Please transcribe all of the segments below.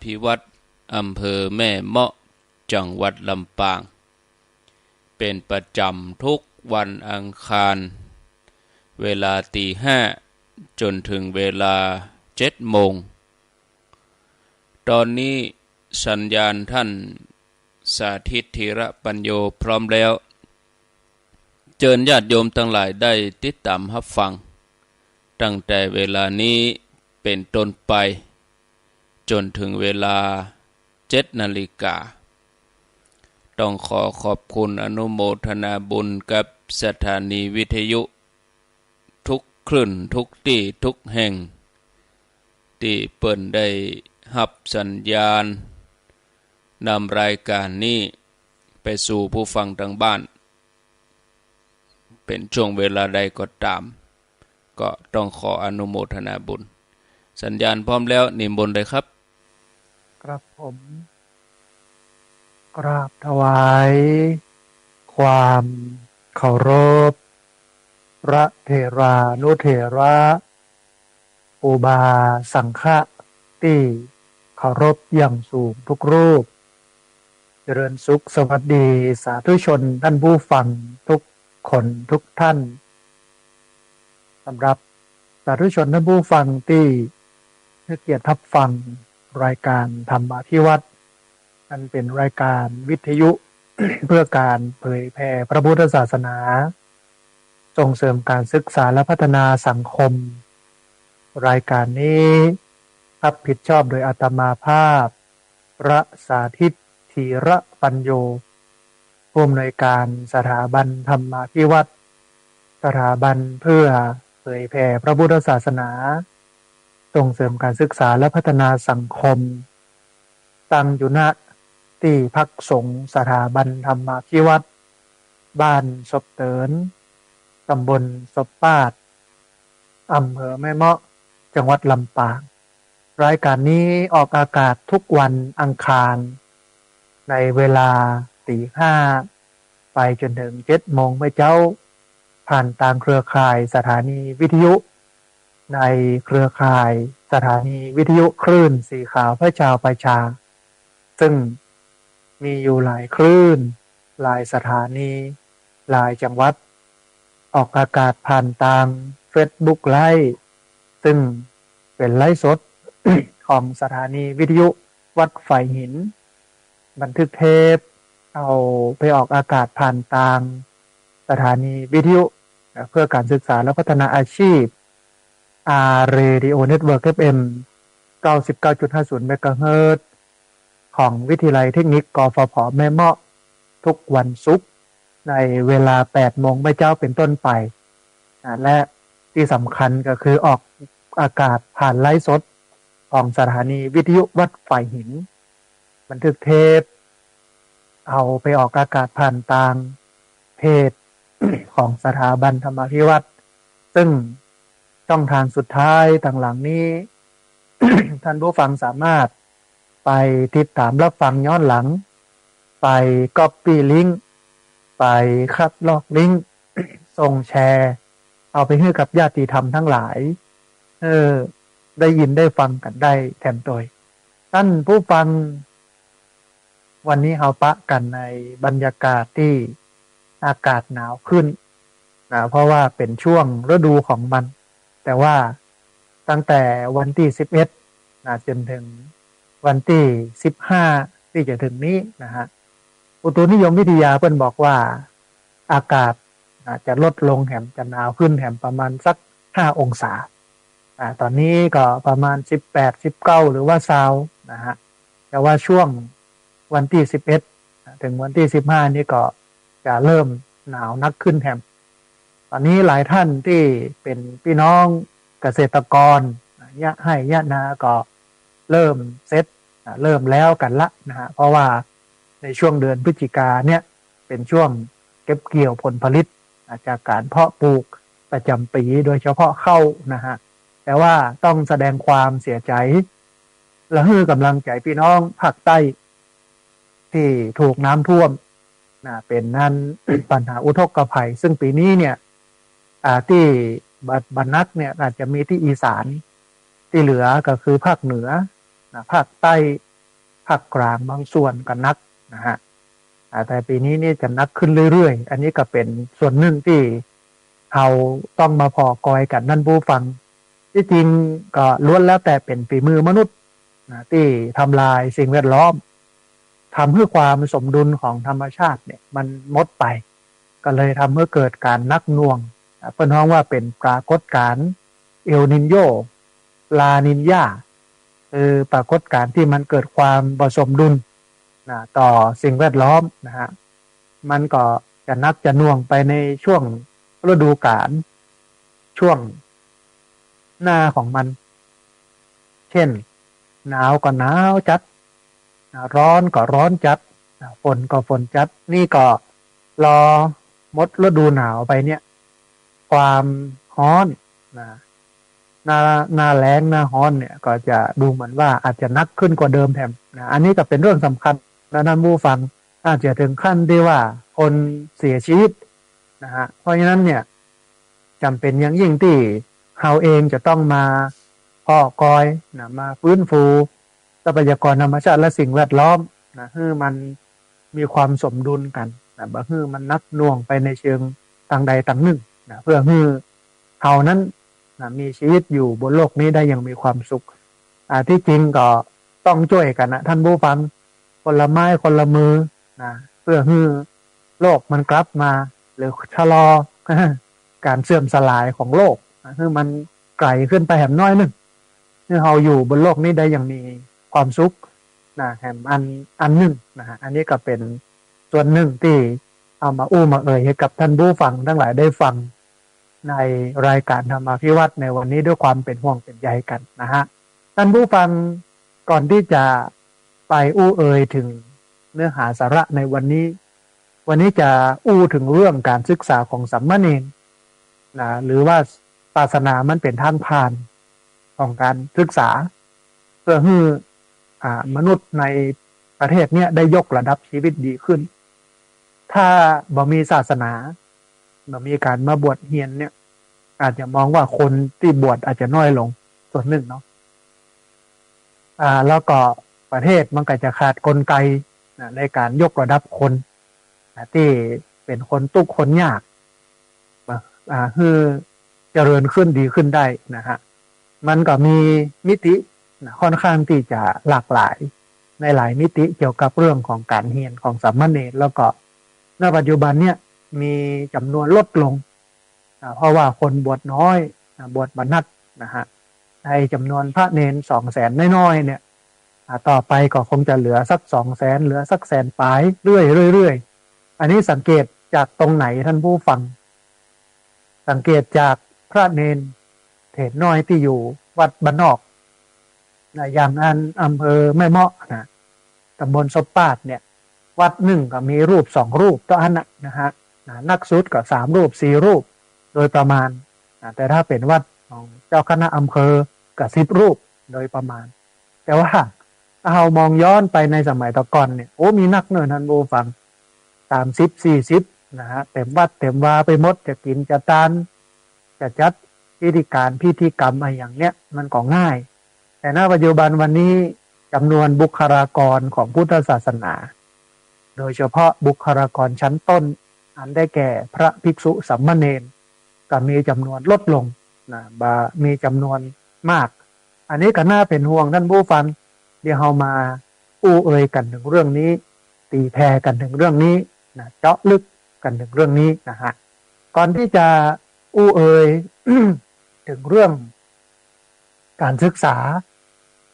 ภิวัตรอำเภอแม่เมาะจังหวัดลำปางเป็นประจำทุกวันอังคารเวลาตี 5จนถึงเวลา7 โมงตอนนี้สัญญาณท่านสาธิตธีระปัญโยพร้อมแล้วเชิญญาติโยมทั้งหลายได้ติดตามรับฟังตั้งแต่เวลานี้เป็นต้นไปจนถึงเวลา7 นาฬิกาต้องขอขอบคุณอนุโมทนาบุญกับสถานีวิทยุทุกคลื่นทุกที่ทุกแห่งที่เปิ้นได้รับสัญญาณนำรายการนี้ไปสู่ผู้ฟังทางบ้านเป็นช่วงเวลาใดก็ตามก็ต้องขออนุโมทนาบุญสัญญาณพร้อมแล้วนิมนต์เลยครับครับผมกราบถวายความเคารพพระเถรานุเถระอุบาสังฆะที่เคารพอย่างสูงทุกรูปเจริญสุขสวัสดีสาธุชนท่านผู้ฟังทุกคนทุกท่านสำหรับสาธุชนท่านผู้ฟังที่ให้เกียรติรับฟังรายการธรรมะที่วัดอันเป็นรายการวิทยุ เพื่อการเผยแผ่พระพุทธศาสนาส่งเสริมการศึกษาและพัฒนาสังคมรายการนี้รับผิดชอบโดยอาตมาภาพพระสาธิตธีระปัญโยผู้อำนวยการสถาบันธรรมาภิวัตรสถาบันเพื่อเผยแผ่พระพุทธศาสนาส่งเสริมการศึกษาและพัฒนาสังคมตั้งอยู่ณที่พักสงฆ์สถาบันธรรมาภิวัตรบ้านศพเตินตำบลศพปาดอำเภอแม่เมาะจังหวัดลำปางรายการนี้ออกอากาศทุกวันอังคารในเวลาตี 5ไปจนถึง7 โมงเมื่อเจ้าผ่านทางเครือข่ายสถานีวิทยุในเครือข่ายสถานีวิทยุคลื่นสีขาวพระชาวประชาซึ่งมีอยู่หลายคลื่นหลายสถานีหลายจังหวัดออกอากาศผ่านทาง Facebook ไลฟ์ซึ่งเป็นไลฟ์สด ของสถานีวิทยุวัดไฟหินบันทึกเทปเอาไปออกอากาศผ่านทางสถานีวิทยุเพื่อการศึกษาและพัฒนาอาชีพRadio Network FM 99.50 เมกะเฮิรตซ์ของวิทยาลัยเทคนิคกฟผ.แม่เมาะทุกวันศุกร์ในเวลา 8 โมงเจ้าเป็นต้นไปและที่สำคัญก็คือออกอากาศผ่านไลฟ์สดของสถานีวิทยุวัดไฟหินบันทึกเทปเอาไปออกอากาศผ่านทางเพจ ของสถาบันธรรมาภิวัตรซึ่งช่องทางสุดท้ายทางหลังนี้ ท่านผู้ฟังสามารถไปติดตามรับฟังย้อนหลังไปก๊อปปี้ลิงก์ไปคัดลอกลิงก์ ส่งแชร์เอาไปให้กับญาติธรรมทั้งหลายได้ยินได้ฟังกันได้แถมโดยท่านผู้ฟังวันนี้เราปะกันในบรรยากาศที่อากาศหนาวขึ้นเพราะว่าเป็นช่วงฤดูของมันแต่ว่าตั้งแต่วันที่11จนถึงวันที่15ที่จะถึงนี้นะฮะอุตุนิยมวิทยาเพิ่นบอกว่าอากาศจะลดลงแถมจะหนาวขึ้นแถมประมาณสัก5 องศาตอนนี้ก็ประมาณ18 19หรือว่า20นะฮะแต่ว่าช่วงวันที่11ถึงวันที่15นี่ก็จะเริ่มหนาวนักขึ้นแถมตอนนี้หลายท่านที่เป็นพี่น้องเกษตรกรยะให้ยะนาก็เริ่มเซ็ตเริ่มแล้วกันละนะฮะเพราะว่าในช่วงเดือนพฤศจิกาเนี่ยเป็นช่วงเก็บเกี่ยวผลผลิตจากการเพาะปลูกประจำปีโดยเฉพาะข้าวนะฮะแต่ว่าต้องแสดงความเสียใจและให้กำลังใจพี่น้องภาคใต้ที่ถูกน้ำท่วมเป็นนั้น ปัญหาอุทกภัยซึ่งปีนี้เนี่ยที่บรรนักเนี่ยอาจจะมีที่อีสานที่เหลือก็คือภาคเหนือภาคใต้ ภาคกลางบางส่วนก็นักนะฮะแต่ปีนี้นี่จะนักขึ้นเรื่อยๆอันนี้ก็เป็นส่วนหนึ่งที่เราต้องมาพอกอยกันนั่นผู้ฟังที่จริงก็ล้วนแล้วแต่เป็นฝีมือมนุษย์นะที่ทำลายสิ่งแวดล้อมทำให้ความสมดุลของธรรมชาติเนี่ยมันหมดไปก็เลยทำให้เกิดการนักหน่วงเป็นห้องว่าเป็นปรากฏการณ์เอลนินโยลานินยาปรากฏการณ์ที่มันเกิดความผสมดุลนะต่อสิ่งแวดล้อมนะฮะมันก็จะนักจะหน่วงไปในช่วงฤดูกาลช่วงหน้าของมันเช่นหนาวก็หนาวจัดร้อนก็ร้อนจัดฝนก็ฝนจัดนี่ก็รอมดฤดูหนาวไปเนี่ยความร้อนนะหน้าแล้งหน้าร้อนเนี่ยก็จะดูเหมือนว่าอาจจะนักขึ้นกว่าเดิมแถมนะอันนี้ก็เป็นเรื่องสำคัญนะท่านผู้ฟังอาจจะถึงขั้นที่ว่าคนเสียชีวิตนะฮะเพราะฉะนั้นเนี่ยจำเป็นอย่างยิ่งที่เราเองจะต้องมาเพาะกอยนะมาฟื้นฟูทรัพยากรธรรมชาติและสิ่งแวดล้อมนะให้มันมีความสมดุลกันนะบ่ให้มันนักหน่วงไปในเชิงต่างใดต่างหนึ่งนะเพื่อให้เรานั้นนะมีชีวิตอยู่บนโลกนี้ได้อย่างมีความสุขที่จริงก็ต้องช่วยกันนะท่านผู้ฟังคนละไม้คนละมือนะเพื่อให้โลกมันกลับมาหรือชะลอการเสื่อมสลายของโลกให้มันไกลขึ้นไปแหมน้อยนึงให้เราอยู่บนโลกนี้ได้อย่างมีความสุขนะแหมอันหนึ่งนะฮะอันนี้ก็เป็นส่วนหนึ่งที่เอามามาเอ่ยให้กับท่านผู้ฟังทั้งหลายได้ฟังในรายการธรรมาภิวัตน์ในวันนี้ด้วยความเป็นห่วงเป็นใยกันนะฮะท่านผู้ฟังก่อนที่จะไปเอ่ยถึงเนื้อหาสาระในวันนี้จะถึงเรื่องการศึกษาของสามเณรนะหรือว่าศาสนามันเป็นทางผ่านของการศึกษาเพื่อให้มนุษย์ในประเทศเนี้ยได้ยกระดับชีวิตดีขึ้นถ้าบ่มีศาสนาบ่มีการมาบวชเฮียนเนี่ยอาจจะมองว่าคนที่บวชอาจจะน้อยลงส่วนหนึ่งเนาะแล้วก็ประเทศมันก็จะขาดกลไกในการยกระดับคนที่เป็นคนทุกข์คนยากคือเจริญขึ้นดีขึ้นได้นะฮะมันก็มีมิติค่อนข้างที่จะหลากหลายในหลายมิติเกี่ยวกับเรื่องของการเรียนของสามเณรแล้วก็ในปัจจุบันเนี่ยมีจำนวนลดลงเพราะว่าคนบวชน้อยบวชบรรนัดนะฮะในจำนวนพระเนร200,000น้อยๆเนี่ยต่อไปก็คงจะเหลือสัก200,000เหลือสัก100,000ปลายเรื่อยๆอันนี้สังเกตจากตรงไหนท่านผู้ฟังสังเกตจากพระเนรเถรน้อยที่อยู่วัดบ้านนอกอย่างอำเภอแม่เมาะนะตำบลศพปาดเนี่ยวัดหนึ่งก็มีรูป2รูปต่ออันนะฮะนักสุดก็3รูป4รูปโดยประมาณแต่ถ้าเป็นวัดของเจ้าคณะอำเภอก็10รูปโดยประมาณแต่ว่าเรามองย้อนไปในสมัยตะก่อนเนี่ยมีนักเนินทันโบฟัง30-40นะฮะเต็มวัดเต็มวาไปหมดจะกินจะทานจะจัดพิธีการพิธีกรรมอะไรอย่างเนี้ยมันก็ง่ายแต่ณปัจจุบันวันนี้จำนวนบุคลากรของพุทธศาสนาโดยเฉพาะบุคลากรชั้นต้นอันได้แก่พระภิกษุสามเณรก็มีจำนวนลดลงนะมีจำนวนมากอันนี้ก็น่าเป็นห่วงท่านผู้ฟังเดี๋ยวเรามาเอ่ยกันถึงเรื่องนี้ตีแผ่กันถึงเรื่องนี้นะเจาะลึกกันถึงเรื่องนี้นะฮะก่อนที่จะเอ่ย ถึงเรื่องการศึกษา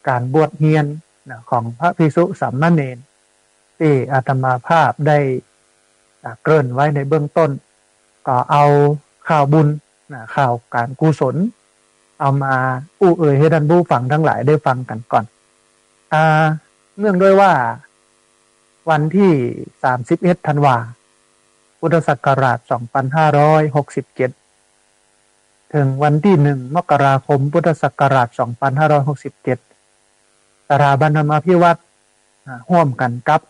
การบวชเรียนของพระภิกษุสามเณรที่อาตมาภาพได้เกริ่นไว้ในเบื้องต้นก็เอาข่าวบุญข่าวการกุศลเอามาเอ่ยให้ท่านผู้ฟังทั้งหลายได้ฟังกันก่อนเนื่องด้วยว่าวันที่31ธันวาพุทธศักราช2567ถึงวันที่1มกราคมพุทธศักราช2567สถาบันธรรมาภิวัตน์ร่วมกันกับ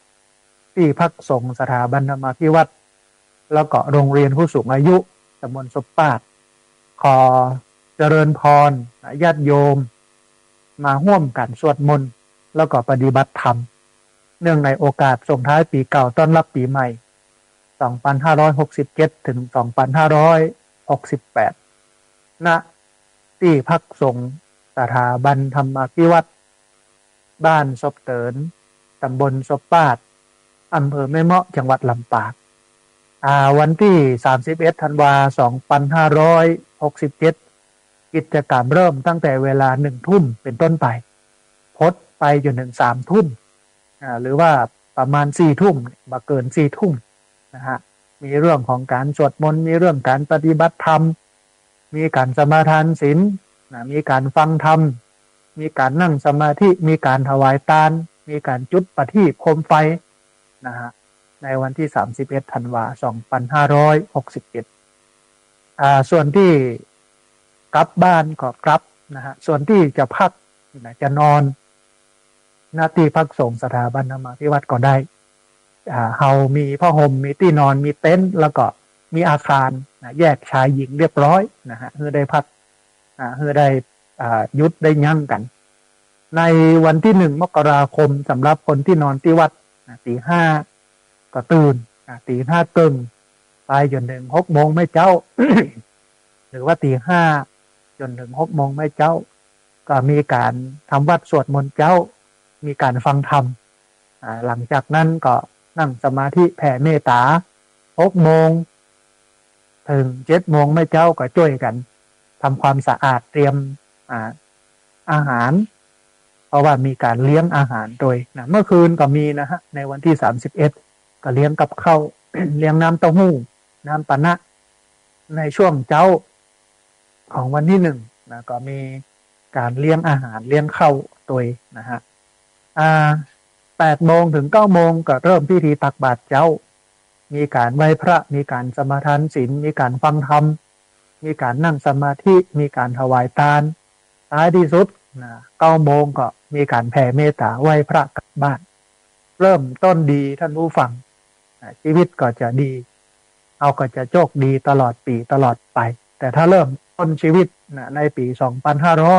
ที่พักสงฆ์สถาบันธรรมาภิวัตน์แล้วก็โรงเรียนผู้สูงอายุตำบลศพปาดขอเจริญพรญาติโยมมาร่วมกันสวดมนต์แล้วก็ปฏิบัติธรรม เนื่องในโอกาสส่งท้ายปีเก่าต้อนรับปีใหม่ 2567 ถึง 2568 ณ ที่พักสงฆ์สถาบันธรรมาภิวัตรบ้านศพเตินตำบลศพปาดอำเภอแม่เมาะจังหวัดลำปางวันที่ 31 ธันวาคม 2567 กิจกรรมเริ่มตั้งแต่เวลา 1 ทุ่มเป็นต้นไปพดไปจนถึง 3 ทุ่มหรือว่าประมาณ 4 ทุ่มบ่เกิน 4 ทุ่มนะฮะมีเรื่องของการสวดมนต์มีเรื่องการปฏิบัติธรรมมีการสมาทานศีลมีการฟังธรรมมีการนั่งสมาธิมีการถวายทานมีการจุดประทีปโคมไฟนะฮะในวันที่ 31 ธันวาคม 2567ส่วนที่กลับบ้านก็กลับนะฮะส่วนที่จะพักจะนอนหน้าที่พักสงฆ์สถาบันธรรมาภิวัตรก็ได้เฮามีผ้าห่มมีที่นอนมีเต็นท์แล้วก็มีอาคารแยกชายหญิงเรียบร้อยนะฮะเพื่อได้พักเพื่อได้ยุดได้ยั่งกันในวันที่ 1 มกราคมสำหรับคนที่นอนที่วัดตี 5ก็ตื่นตี 5 เกิงไปจนถึง 6 โมงไม่เจ้า หรือว่าตี 5จนถึง 6 โมงไม่เจ้าก็มีการทำวัดสวดมนต์เจ้ามีการฟังธรรมหลังจากนั้นก็นั่งสมาธิแผ่เมตตา 6 โมงถึง 7 โมงไม่เจ้าก็ช่วยกันทำความสะอาดเตรียมอาหารเพราะว่ามีการเลี้ยงอาหารโดยเมื่อคืนก็มีนะฮะในวันที่ 31ก็เลี้ยงกับข้าว เลี้ยงน้ำเต้าหู้น้ำปะนะในช่วงเจ้าของวันที่ 1นะก็มีการเลี้ยงอาหารเลี้ยงข้าวโดยนะฮะ8 โมงถึง 9 โมงก็เริ่มพิธีตักบาตรเจ้ามีการไหว้พระมีการสมาทานศีลมีการฟังธรรมมีการนั่งสมาธิมีการถวายทานท้ายที่สุด9 โมงก็มีการแผ่เมตตาไหว้พระกลับบ้านเริ่มต้นดีท่านผู้ฟังชีวิตก็จะดีเอาก็จะโชคดีตลอดปีตลอดไปแต่ถ้าเริ่มต้นชีวิตในปี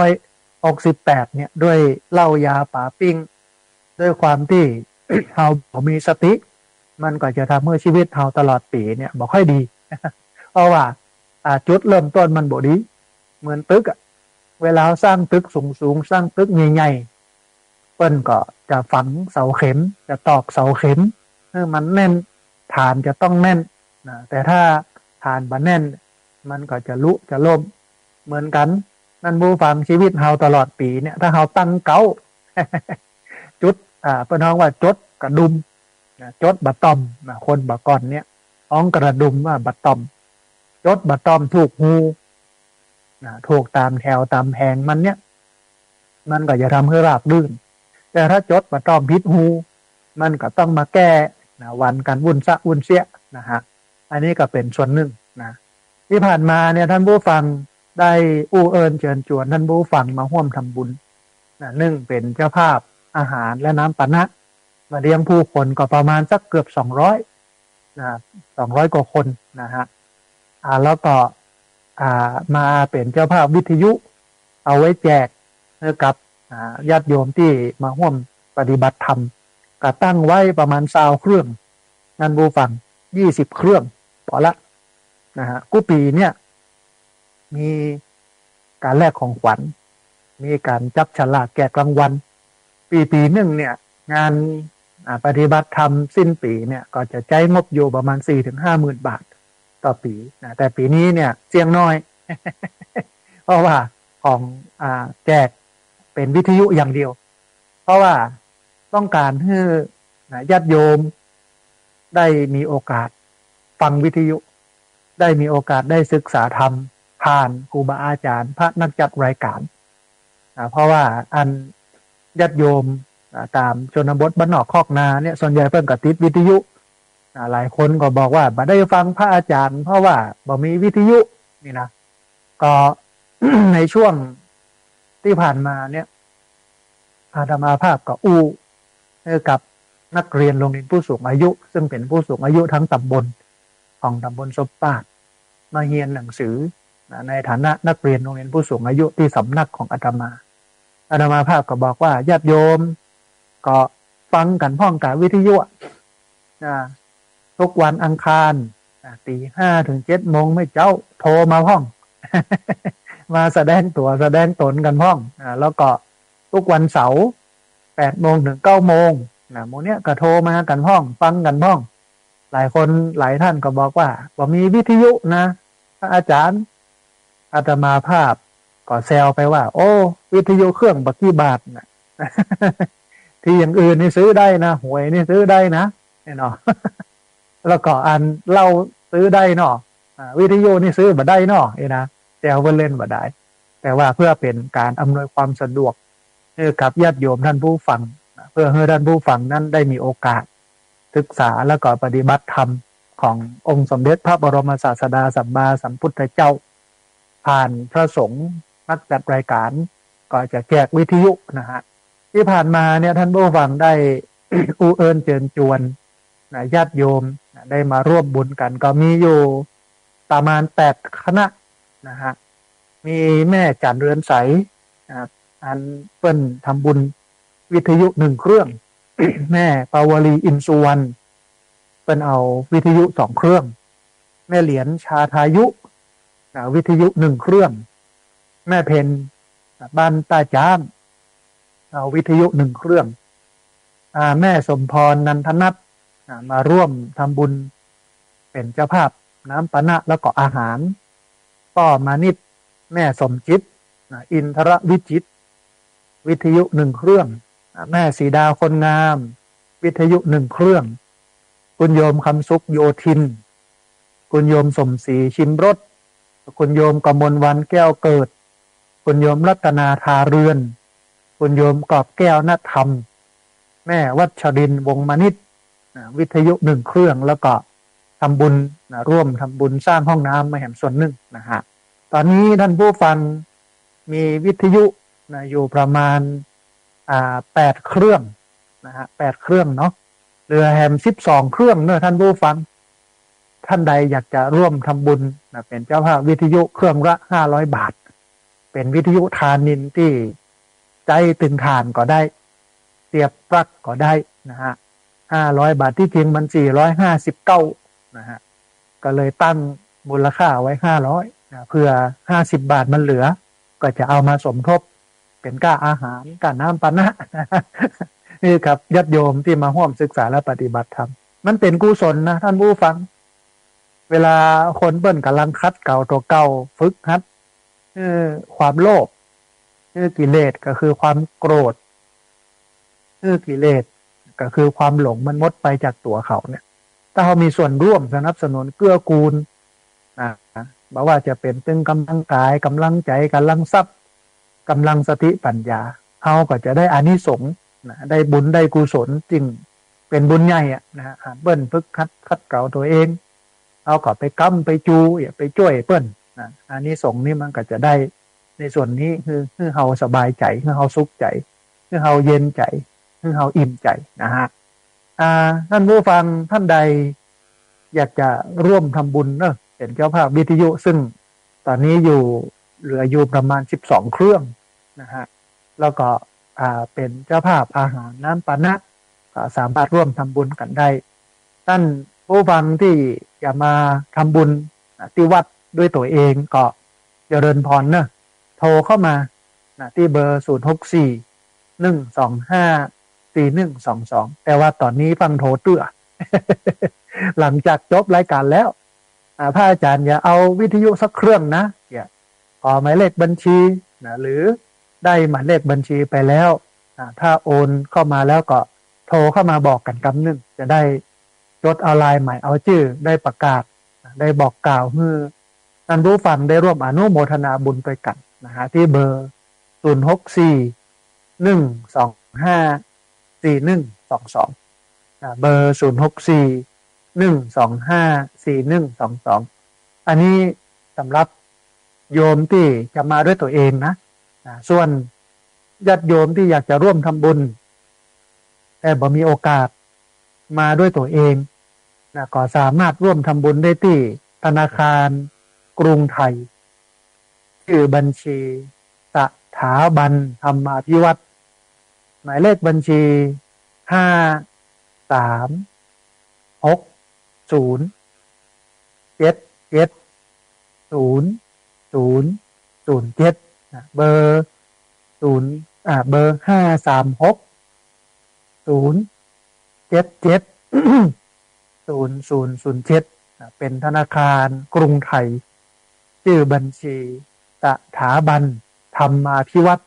2568 เนี่ยด้วยเหล้ายาป่าปิ้งด้วยความที่ เรามีสติมันก็จะทำให้ชีวิตเราตลอดปีเนี่ยบ่ค่อยดี เพราะว่าจุดเริ่มต้นมันบ่ดีเหมือนตึกเวลาสร้างตึกสูงๆสร้างตึกใหญ่ๆเปิ้นก็จะฝังเสาเข็มจะตอกเสาเข็มให้มันแน่นฐานจะต้องแน่นนะแต่ถ้าฐานบ่แน่นมันก็จะลุจะล่มเหมือนกันนั่นผู้ฟังชีวิตเราตลอดปีเนี่ยถ้าเราตั้งเก้า จุดเปิ้นฮ้องว่าจดกระดุมจดบะตอมคนบะก่อนเนี่ยอ้องกระดุมว่าบะตอมจดบะตอมถูกหูถูกตามแถวตามแผงมันเนี่ยมันก็จะทำให้ราบรื่นแต่ถ้าจดบะตอมพิษหูมันก็ต้องมาแก้วันกันวุ่นซะวุ่นเสียนะฮะอันนี้ก็เป็นส่วนหนึ่งนะที่ผ่านมาเนี่ยท่านผู้ฟังได้อู้เอิญเชิญชวนท่านผู้ฟังมาร่วมทำบุญนึ่งเป็นเจ้าภาพอาหารและน้ำปานะมาเลี้ยงผู้คนก็ประมาณสักเกือบ200 กว่าคนนะฮะแล้วก็มาเป็นเจ้าภาพวิทยุเอาไว้แจกให้กับญาติโยมที่มาร่วมปฏิบัติธรรมก็ตั้งไว้ประมาณ20 เครื่องนั่นผู้ฟัง20 เครื่องพอละนะฮะกู้ปีเนี่ยมีการแลกของขวัญมีการจับฉลากแจกรางวัลปีหนึ่งเนี่ยงานปฏิบัติธรรมสิ้นปีเนี่ยก็จะใช้งบอยู่ประมาณ 4-5 หมื่นบาทต่อปีนะแต่ปีนี้เนี่ยเสี่ยงน้อย เพราะว่าของแจกเป็นวิทยุอย่างเดียวเพราะว่าต้องการให้ญาติโยมได้มีโอกาสฟังวิทยุได้มีโอกาสได้ศึกษาธรรมผ่านครูบาอาจารย์พระนักจัดรายการเพราะว่าอันญาติโยมตามชนบทบ้านนอกคอกนาเนี่ยส่วนใหญ่เพิ่นก็ติดวิทยุหลายคนก็บอกว่าบ่ได้ฟังพระอาจารย์เพราะว่าบ่มีวิทยุนี่นะก็ ในช่วงที่ผ่านมาเนี่ยอาตมาภาพก็อู้กับนักเรียนโรงเรียนผู้สูงอายุซึ่งเป็นผู้สูงอายุทั้งตำบลของตำบลศพปาดมาเรียนหนังสือในฐานะนักเรียนโรงเรียนผู้สูงอายุที่สำนักของอาตมาภาพก็บอกว่าญาติโยมก็ ฟังกันพ้องกับวิทยุทุกวันอังคารตี 5 ถึง 7 โมงไม่เจ้าโทรมาพ้อง มาแสดงตัวแสดงตนกันพ้องแล้วก็ทุกวันเสาร์8 โมงถึง 9 โมงโมเนี้ยก็โทรมากันพ้องฟังกันพ้องหลายคนหลายท่านก็บอกว่ามีวิทยุนะพระอาจารย์อาตมาภาพก็แซวไปว่าโอ้วิทยุเครื่องบักกี่บาทนะ ที่อย่างอื่นนี่ซื้อได้นะหวยนี่ซื้อได้นะเนาะ แล้วก็อันเล่าซื้อได้เนาะวิทยุนี่ซื้อมาได้เนาะนะแซวเล่นมาได้แต่ว่าเพื่อเป็นการอำนวยความสะดวกให้กับญาติโยมท่านผู้ฟังเพื่อให้ท่านผู้ฟังนั้นได้มีโอกาสศึกษาแล้วก็ปฏิบัติธรรมขององค์สมเด็จพระบรมศาสดาสัมมาสัมพุทธเจ้าผ่านพระสงฆ์นักจัดรายการก็จะแจกวิทยุนะฮะที่ผ่านมาเนี่ยท่านผู้ฟังได้ อูเอิญเจิญจวนญาติโยมได้มาร่วมบุญกันก็มีอยู่ประมาณ8 คณะนะฮะมีแม่จันเรือนใสอันเปิ้นทำบุญวิทยุ1 เครื่อง แม่ปาวลีอินสุวรรณเปิ้นเอาวิทยุ2 เครื่องแม่เหรียญชาทายุวิทยุ1 เครื่องแม่เพนบ้านตาจ้างเอาวิทยุ1 เครื่องแม่สมพรนันทนัทมาร่วมทำบุญเป็นเจ้าภาพน้ำปานะแล้วก็อาหารป้อมานิดแม่สมจิตอินทรวิจิตวิทยุ1 เครื่องแม่สีดาคนงามวิทยุ1 เครื่องคุณโยมคำสุขโยธินคุณโยมสมศรีชิมรสคุณโยมกมลวันแก้วเกิดคุณโยมรัตนาทาเรือนคุณโยมกอบแก้วณธรรมแม่วัชรินทร์วงมานิตวิทยุ1 เครื่องแล้วก็ทำบุญร่วมทำบุญสร้างห้องน้ำมาแห่งส่วนหนึ่งนะฮะตอนนี้ท่านผู้ฟังมีวิทยุอยู่ประมาณ8 เครื่องนะฮะ8 เครื่องเนาะเรือแฮม12 เครื่องเนอะท่านผู้ฟังท่านใดอยากจะร่วมทำบุญเป็นเจ้าภาพวิทยุเครื่องละ500 บาทเป็นวิทยุทานินที่ใจตึงขานก็ได้เสียบปลั๊กก็ได้นะฮะ500 บาทที่จริงมัน459นะฮะก็เลยตั้งมูลค่าไว้500เพื่อ50 บาทมันเหลือก็จะเอามาสมทบเป็นค่าอาหารค่าน้ำปานะนี่ครับญาติโยมที่มาร่วมศึกษาและปฏิบัติธรรมมันเป็นกุศลนะท่านผู้ฟังเวลาคนเปิ้นกำลังคัดเก่าตัวเก่าฝึกฮัดความโลภกิเลสก็คือความโกรธกิเลสก็คือความหลงมันหมดไปจากตัวเขาเนี่ยถ้าเขามีส่วนร่วมสนับสนุนเกื้อกูลบอกว่าจะเป็นตึงกำลังกายกำลังใจกำลังทรัพย์กำลังสติปัญญาเขาก็จะได้อานิสงส์ได้บุญได้กุศลจริงเป็นบุญใหญ่นะฮะเปิ้นฝึกคัดเก่าตัวเองเอาก็ไปกำไปจูอย่าไปช่วยเปิ้นอานิสงส์นี่มันก็จะได้ในส่วนนี้คือเฮาสบายใจคือเฮาสุขใจคือเฮาเย็นใจคือเฮาอิ่มใจนะฮะท่านผู้ฟังท่านใดอยากจะร่วมทำบุญเนอะเป็นเจ้าภาพวิทยุซึ่งตอนนี้เหลืออยู่ประมาณ12 เครื่องนะฮะแล้วก็เป็นเจ้าภาพอาหารน้ำปานะก็สามารถร่วมทำบุญกันได้ท่านผู้ฟังที่จะมาทำบุญที่วัดด้วยตัวเองก็เจริญพรเนอะโทรเข้ามาที่เบอร์064-125-4122แต่ว่าตอนนี้ฟังโทรเตื้อ หลังจากจบรายการแล้วพระอาจารย์อย่าเอาวิทยุสักเครื่องนะขอหมายเลขบัญชีหรือได้หมายเลขบัญชีไปแล้วถ้าโอนเข้ามาแล้วก็โทรเข้ามาบอกกันกำนึงจะได้จดเอาไลน์ใหม่เอาชื่อได้ประกาศได้บอกกล่าวให้ท่านผู้ฟังได้ร่วมอนุโมทนาบุญไปกันนะฮะที่เบอร์064-125-4122เบอร์064-125-4122อันนี้สำหรับโยมที่จะมาด้วยตัวเองนะส่วนญาติโยมที่อยากจะร่วมทำบุญแต่บ่มีโอกาสมาด้วยตัวเองก็สามารถร่วมทำบุญได้ที่ธนาคารกรุงไทยชื่อบัญชีสถาบันธรรมาภิวัตรหมายเลขบัญชี 53607700007เบอร์0เบอร์53607700007เป็นธนาคารกรุงไทยชื่อบัญชีสถาบันธรรมาภิวัตร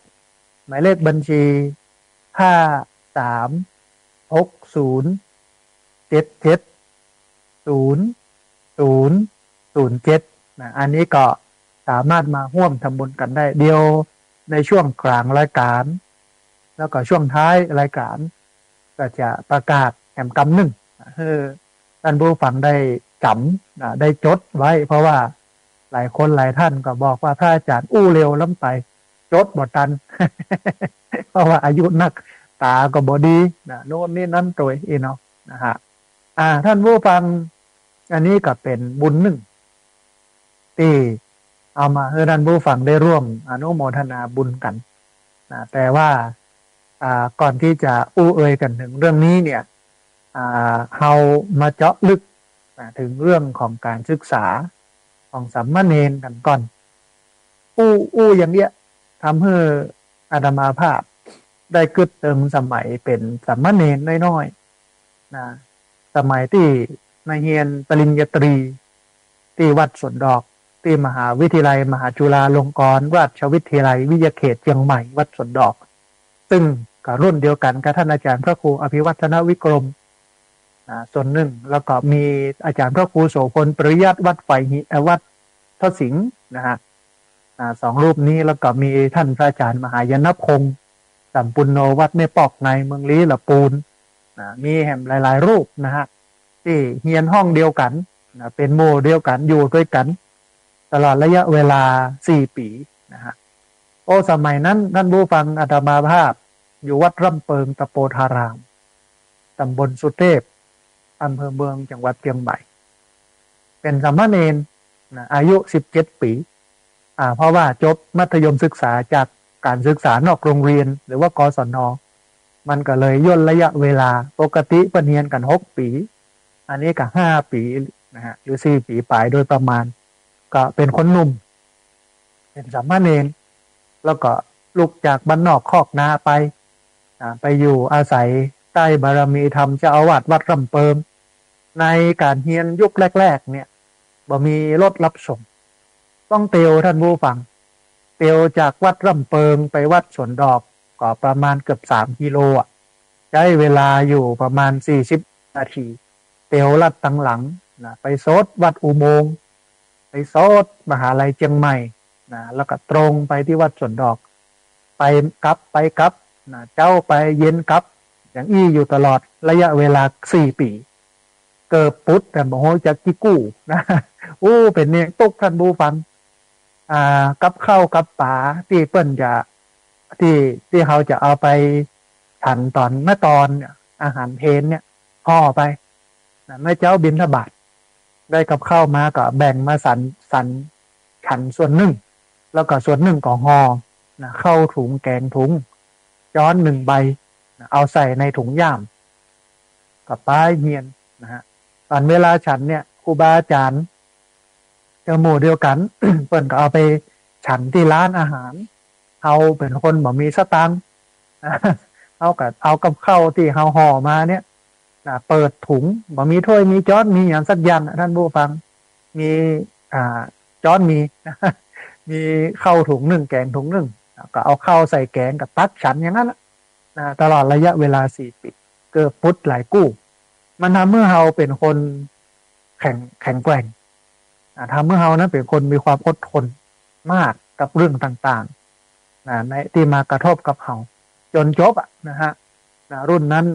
หมายเลขบัญชี53607700007อันนี้ก็สามารถมาร่วมทำบุญกันได้เดียวในช่วงกลางรายการแล้วก็ช่วงท้ายรายการก็จะประกาศแหมกำหนึ่งท่านผู้ฟังได้จำได้จดไว้เพราะว่าหลายคนหลายท่านก็บอกว่าพระอาจารย์อู้เร็วล้ำไปจดบ่ทัน เพราะว่าอายุนักตาก็บอดีโน่นนี่นั่นตัวเนาะนะฮะท่านผู้ฟังอันนี้ก็เป็นบุญหนึ่งที่เอามาให้ท่านผู้ฟังได้ร่วมอนุโมทนาบุญกันแต่ว่าก่อนที่จะอู้เอ่ยกันถึงเรื่องนี้เนี่ยเรามาเจาะลึกถึงเรื่องของการศึกษาของสามเณรกันก่อนอู้อย่างเนี้ยทำให้อาตมาภาพได้กึดเติมสมัยเป็นสามเณรน้อยๆสมัยที่ในเรียนปริญญาตรีที่วัดสวนดอกที่มหาวิทยาลัยมหาจุฬาลงกรณราชวิทยาลัยวิทยาเขตเชียงใหม่วัดสวนดอกซึ่งก็รุ่นเดียวกันกับท่านอาจารย์พระครูอภิวัฒนวิกรมส่วนหนึ่งแล้วก็มีอาจารย์พระครูโสพลปริยัติวัดไฟวัดทศสิงห์นะฮะสองรูปนี้แล้วก็มีท่านพระอาจารย์มหายนพงศ์สัมปุณโนวัดแม่ปอกในเมืองลี้ละปูนมีแห่มหลายๆรูปนะฮะที่เรียนห้องเดียวกันเป็นโมเดียวกันอยู่ด้วยกันตลอดระยะเวลา4 ปีนะฮะสมัยนั้นท่านผู้ฟังอาตมาภาพอยู่วัดร่ำเปิงตะโปธารามตำบลสุเทพอำเภอเมืองจังหวัดเชียงใหม่เป็นสามเณรอายุ17 ปีเพราะว่าจบมัธยมศึกษาจากการศึกษานอกโรงเรียนหรือว่ากศน.มันก็เลยย่นระยะเวลาปกติเรียนกัน6 ปีอันนี้ก็5 ปีนะฮะหรือ4 ปีปลายโดยประมาณก็เป็นคนหนุ่มเป็นสามเณรแล้วก็ลุกจากบ้านนอกคอกนาไปอยู่อาศัยใต้บารมีธรรมเจ้าอาวาสวัดร่ำเปิงในการเรียนยุคแรกๆเนี่ยบ่มีรถรับส่งต้องเตียวท่านผู้ฟังเตียวจากวัดร่ำเปิงไปวัดสวนดอกก็ประมาณเกือบ3 กิโลใช้เวลาอยู่ประมาณ40 นาทีเตียวลัดตั้งหลังไปโซดวัดอุโมงค์ไปโซดมหาลัยเชียงใหม่แล้วก็ตรงไปที่วัดสวนดอกไปกลับเจ้าไปเย็นกลับอย่างอี้อยู่ตลอดระยะเวลา4 ปีเกิดปุ๊ดแต่บอกว่าจะกี่กู้นะเป็นเนี่ยตุกท่านผู้ฟังกับข้าวกับป๋าที่เปิ้นจะที่เขาจะเอาไปฉันตอนเมื่อตอนอาหารเพลเนี่ยห่อไปแม่เจ้าบิณฑบาตได้กับข้าวมาก็แบ่งมาสันฉันส่วนหนึ่งแล้วก็ส่วนหนึ่งก็ห่อเข้าถุงแกงถุงจ้อน1 ใบเอาใส่ในถุงย่ามกับป้ายเงียนนะฮะตอนเวลาฉันเนี่ยครูบาอาจารย์เจ้าหมู่เดียวกัน เปิ่นก็เอาไปฉันที่ร้านอาหารเอาเป็นคนบ่มีสตางค์เอากับข้าวที่เฮาห่อมาเนี่ยเปิดถุงบ่มีถ้วยมีจ้อนมีอย่างสักอย่างท่านผู้ฟังมีจ้อนมี มีข้าวถุง 1แกงถุง 1ก็เอาข้าวใส่แกงกับตักฉันอย่างนั้นตลอดระยะเวลา4 ปีเกิดพุทธหลายกู้มันทำเมื่อเฮาเป็นคนแข็งแกร่งทำเมื่อเฮานั้นเป็นคนมีความอดทนมากกับเรื่องต่างๆในที่มากระทบกับเฮาจนจบนะฮะรุ่นนั้น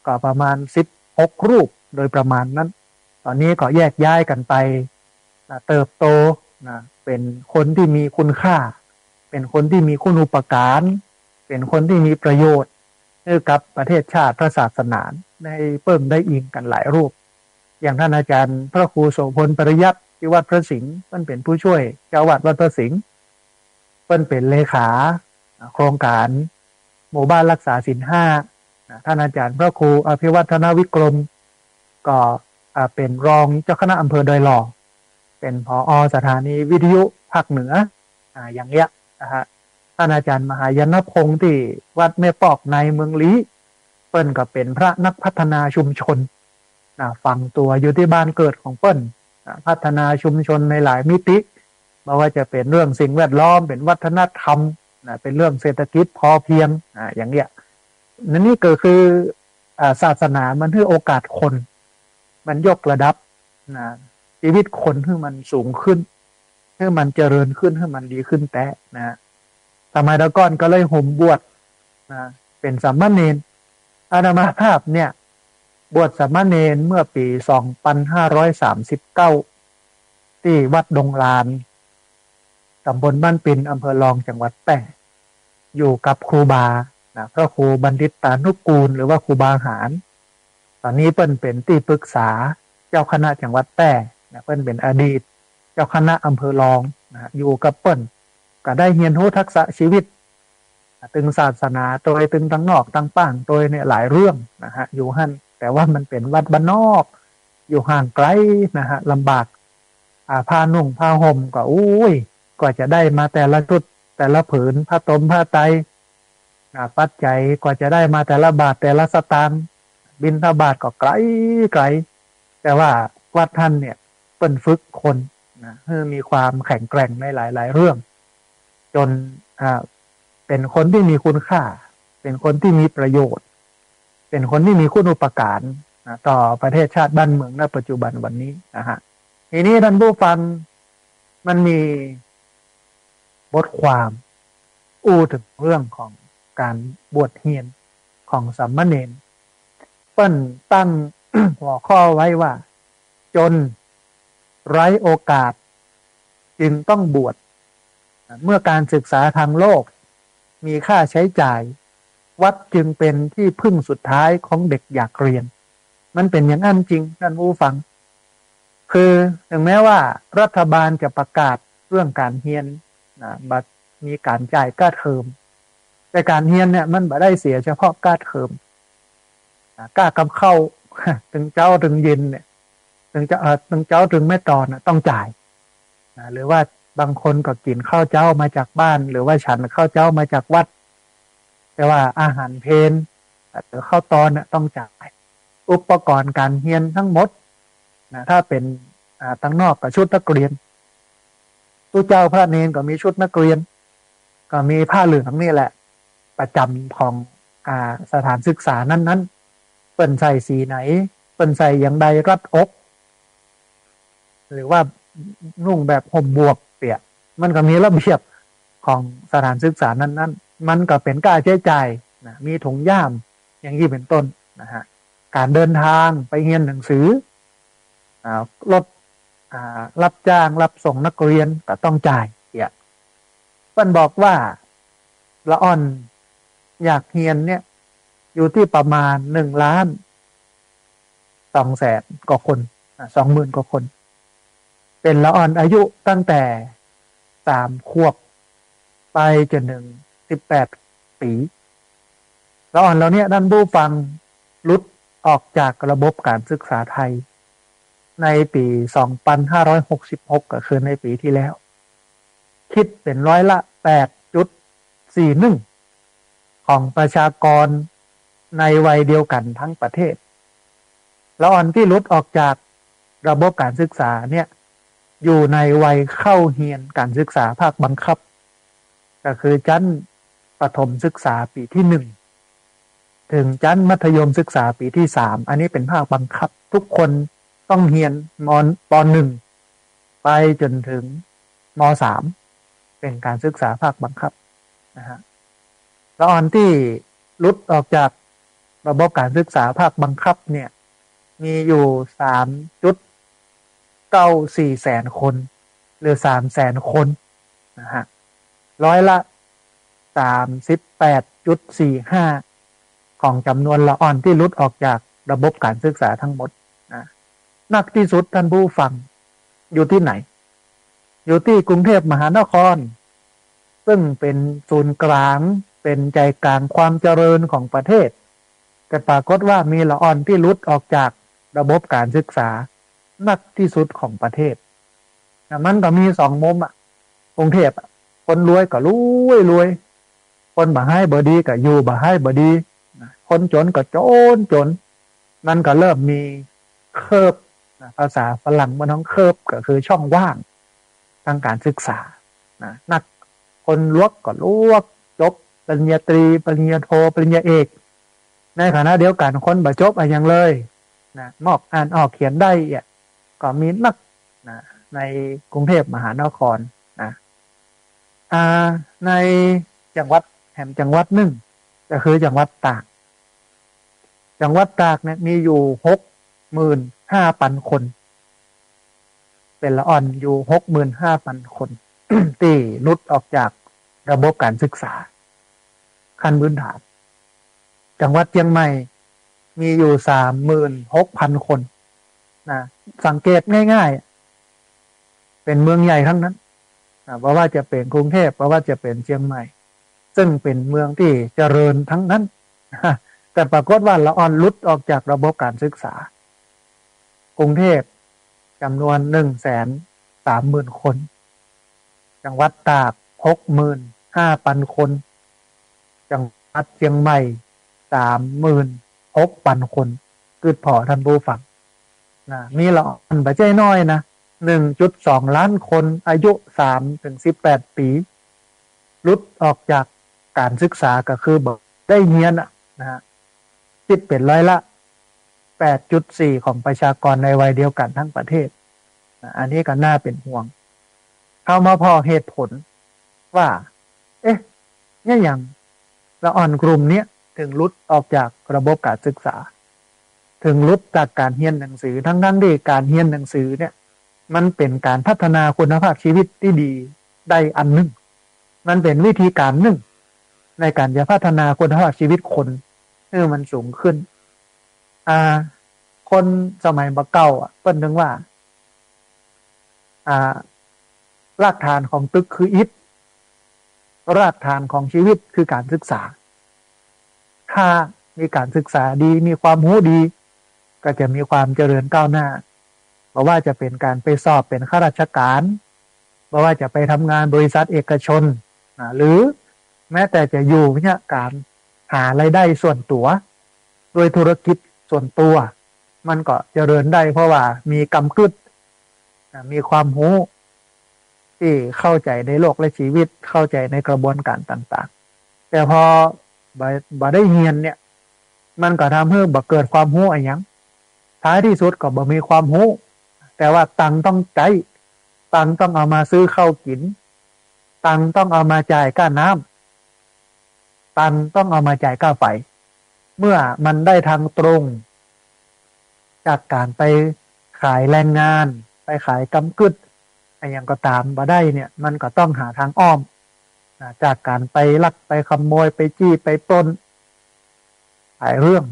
ก็ประมาณ16 รูปโดยประมาณนั้นตอนนี้ก็แยกย้ายกันไปเติบโตเป็นคนที่มีคุณค่าเป็นคนที่มีคุณูปการเป็นคนที่มีประโยชน์ให้กับประเทศชาติพระศาสนาได้เพิ่มได้อิงกันหลายรูปอย่างท่านอาจารย์พระครูโสพลปริยัติที่วัดพระสิงห์เพิ่นเป็นผู้ช่วยเจ้าอาวาสวัดพระสิงห์เพิ่นเป็นเลขาโครงการหมู่บ้านรักษาศีล 5 ท่านอาจารย์พระครูอภิวัฒนวิกรมก็เป็นรองเจ้าคณะอำเภอดอยหล่อเป็นผอ.สถานีวิทยุภาคเหนืออย่างเงี้ยนะฮะท่านอาจารย์มหายนพงศ์ที่วัดแม่ปอกในเมืองลี้เปิ้ลก็เป็นพระนักพัฒนาชุมชนฝังตัวอยู่ที่บ้านเกิดของเปิ้ลพัฒนาชุมชนในหลายมิติไม่ว่าจะเป็นเรื่องสิ่งแวดล้อมเป็นวัฒนธรรมเป็นเรื่องเศรษฐกิจพอเพียงอย่างเงี้ยนี่ก็คือศาสนามันให้โอกาสคนมันยกระดับชีวิตคนให้มันสูงขึ้นให้มันเจริญขึ้นให้มันดีขึ้นแต่สมัยตะก่อนก็เลยห่มบวชเป็นสามเณรอาตมาภาพเนี่ยบวชสามเณรเมื่อปี2539ที่วัดดงลานตำบลบ้านปินอำเภอรองจังหวัดแพร่อยู่กับครูบาพระครูบัณฑิตตานุกูลหรือว่าครูบาหารตอนนี้เปิ้นเป็นที่ปรึกษาเจ้าคณะจังหวัดแพร่เปิ้นเป็นอดีตเจ้าคณะอำเภอรองอยู่กับเปิ้นก็ได้เรียนรู้ทักษะชีวิตตึงศาสนาโดยตึงตั้งนอกตั้งป้างโดยเนี่ยหลายเรื่องอยู่หั่นแต่ว่ามันเป็นวัดบ้านนอกอยู่ห่างไกลลำบากผ้านุ่งผ้าห่มก็กว่าจะได้มาแต่ละชุดแต่ละผืนผ้าตมผ้าไตปัจจัยกว่าจะได้มาแต่ละบาทแต่ละสตางค์บิณฑบาตก็ไกลไกลแต่ว่าวัดท่านเนี่ยเปิ้นฝึกคนให้มีความแข็งแกร่งในหลายๆเรื่องจนเป็นคนที่มีคุณค่าเป็นคนที่มีประโยชน์เป็นคนที่มีคุณูปการต่อประเทศชาติบ้านเมืองณปัจจุบันวันนี้ทีนี้ท่านผู้ฟังมันมีบทความถึงเรื่องของการบวชเฮียนของสามเณรเปิ้นตั้ง หัวข้อไว้ว่าจนไร้โอกาสจึงต้องบวชเมื่อการศึกษาทางโลกมีค่าใช้จ่ายวัดจึงเป็นที่พึ่งสุดท้ายของเด็กอยากเรียนมันเป็นอย่างนั้นจริงท่านผู้ฟังคือถึงแม้ว่ารัฐบาลจะประกาศเรื่องการเฮียนบัดมีการจ่ายค่าเทอมแต่การเฮียนเนี่ยมันบ่ได้เสียเฉพาะค่าเทอมค่ากำเข้า ถึงเจ้าถึงเย็นเนี่ยถึงเจ้าถึงแม่ตอนต้องจ่ายหรือว่าบางคนก็กินข้าวเจ้ามาจากบ้านหรือว่าฉันข้าวเจ้ามาจากวัดแต่ว่าอาหารเพลหรือข้าวตอนต้องจ่ายอุปกรณ์การเรียนทั้งหมดถ้าเป็นตั้งนอกกับชุดนักเรียนตู้เจ้าพระเนรก็มีชุดนักเรียนก็มีผ้าเหลืองนี่แหละประจำของสถานศึกษานั้นๆเปิ้นใส่สีไหนเปิ้นใส่อย่างใดรัดอกหรือว่านุ่งแบบห่มบวกเปียมันก็มีระเบียบของสถานศึกษานั้นๆมันก็เป็นค่าใช้จ่ายมีถุงย่ามอย่างนี้เป็นต้นการเดินทางไปเรียนหนังสือรถรับจ้างรับส่งนักเรียนก็ต้องจ่ายเปิ้นบอกว่าละอ่อนอยากเรียนเนี่ยอยู่ที่ประมาณ1,200,000 กว่าคน20,000 กว่าคนเป็นละอ่อนอายุตั้งแต่3 ขวบไปจนถึง18 ปีละอ่อนเราเนี่ยท่านผู้ฟังหลุดออกจากระบบการศึกษาไทยในปี2566ก็คือในปีที่แล้วคิดเป็น8.41%ของประชากรในวัยเดียวกันทั้งประเทศละอ่อนที่หลุดออกจากระบบการศึกษาเนี่ยอยู่ในวัยเข้าเรียนการศึกษาภาคบังคับก็คือชั้นประถมศึกษาปีที่1ถึงชั้นมัธยมศึกษาปีที่3อันนี้เป็นภาคบังคับทุกคนต้องเรียนป.1 ไปจนถึงม.3 เป็นการศึกษาภาคบังคับละอ่อนที่หลุดออกจากระบบการศึกษาภาคบังคับเนี่ยมีอยู่3.94 แสนคนหรือ300,000 คน38.45%ของจำนวนละอ่อนที่หลุดออกจากระบบการศึกษาทั้งหมดหนักที่สุดท่านผู้ฟังอยู่ที่ไหนอยู่ที่กรุงเทพมหานครซึ่งเป็นศูนย์กลางเป็นใจกลางความเจริญของประเทศ แต่ปรากฏว่ามีละอ่อนที่หลุดออกจากระบบการศึกษานักที่สุดของประเทศมันก็มีสองมุมกรุงเทพคนรวยก็รวยคนบ่ให้บ่ดีก็อยู่บ่ให้บ่ดีคนจนก็จนมันก็เริ่มมีเคิร์ฟภาษาฝรั่งมันต้องเคิร์ฟก็คือช่องว่างทางการศึกษานักคนลวกก็ลวกจบปริญญาตรีปริญญาโทปริญญาเอกในขณะเดียวกันคนบ่จบอย่างเลยมอกอ่านออกเขียนได้ก็มีนักในกรุงเทพมหานครในจังหวัดแห่งจังหวัดหนึ่งก็คือจังหวัดตากจังหวัดตากเนี่ยมีอยู่65,000 คนเป็นละอ่อนอยู่65,000 คน ที่หลุดออกจากระบบการศึกษาขั้นพื้นฐานจังหวัดเชียงใหม่มีอยู่36,000 คนสังเกตง่ายๆเป็นเมืองใหญ่ทั้งนั้นเพราะว่าจะเป็นกรุงเทพเพราะว่าจะเป็นเชียงใหม่ซึ่งเป็นเมืองที่เจริญทั้งนั้นแต่ปรากฏว่าละอ่อนหลุดออกจากระบบการศึกษากรุงเทพจำนวน130,000 คนจังหวัดตาก65,000 คนจังหวัดเชียงใหม่36,000 คนคือพอท่านผู้ฟังมีละอ่อนบ่ใช่น้อยนะ1.2 ล้านคนอายุ3-18 ปีหลุดออกจากการศึกษาก็คือบ่ได้เรียนคิดเป็น8.4% ของประชากรในวัยเดียวกันทั้งประเทศอันนี้ก็น่าเป็นห่วงเข้ามาพอเหตุผลว่าเนี่ยอย่างละอ่อนกลุ่มนี้ถึงหลุดออกจากระบบการศึกษาถึงหลุดจากการเรียนหนังสือทั้งที่การเรียนหนังสือเนี่ยมันเป็นการพัฒนาคุณภาพชีวิตที่ดีได้อันหนึ่งมันเป็นวิธีการหนึ่งในการจะพัฒนาคุณภาพชีวิตคนให้มันสูงขึ้นคนสมัยบ่เก่าเปิ้นนึงว่ารากฐานของตึกคืออิฐรากฐานของชีวิตคือการศึกษาถ้ามีการศึกษาดีมีความรู้ดีก็จะมีความเจริญก้าวหน้าเพราะว่าจะเป็นการไปสอบเป็นข้าราชการเพราะว่าจะไปทำงานบริษัทเอกชนหรือแม้แต่จะอยู่เนี่ยการหารายได้ส่วนตัวโดยธุรกิจส่วนตัวมันก็เจริญได้เพราะว่ามีกำกึศมีความรู้ที่เข้าใจในโลกและชีวิตเข้าใจในกระบวนการต่างๆแต่พอบ่ได้เรียนเนี่ยมันก็ทำให้บ่เกิดความรู้อะไรอย่างท้ายที่สุดก็บ่มีความรู้แต่ว่าตังต้องใจตังต้องเอามาซื้อข้าวกินตังต้องเอามาจ่ายค่าน้ำตังต้องเอามาจ่ายค่าไฟเมื่อมันได้ทางตรงจากการไปขายแรงงานไปขายกำกึศอะไรอย่างก็ตามบ่ได้เนี่ยมันก็ต้องหาทางอ้อมจากการไปลักไปขโมยไปจี้ไปปล้นหลายเรื่อง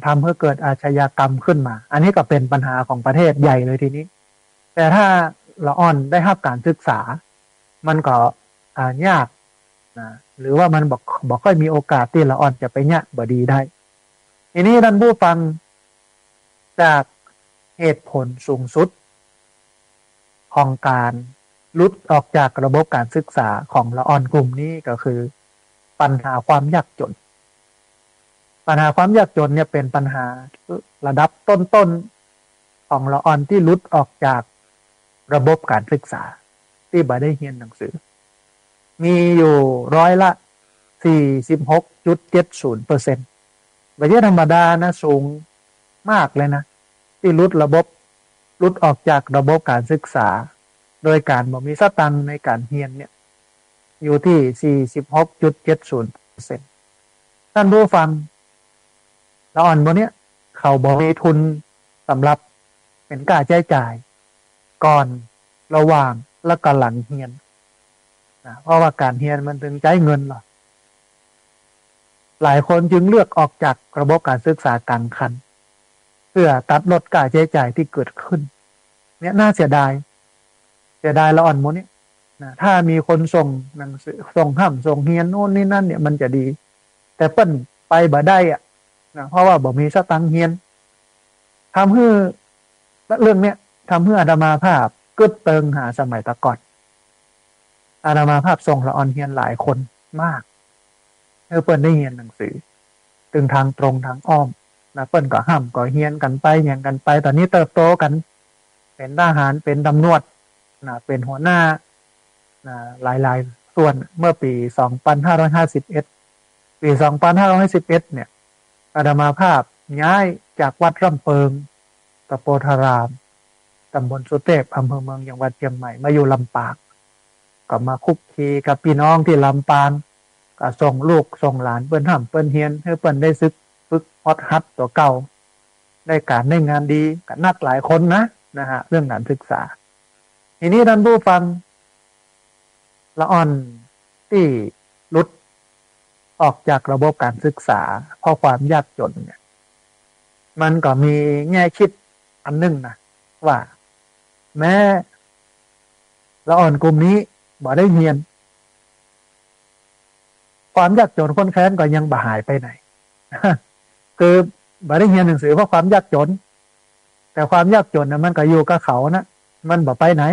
ทำให้เกิดอาชญากรรมขึ้นมาอันนี้ก็เป็นปัญหาของประเทศใหญ่เลยทีนี้แต่ถ้าละอ่อนได้รับการศึกษามันก็ยากหรือว่ามันบอกค่อยมีโอกาสที่ละอ่อนจะไปเนี่ยบ่ดีได้ทีนี้ท่านผู้ฟังจากเหตุผลสูงสุดของการหลุดออกจากระบบการศึกษาของละอ่อนกลุ่มนี้ก็คือปัญหาความยากจนปัญหาความยากจนเนี่ยเป็นปัญหาระดับต้นๆของละอ่อนที่หลุดออกจากระบบการศึกษาที่บ่ได้เรียนหนังสือมีอยู่46.70%ไม่ใช่ธรรมดานะสูงมากเลยนะที่หลุดออกจากระบบการศึกษาโดยการบ่มีสตังค์ในการเรียนเนี่ยอยู่ที่ 46.70% ท่านผู้ฟังละอ่อนพวกนี้เขาบ่มีทุนสำหรับเป็นค่าใช้จ่ายก่อนระหว่างและก็หลังเรียนเพราะว่าการเรียนมันถึงใช้เงินหรอหลายคนจึงเลือกออกจากระบบการศึกษากลางคันเพื่อตัดลดค่าใช้จ่ายที่เกิดขึ้นเนี่ยน่าเสียดายละอ่อนหมดเนี่ยถ้ามีคนส่งหนังสือส่งห้ำส่งเรียนโน่นนี่นั่นเนี่ยมันจะดีแต่เปิ้นไปบ่ได้ นะเพราะว่าบ่มีสตังค์เฮียนทำให้เรื่องเนี้ยทำให้อาตมาภาพกึดเติงหาสมัยตะก่อนอาตมาภาพส่งละออนเฮียนหลายคนมากเปิ้นได้เฮียนหนังสือตึงทางตรงทางอ้อมนะเปิ้นก็ห้ามก็เฮียนกันไปอย่างกันไปตอนนี้เติบโตกันเป็นทหารเป็นตำรวจนะเป็นหัวหน้านะหลายๆส่วนเมื่อปี2551ปี2551เนี่ยอาตมาภาพย้ายจากวัดร่ำเปิงตะโพธารามตำบลสุเทพอำเภอเมืองจังหวัดเชียงใหม่มาอยู่ลำปางก็มาคุกคีกับพี่น้องที่ลำปางก็ส่งลูกส่งหลานเปิ้นห้ำเปิ้นเฮียนให้เปิ้นได้ฝึกฮอดฮัดตัวเก่าได้การได้งานดีกับนักหลายคนนะฮะเรื่องการศึกษาทีนี้ท่านผู้ฟังละอ่อนที่หลุดออกจากระบบการศึกษาเพราะความยากจนเนี่ยมันก็มีแง่คิดอันหนึ่งนะว่าแม้ละอ่อนกลุ่มนี้บ่ได้เรียนความยากจนคนแค้นก็ยังบ่หายไปไหน คือบ่ได้เรียนหนังสือเพราะความยากจนแต่ความยากจนนะมันก็อยู่กับเขานะมันบ่ไปไหน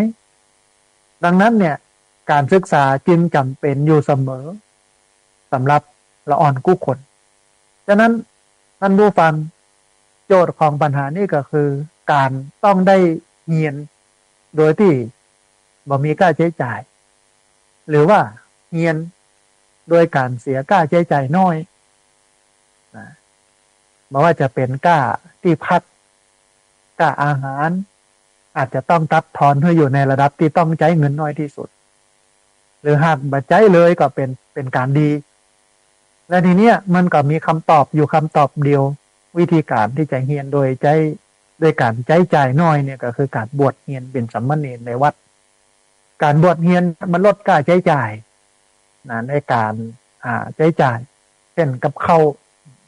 ดังนั้นเนี่ยการศึกษาจึงจำเป็นอยู่เสมอสำหรับละอ่อนกู้คนฉะนั้นท่านผู้ฟังโจทย์ของปัญหานี้ก็คือการต้องได้เรียนโดยที่บ่มีค่าใช้จ่ายหรือว่าเรียนโดยการเสียค่าใช้จ่ายน้อยนะไม่ว่าจะเป็นค่าที่พักค่าอาหารอาจจะต้องตัดทอนให้อยู่ในระดับที่ต้องใช้เงินน้อยที่สุดหรือหากบัดใจเลยก็เป็นการดีและทีเนี้ยมันก็มีคำตอบอยู่คำตอบเดียววิธีการที่จะเรียนโดยการใช้จ่ายน้อยเนี่ยก็คือการบวชเรียนเป็นสามเณรในวัดการบวชเรียนมันลดค่าใช้จ่ายนะในการใช้จ่ายเช่นกับข้าว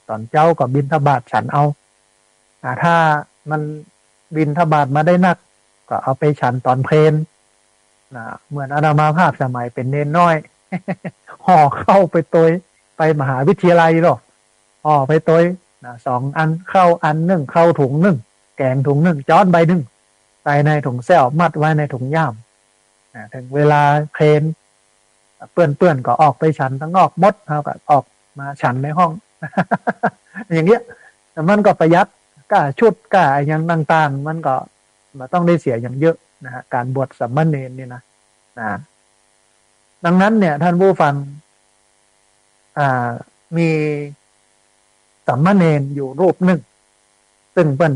ตอนเจ้าก็บิณฑบาตฉันเอาถ้ามันบิณฑบาตมาได้นักก็เอาไปฉันตอนเพลนนะเหมือนอาตมาภาพสมัยเป็นเนนน้อย ห่อเข้าไปตัวไปมหาวิทยาลัยหรอกห่อไปตัวนะ2 อันเข้าอันหนึ่งเข้าถุงหนึ่งแกงถุงหนึ่งจ้อนใบหนึ่งใส่ในถุงแซวมัดไว้ในถุงย่ามถึงเวลาเพลนเปื้อนก็ออกไปฉันทั้งนอกมดเขาก็ออกมาฉันในห้อง อย่างเงี้ยแต่มันก็ประหยัดก้าชุดก้าอย่างต่างๆมันก็มาต้องได้เสียอย่างเยอะนะฮะการบวชสามเณรนี่นะดังนั้นเนี่ยท่านผู้ฟังมีสามเณรอยู่รูปหนึ่งซึ่งเปิ้น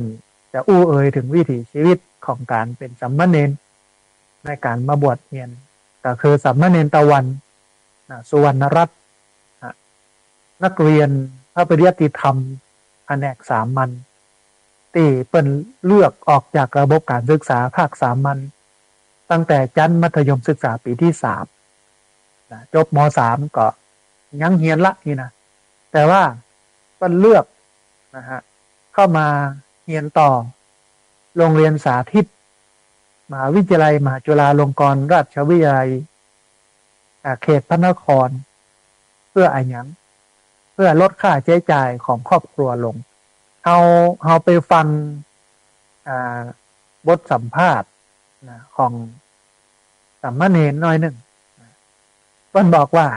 จะอู้เอ่ยถึงวิถีชีวิตของการเป็นสามเณรในการมาบวชเรียนก็คือสามเณรตะวันสุวรรณรัตน์นักเรียนพระปริยัติธรรมแผนกสามัญที่เปิ้นเลือกออกจากระบบการศึกษาภาคสามัญตั้งแต่ชั้นมัธยมศึกษาปีที่3จบม.3 ก็ยังเรียนละนี่นะแต่ว่าเปิ้นเลือกนะฮะเข้ามาเรียนต่อโรงเรียนสาธิตมหาวิทยาลัยมหาจุฬาลงกรณราชวิทยาลัยเขตพระนครเพื่ออะไรอย่างเพื่อลดค่าใช้จ่ายของครอบครัวลงเอาไปฟังบทสัมภาษณ์ของสามเณรน้อยหนึ่งเพิ่นบอกว่า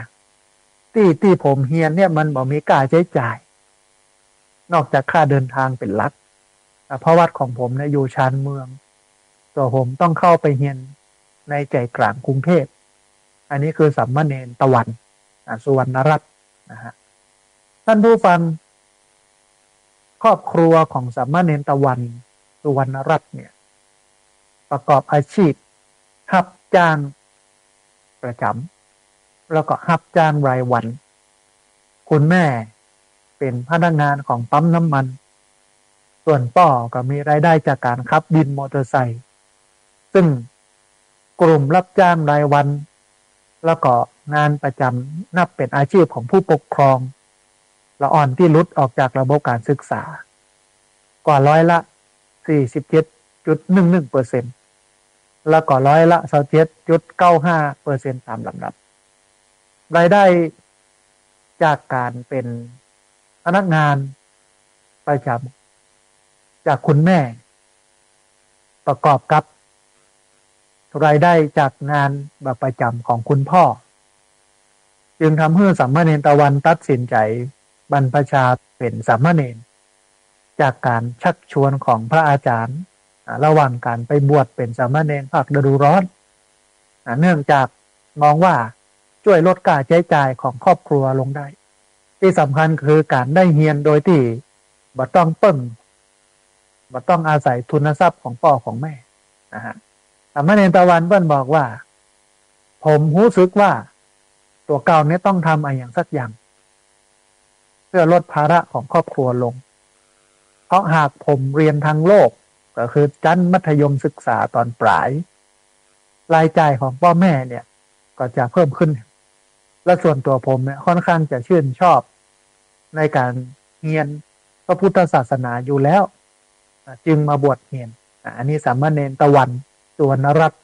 ที่ผมเฮียนเนี่ยมันบ่มีค่าใช้จ่ายนอกจากค่าเดินทางเป็นหลักเพราะวัดของผมเนี่ยอยู่ชานเมืองตัวผมต้องเข้าไปเฮียนในใจกลางกรุงเทพอันนี้คือสามเณรตะวันสุวรรณรัตน์นะฮะท่านผู้ฟังครอบครัวของสามเณรตะวันสุวรรณรัตน์เนี่ยประกอบอาชีพรับจ้างประจำแล้วก็รับจ้างรายวันคุณแม่เป็นพนักงานของปั๊มน้ำมันส่วนพ่อก็มีรายได้จากการขับวินมอเตอร์ไซค์ซึ่งกลุ่มรับจ้างรายวันแล้วก็งานประจำนับเป็นอาชีพของผู้ปกครองละอ่อนที่หลุดออกจากระบบการศึกษากว่า47.11%แล้วก็27.95%ตามลำดับรายได้จากการเป็นพนักงาน ประจำจากคุณแม่ประกอบกับรายได้จากงานแบบประจำของคุณพ่อจึงทำให้สามเณรตะวันตัดสินใจบรรพชาเป็นสามเณรจากการชักชวนของพระอาจารย์ระหว่างการไปบวชเป็นสามเณรภาคฤดูร้อนเนื่องจากมองว่าช่วยลดค่าใช้จ่ายของครอบครัวลงได้ที่สำคัญคือการได้เรียนโดยที่บ่ต้องเปิ้งบ่ต้องอาศัยทุนทรัพย์ของพ่อของแม่นะฮะสามเณรตะวันเปิ้นบอกว่าผมรู้สึกว่าตัวเก่านี้ต้องทำอะไรอย่างสักอย่างเพื่อลดภาระของครอบครัวลงเพราะหากผมเรียนทางโลกก็คือชั้นมัธยมศึกษาตอนปลายรายจ่ายของพ่อแม่เนี่ยก็จะเพิ่มขึ้นและส่วนตัวผมเนี่ยค่อนข้างจะชื่นชอบในการเรียนพระพุทธศาสนาอยู่แล้วจึงมาบวชเรียนอันนี้สามเณรตะวันสุวรรณรัตน์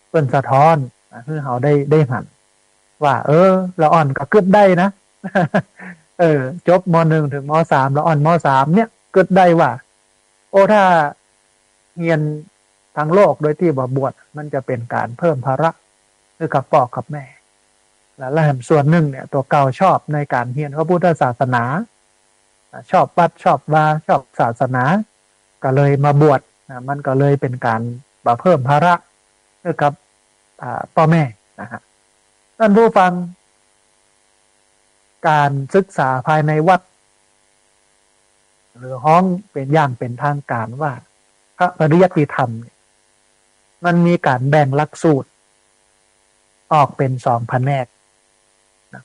เปิ้นสะท้อนคือเขาได้หันว่าละอ่อนก็กึดได้นะ จบม.1 ถึงม.3ละอ่อนม.3เนี่ยกึดได้ว่าโอ้ถ้าเรียนทางโลกโดยที่บวชมันจะเป็นการเพิ่มภาระคือกับพ่อกับแม่และส่วนหนึ่งเนี่ยตัวเก่าชอบในการเรียนพระพุทธศาสนาชอบวัดชอบวาชอบศาสนาก็เลยมาบวชมันก็เลยเป็นการเพิ่มภาระให้กับพ่อแม่นะฮะท่านผู้ฟังการศึกษาภายในวัดหรือห้องเป็นอย่างเป็นทางการว่าพระปริยัติธรรมมันมีการแบ่งหลักสูตรออกเป็น2แผนก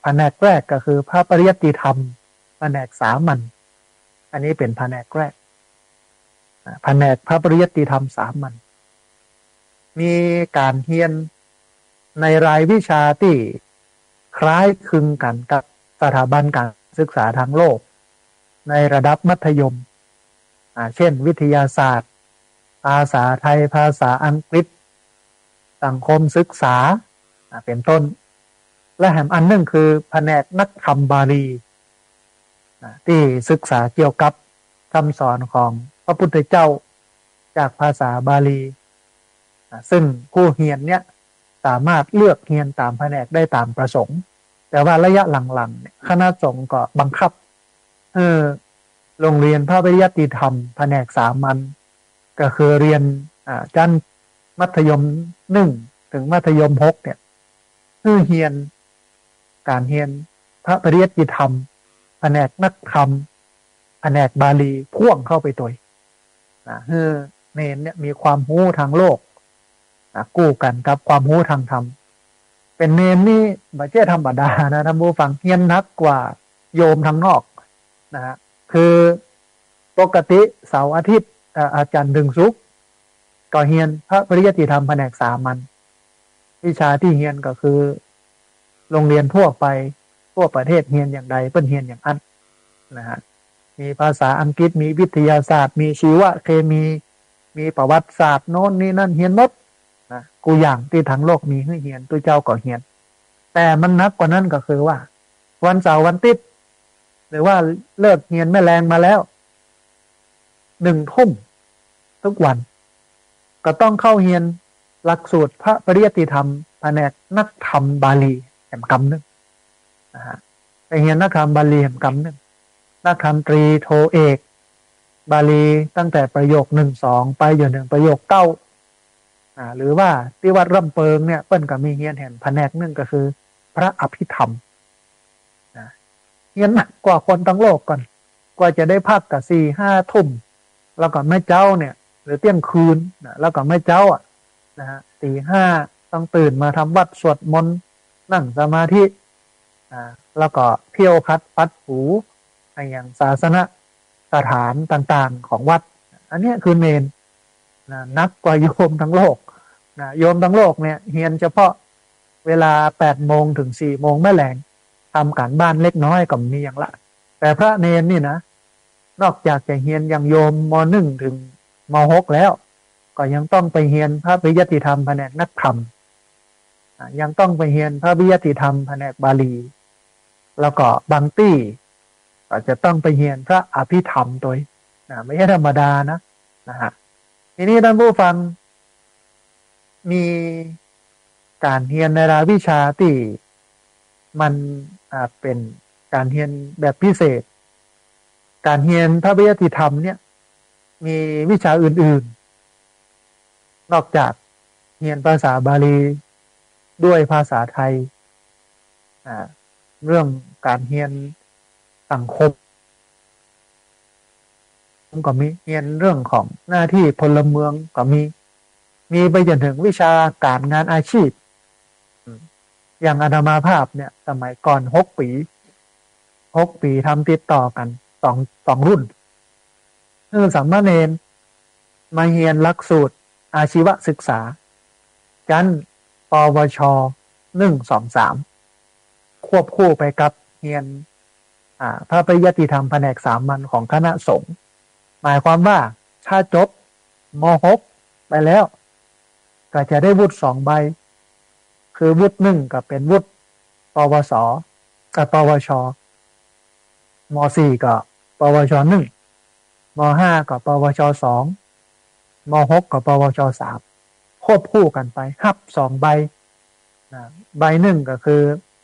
แผนกแรกก็คือพระปริยัติธรรมแผนกสามัญอันนี้เป็นแผนกแรกแผนกพระปริยัติธรรมสามัญมีการเรียนในรายวิชาที่คล้ายคลึงกันกับสถาบันการศึกษาทางโลกในระดับมัธยมเช่นวิทยาศาสตร์ภาษาไทยภาษาอังกฤษสังคมศึกษาเป็นต้นและแถมอันนึงคือแผนกนักธรรมบาลีที่ศึกษาเกี่ยวกับคำสอนของพระพุทธเจ้าจากภาษาบาลีซึ่งผู้เรียนเนี่ยสามารถเลือกเรียนตามแผนกได้ตามประสงค์แต่ว่าระยะหลังๆเนี่ยคณะสงฆ์ก็บังคับโรงเรียนพระปริยัติธรรมแผนกสามัญก็คือเรียนชั้นมัธยม1ถึงมัธยม6เนี่ยคือเรียนการเรียนพระปริยัติธรรมแผนกนักธรรมแผนกบาลีพ่วงเข้าไปตัวคือเนนเนี่ยมีความรู้ทางโลกกู้กันกับความรู้ทางธรรมเป็นเนนนี่ไม่ใช่ธรรมดานะท่านผู้ฟังเรียนนักกว่าโยมทางนอกนะฮะคือปกติเสาร์อาทิตย์อาจารย์ดึงศุกร์ก็เรียนพระปริยัติธรรมแผนกสามัญวิชาที่เรียนก็คือโรงเรียนทั่วไปทั่วประเทศเรียนอย่างใดเปิ้นเรียนอย่างนั้นนะฮะมีภาษาอังกฤษมีวิทยาศาสตร์มีชีวเคมีมีประวัติศาสตร์โน้นนี่นั่นเรียนหมดนะกูอย่างที่ทั้งโลกมีให้เรียนตัวเจ้าก็เรียนแต่มันนักกว่านั้นก็คือว่าวันเสาร์วันอาทิตย์หรือว่าเลิกเรียนแม่แรงมาแล้ว1 ทุ่มทุกวันก็ต้องเข้าเรียนหลักสูตรพระปริยัติธรรมแผนกนักธรรมบาลีแห่งกำนึงนะฮะไปเรียนนักธรรมบาลีแห่งกำนึงนักธรรมตรีโทเอกบาลีตั้งแต่ประโยค1-2ไปจนถึงประโยค9หรือว่าที่วัดร่ำเปิงเนี่ยเปิ้นก็มีเรียนแห่งแผนกนึงก็คือพระอภิธรรมเรียนหนักกว่าคนทั้งโลกก่อนกว่าจะได้พักกับ4-5 ทุ่มแล้วก็แม่เจ้าเนี่ยหรือเที่ยงคืนแล้วก็แม่เจ้านะฮะ4-5ต้องตื่นมาทำวัดสวดมนต์นั่งสมาธิแล้วก็เที่ยวพัดหูอย่างศาสนสถานต่างๆของวัดอันนี้คือเนนนักกว่าโยมทั้งโลกโยมทั้งโลกเนี่ยเรียนเฉพาะเวลา8 โมงถึง4 โมงแม่แรงทำการบ้านเล็กน้อยก็มีอย่างละแต่พระเนนนี่นะนอกจากจะเรียนอย่างโยมม.1 ถึงม.6 แล้วก็ยังต้องไปเรียนพระปริยัติธรรมแผนกนักธรรมยังต้องไปเรียนพระปริยัติธรรมแผนกบาลีแล้วก็บางที่ก็จะต้องไปเรียนพระอภิธรรมโดย ไม่ใช่ธรรมดานะฮะทีนี้ท่านผู้ฟังมีการเรียนในรายวิชาที่มันเป็นการเรียนแบบพิเศษการเรียนพระวิทยธรรมเนี่ยมีวิชาอื่นๆนอกจากเรียนภาษาบาลีด้วยภาษาไทยเรื่องการเรียนสังคมก็มีเรียนเรื่องของหน้าที่พลเมืองก็มีไปจนถึงวิชาการงานอาชีพอย่างอาตมาภาพเนี่ยสมัยก่อน6 ปีทำติดต่อกันสองรุ่นคือสามเณรมาเรียนหลักสูตรอาชีวศึกษาชั้นปวช1 2 3ควบคู่ไปกับเรียนพระปริยัติธรรมแผนกสามัญของคณะสงฆ์หมายความว่าถ้าจบม.6 ไปแล้วก็จะได้วุฒิ2 ใบคือวุฒิ1ก็เป็นวุฒิปวสกับปวชม.4ก็ปวช1ม.5ก็ปวช2ม.6ก็ปวช3ควบคู่กันไปหับ2 ใบใบหนึ่งก็คือ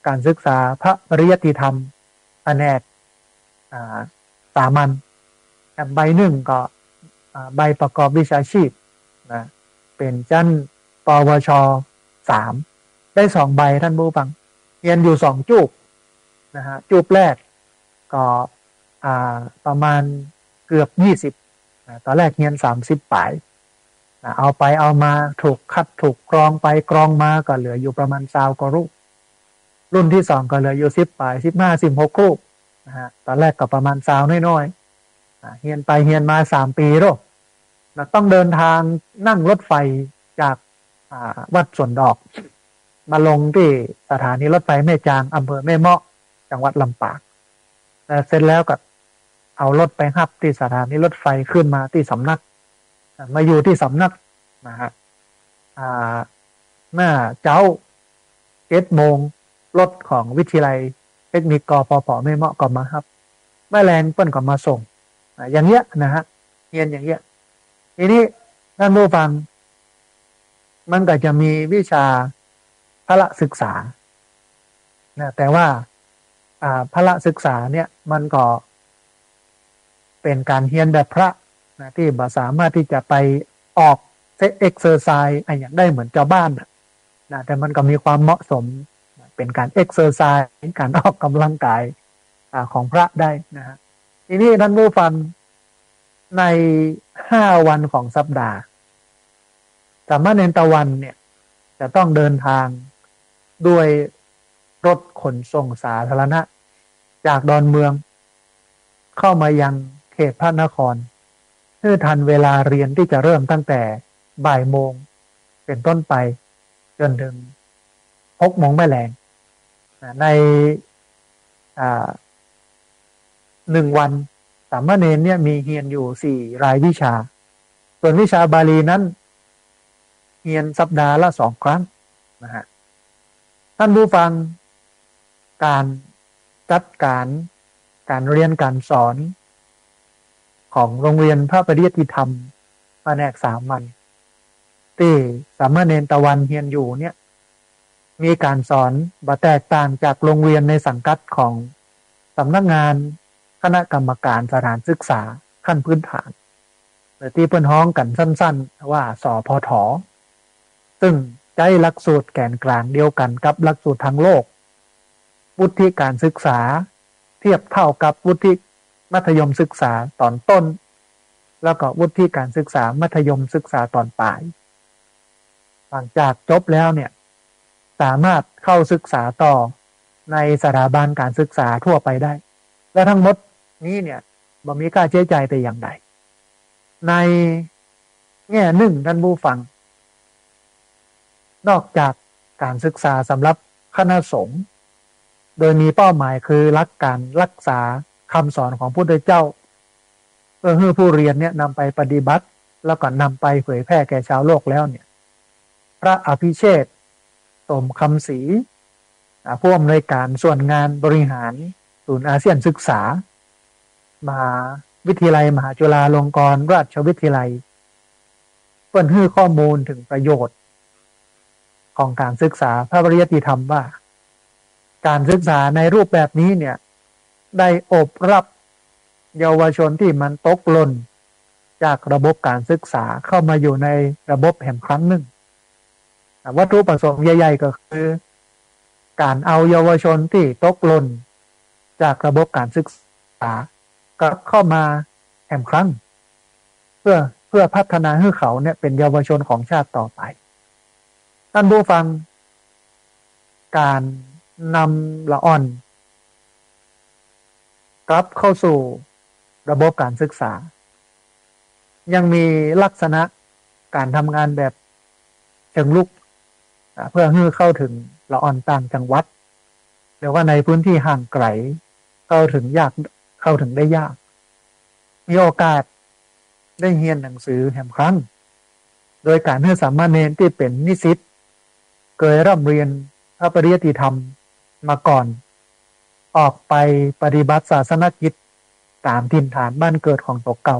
การศึกษาพระปริยัติธรรมแผนกสามัญใบหนึ่งก็ใบประกอบวิชาชีพนะเป็นชั้นปวช3ได้2 ใบท่านผู้ฟังเรียนอยู่2 จูบนะฮะจูบแรกก็ประมาณเกือบ20ตอนแรกเรียน30 ปลายเอาไปเอามาถูกคัดถูกกรองไปกรองมาก็เหลืออยู่ประมาณ20 กว่ารูปรุ่นที่2ก็เหลืออยู่10 ปลาย15 16 รูปนะฮะตอนแรกก็ประมาณ20น้อยๆเรียนไปเรียนมา3 ปีแล้วต้องเดินทางนั่งรถไฟจากวัดสวนดอกมาลงที่สถานีรถไฟแม่จางอำเภอแม่เมาะจังหวัดลำปางเสร็จแล้วก็เอารถไปหับที่สถานีรถไฟขึ้นมาที่สำนักมาอยู่ที่สำนักนะฮะหน้าเจ้า7 โมงรถของวิทยาลัยเทคนิคกพพแม่เมาะก็มาครับแม่แรงเปิ้นก็มาส่งอย่างเงี้ยนะฮะเรียนอย่างเงี้ยทีนี้ท่านผู้ฟังมันก็จะมีวิชาพละศึกษาแต่ว่าพละศึกษาเนี่ยมันก็เป็นการเรียนแบบพระที่สามารถที่จะไปออกเอ็กเซอร์ไซส์อย่างได้เหมือนเจ้าบ้านแต่มันก็มีความเหมาะสมเป็นการเอ็กเซอร์ไซส์การออกกำลังกายของพระได้นะฮะทีนี้ท่านผู้ฟังใน5 วันของสัปดาห์สามเณรตะวันเนี่ยจะต้องเดินทางด้วยรถขนส่งสาธารณะจากดอนเมืองเข้ามายังเขตพระนครเพื่อทันเวลาเรียนที่จะเริ่มตั้งแต่บ่ายโมงเป็นต้นไปจนถึง6 โมงแม่แลงใน1 วันสามเณรเนี่ยมีเรียนอยู่4 รายวิชาส่วนวิชาบาลีนั้นเรียนสัปดาห์ละ2 ครั้งนะฮะท่านผู้ฟังการจัดการเรียนการสอนของโรงเรียนพระปริยัติธรรมแผนกสามัญที่สามเณรตะวันเรียนอยู่เนี่ยมีการสอนบ่แตกต่างจากโรงเรียนในสังกัดของสำนักงานคณะกรรมการสถานศึกษาขั้นพื้นฐานหรือที่เปิ้นฮ้องกันสั้นๆว่าสพท.ซึ่งใช้หลักสูตรแกนกลางเดียวกันกับหลักสูตรทางโลกวุฒิการศึกษาเทียบเท่ากับวุฒิมัธยมศึกษาตอนต้นแล้วก็วุฒิการศึกษามัธยมศึกษาตอนปลายหลังจากจบแล้วเนี่ยสามารถเข้าศึกษาต่อในสถาบันการศึกษาทั่วไปได้และทั้งหมดนี้เนี่ยบ่มีค่าใช้จ่ายแต่อย่างใดในแง่หนึ่งท่านผู้ฟังนอกจากการศึกษาสำหรับคณะสงฆ์โดยมีเป้าหมายคือการรักษาคำสอนของพระพุทธเจ้าเพื่อให้ผู้เรียนเนี่ยนำไปปฏิบัติแล้วก็นำไปเผยแพร่แก่ชาวโลกแล้วเนี่ยพระอภิเชษฐ์สมคำศรีผู้อำนวยการส่วนงานบริหารศูนย์อาเซียนศึกษามา วิทยาลัยมหาจุฬาลงกรณราชวิทยาลัยเปิดให้ข้อมูลถึงประโยชน์ของการศึกษาพระปริยัติธรรมว่าการศึกษาในรูปแบบนี้เนี่ยได้อบรับเยาวชนที่มันตกหล่นจากระบบการศึกษาเข้ามาอยู่ในระบบแห่งครั้งหนึ่งวัตถุประสงค์ใหญ่ๆก็คือการเอาเยาวชนที่ตกหล่นจากระบบการศึกษากลับเข้ามาแห่งครั้งเพื่อพัฒนาให้เขาเนี่ยเป็นเยาวชนของชาติต่อไปท่านผู้ฟังการนำละอ่อนกลับเข้าสู่ระบบการศึกษายังมีลักษณะการทำงานแบบเชิงลุกเพื่อให้เข้าถึงละอ่อนต่างจังหวัดหรือว่าในพื้นที่ห่างไกลเข้าถึงได้ยากมีโอกาสได้เรียนหนังสือแห่งครั้งโดยการให้สามเณรที่เป็นนิสิตเคยร่ำเรียนพระปริยัติธรรมมาก่อนออกไปปฏิบัติศาสนกิจตามถิ่นฐานบ้านเกิดของตกเก่า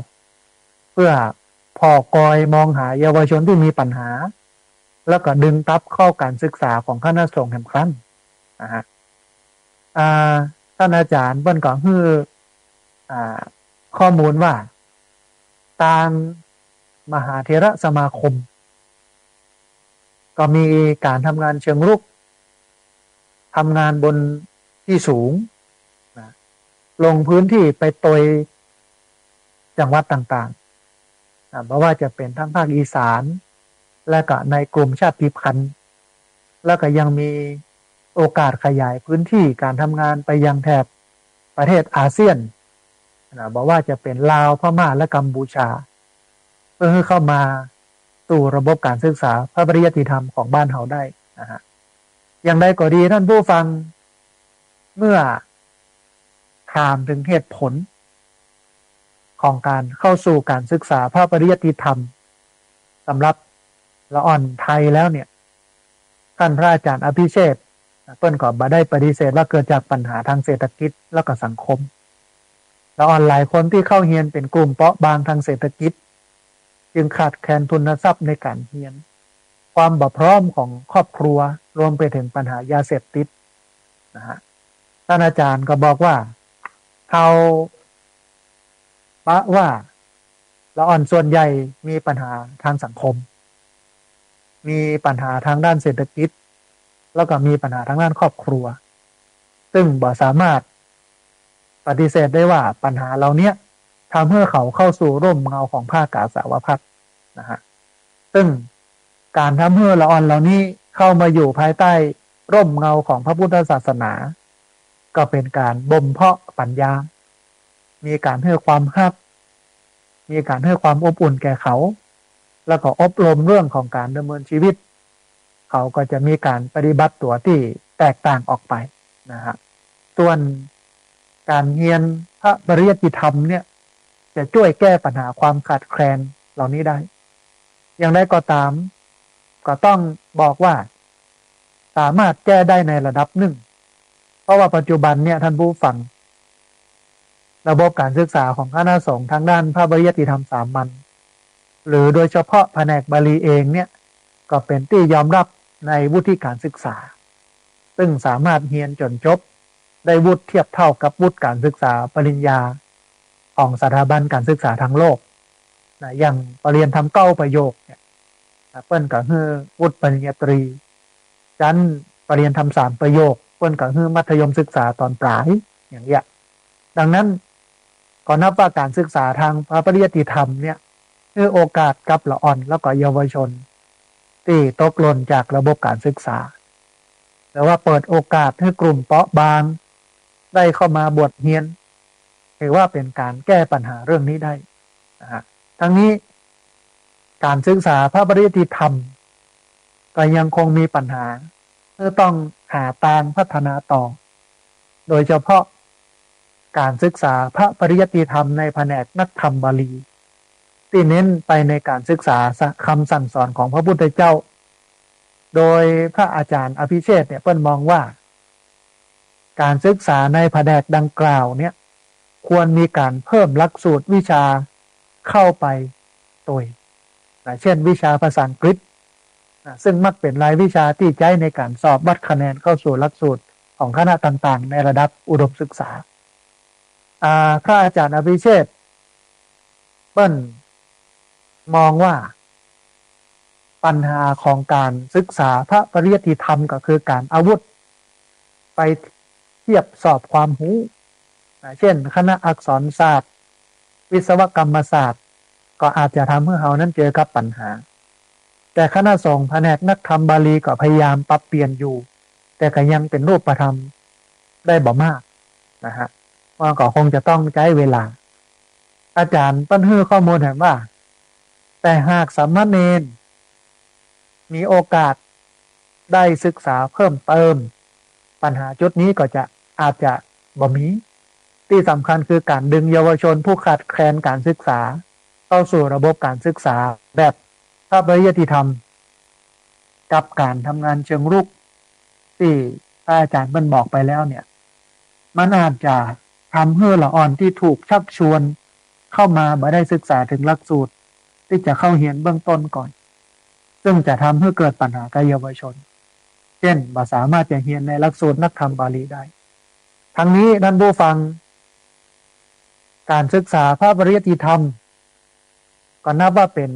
เพื่อพอกอยมองหาเยาวชนที่มีปัญหาแล้วก็ดึงตับเข้าการศึกษาของคณะสงฆ์แห่งครั้งนะฮะท่านอาจารย์เปิ้นก็คือข้อมูลว่าทางมหาเถรสมาคมก็มีการทำงานเชิงรุกทำงานบนที่สูงนะลงพื้นที่ไปตยจังหวัดต่างๆเพราะว่าจะเป็นทั้งภาคอีสานและก็ในกลุ่มชาติพันธุ์แล้วก็ยังมีโอกาสขยายพื้นที่การทำงานไปยังแถบประเทศอาเซียนบอกว่าจะเป็นลาวพม่าและกัมพูชาเพื่อให้เข้ามาสู่ระบบการศึกษาพระปริยัติธรรมของบ้านเราได้นะฮะอย่างใดก็ดีท่านผู้ฟังเมื่อถามถึงเหตุผลของการเข้าสู่การศึกษาพระปริยัติธรรมสำหรับละอ่อนไทยแล้วเนี่ยท่านพระอาจารย์อภิเชษฐ์เปิ้นก็บ่ได้ปฏิเสธว่าเกิดจากปัญหาทางเศรษฐกิจและก็สังคมละอ่อนหลายคนที่เข้าเรียนเป็นกลุ่มเปราะบางทางเศรษฐกิจจึงขาดแคลนทุนทรัพย์ในการเรียนความบ่พร้อมของครอบครัวรวมไปถึงปัญหายาเสพติดนะฮะท่านอาจารย์ก็บอกว่าเขาปะว่าละอ่อนส่วนใหญ่มีปัญหาทางสังคมมีปัญหาทางด้านเศรษฐกิจแล้วก็มีปัญหาทางด้านครอบครัวซึ่งบ่สามารถปฏิเสธได้ว่าปัญหาเหล่านี้ทำให้เขาเข้าสู่ร่มเงาของภาคกาสาวพัฒน์นะฮะซึ่งการทำให้ละอ่อนเหล่านี้เข้ามาอยู่ภายใต้ร่มเงาของพระพุทธศาสนาก็เป็นการบ่มเพาะปัญญามีการให้ความฮักมีการให้ความอบอุ่นแก่เขาแล้วก็อบรมเรื่องของการดำเนินชีวิตเขาก็จะมีการปฏิบัติตัวที่แตกต่างออกไปนะฮะส่วนการเรียนพระปริยัติธรรมเนี่ยจะช่วยแก้ปัญหาความขาดแคลนเหล่านี้ได้อย่างไรก็ตามก็ต้องบอกว่าสามารถแก้ได้ในระดับหนึ่งเพราะว่าปัจจุบันเนี่ยท่านผู้ฟังระบบการศึกษาของคณะสงฆ์ทางด้านพระปริยัติธรรมสามัญหรือโดยเฉพาะแผนกบาลีเองเนี่ยก็เป็นที่ยอมรับในวุฒิการศึกษาซึ่งสามารถเรียนจนจบได้วุฒิเทียบเท่ากับวุฒิการศึกษาปริญญาของสถาบันการศึกษาทั้งโลกนะอย่างปริญญาธรรม9ประโยคเนี่ยเปิ้นก็คือวุฒิปริญญาตรีชั้นปริญญาธรรม3ประโยคเปิ้นก็คือมัธยมศึกษาตอนปลายอย่างเงี้ยดังนั้นก็นับว่าการศึกษาทางพระปริยัติธรรมเนี่ยคือโอกาสกับละอ่อนแล้วก็เยาวชนที่ตกหล่นจากระบบการศึกษาแต่ว่าเปิดโอกาสให้กลุ่มเปราะบางได้เข้ามาบวชเรียนถือว่าเป็นการแก้ปัญหาเรื่องนี้ได้นะฮะทั้งนี้การศึกษาพระปริยัติธรรมก็ยังคงมีปัญหาต้องหาทางพัฒนาต่อโดยเฉพาะการศึกษาพระปริยัติธรรมในแผนกนักธรรมบาลีที่เน้นไปในการศึกษาคำสั่งสอนของพระพุทธเจ้าโดยพระอาจารย์อภิเชษฐ์เนี่ยเปิ้นมองว่าการศึกษาในแผนกดังกล่าวเนี่ย ควรมีการเพิ่มหลักสูตรวิชาเข้าไปตัวเช่นวิชาภาษาอังกฤษซึ่งมักเป็นรายวิชาที่ใช้ในการสอบวัดคะแนนเข้าสู่หลักสูตรของคณะต่างๆในระดับอุดมศึกษาพระอาจารย์อภิเชษฐ์เปิ้ลมองว่าปัญหาของการศึกษาพระปริยัติธรรมก็คือการอาวุธไปเทียบสอบความรู้เช่นคณะอักษรศาสตร์วิศวกรรมศาสตร์ก็อาจจะทำให้เรานั้นเจอกับปัญหาแต่คณะสงฆ์แผนกนักธรรมบาลีก็พยายามปรับเปลี่ยนอยู่แต่ก็ยังเป็นรูปธรรมได้บ่มากนะฮะว่าก็คงจะต้องใช้เวลาอาจารย์ปั้นฮื้อข้อมูลเห็นว่าแต่หากสามเณรมีโอกาสได้ศึกษาเพิ่มเติมปัญหาจุดนี้ก็จะอาจจะบ่มีที่สำคัญคือการดึงเยาวชนผู้ขาดแคลนการศึกษาเข้าสู่ระบบการศึกษาแบบพระปริยัติธรรมกับการทำงานเชิงรุกที่อาจารย์มันบอกไปแล้วเนี่ยมันอาจจะทำให้ละอ่อนที่ถูกชักชวนเข้ามาบ่ได้ศึกษาถึงหลักสูตรที่จะเข้าเรียนเบื้องต้นก่อนซึ่งจะทำให้เกิดปัญหากับเยาวชนเช่นบ่สามารถจะเรียนในหลักสูตรนักธรรมบาลีได้ทั้งนี้ท่านผู้ฟังการศึกษาพระปริยัติธรรมก็นับว่าเป็น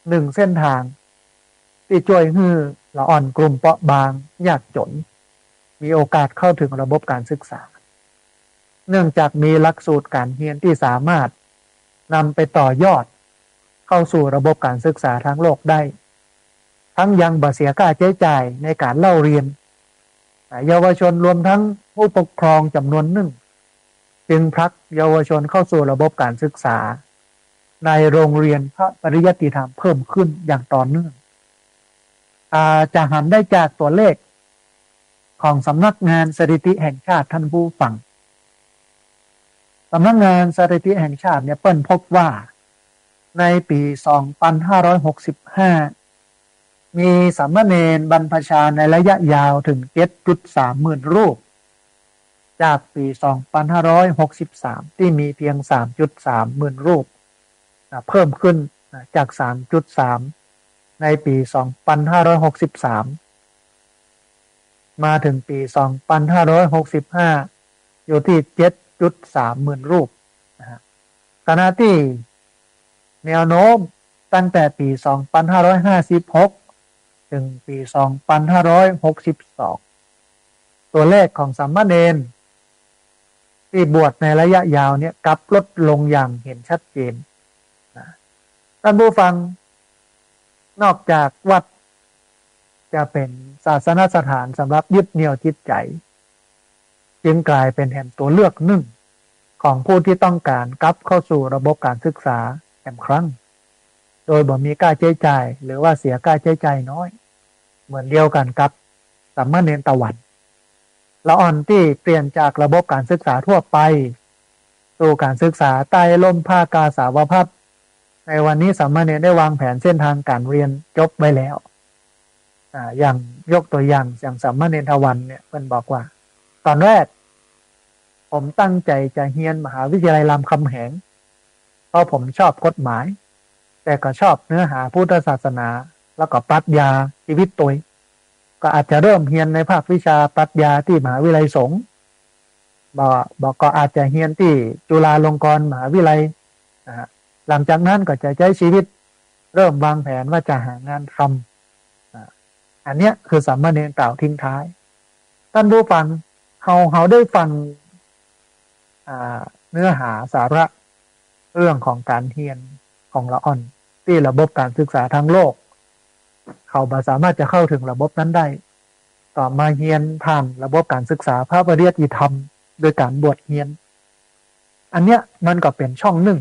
หนึ่งเส้นทางที่ช่วยให้ละอ่อนกลุ่มเปราะบางยากจนมีโอกาสเข้าถึงระบบการศึกษาเนื่องจากมีหลักสูตรการเรียนที่สามารถนำไปต่อยอดเข้าสู่ระบบการศึกษาทั้งโลกได้ทั้งยังบ่เสียค่าใช้จ่ายในการเล่าเรียนเยาวชนรวมทั้งผู้ปกครองจำนวนหนึ่งจึงพลักเยาวชนเข้าสู่ระบบการศึกษาในโรงเรียนพระปริยัติธรรมเพิ่มขึ้นอย่างต่อเนื่องจะหันได้จากตัวเลขของสำนักงานสถิติแห่งชาติท่านผู้ฟังสำนักงานสถิติแห่งชาติเนี่ยเปิ้ลพบว่าในปี 2565 มีสามเณรบรรพชาในระยะยาวถึง 7.3 หมื่นรูปจากปี 2563 ที่มีเพียง 3.3 หมื่นรูปเพิ่มขึ้นจาก 3.3 ในปี 2563 มาถึงปี 2565 อยู่ที่ 7.3 หมื่นรูปขณะที่แนวโน้มตั้งแต่ปี 2556 ถึงปี 2562 ตัวเลขของสามเณรที่บวชในระยะยาวเนี่ยกลับลดลงอย่างเห็นชัดเจนท่านผู้ฟังนอกจากวัดจะเป็นศาสนสถานสำหรับยึดเหนี่ยวจิตใจจึงกลายเป็นแห่งตัวเลือกหนึ่งของผู้ที่ต้องการกลับเข้าสู่ระบบการศึกษาแห่งครั้งโดยบ่มีค่าใช้จ่ายหรือว่าเสียค่าใช้จ่ายน้อยเหมือนเดียวกันกับสามเณรตะวันละอ่อนที่เปลี่ยนจากระบบการศึกษาทั่วไปสู่การศึกษาใต้ร่มผ้ากาสาวพัสต์ในวันนี้สามเณรได้วางแผนเส้นทางการเรียนจบไว้แล้วอย่างยกตัวอย่างสามเณรทวันเนี่ยเพิ่นบอกว่าตอนแรกผมตั้งใจจะเรียนมหาวิทยาลัยรามคำแหงเพราะผมชอบกฎหมายแต่ก็ชอบเนื้อหาพุทธศาสนาแล้วก็ปรัชญาชีวิตตัวก็อาจจะเริ่มเรียนในภาควิชาปรัชญาที่มหาวิทยาลัยสงฆ์บอกก็อาจจะเรียนที่จุฬาลงกรณ์มหาวิทยาลัยหลังจากนั้นก็จะใช้ชีวิตเริ่มวางแผนว่าจะหางานทำอันเนี้ยคือสามเณรกล่าวทิ้งท้ายท่านผู้ฟังเขาได้ฟังเนื้อหาสาระเรื่องของการเรียนของละอ่อนที่ระบบการศึกษาทั้งโลกเขาสามารถจะเข้าถึงระบบนั้นได้ต่อมาเรียนผ่านระบบการศึกษาพระปริยัติธรรมโดยการบวชเรียนอันเนี้ยมันก็เป็นช่องหนึ่ง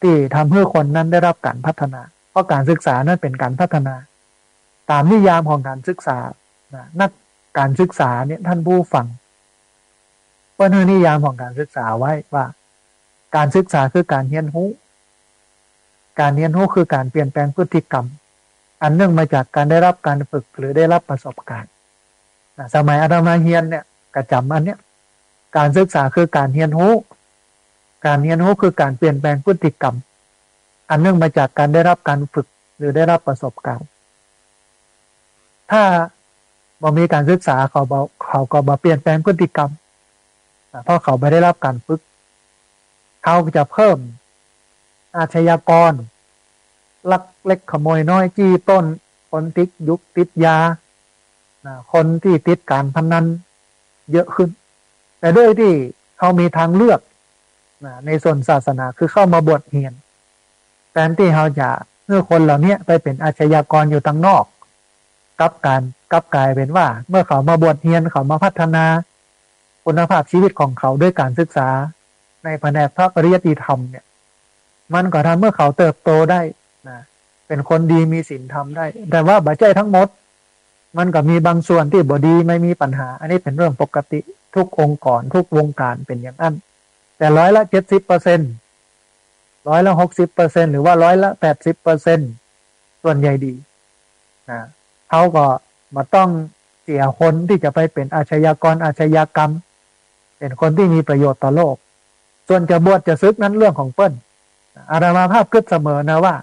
ที่ทำให้คนนั้นได้รับการพัฒนาเพราะการศึกษานั้นเป็นการพัฒนาตามนิยามของการศึกษานักการศึกษาเนี่ยท่านผู้ฟังเปิ้ลให้นิยามของการศึกษาไว้ว่าการศึกษาคือการเรียนรู้คือการเปลี่ยนแปลงพฤติกรรมอันเนื่องมาจากการได้รับการฝึกหรือได้รับประสบการณ์สมัยอาตมาเรียนเนี่ยกระจำอันเนี้ยการศึกษาคือการเรียนรู้ การเรียนรู้คือการเปลี่ยนแปลงพฤติกรรมอันเนื่องมาจากการได้รับการฝึกหรือได้รับประสบการณ์ถ้าบ่มีการศึกษาเขาก็บ่เปลี่ยนแปลงพฤติกรรมเพราะเขาไม่ได้รับการฝึกเขาจะเพิ่มอาชญากรลักเล็กขโมยน้อยจี้ปล้นคนติดยุคติดยาคนที่ติดการพนันเยอะขึ้นแต่ด้วยที่เขามีทางเลือกในส่วนศาสนาคือเข้ามาบวชเรียนแทนที่เขาจะเมื่อคนเหล่านี้ไปเป็นอาชญากรอยู่ทางนอกกลับกลายเป็นว่าเมื่อเขามาบวชเรียนเขามาพัฒนาคุณภาพชีวิตของเขาด้วยการศึกษาในแผนกพระปริยัติธรรมเนี่ยมันก็ทำเมื่อเขาเติบโตได้นะเป็นคนดีมีศีลธรรมได้แต่ว่าบัจจัยทั้งหมดมันก็มีบางส่วนที่บ่ดีไม่มีปัญหาอันนี้เป็นเรื่องปกติทุกองค์กรทุกวงการเป็นอย่างนั้นแต่70%60%หรือว่า80%ส่วนใหญ่ดีนะเขาก็มาต้องเสียคนที่จะไปเป็นอาชญากรอาชญากรรมเป็นคนที่มีประโยชน์ต่อโลกส่วนจะบวชจะซึกนั้นเรื่องของเปิ้ลอาตมาภาพคิดเสมอนะว่า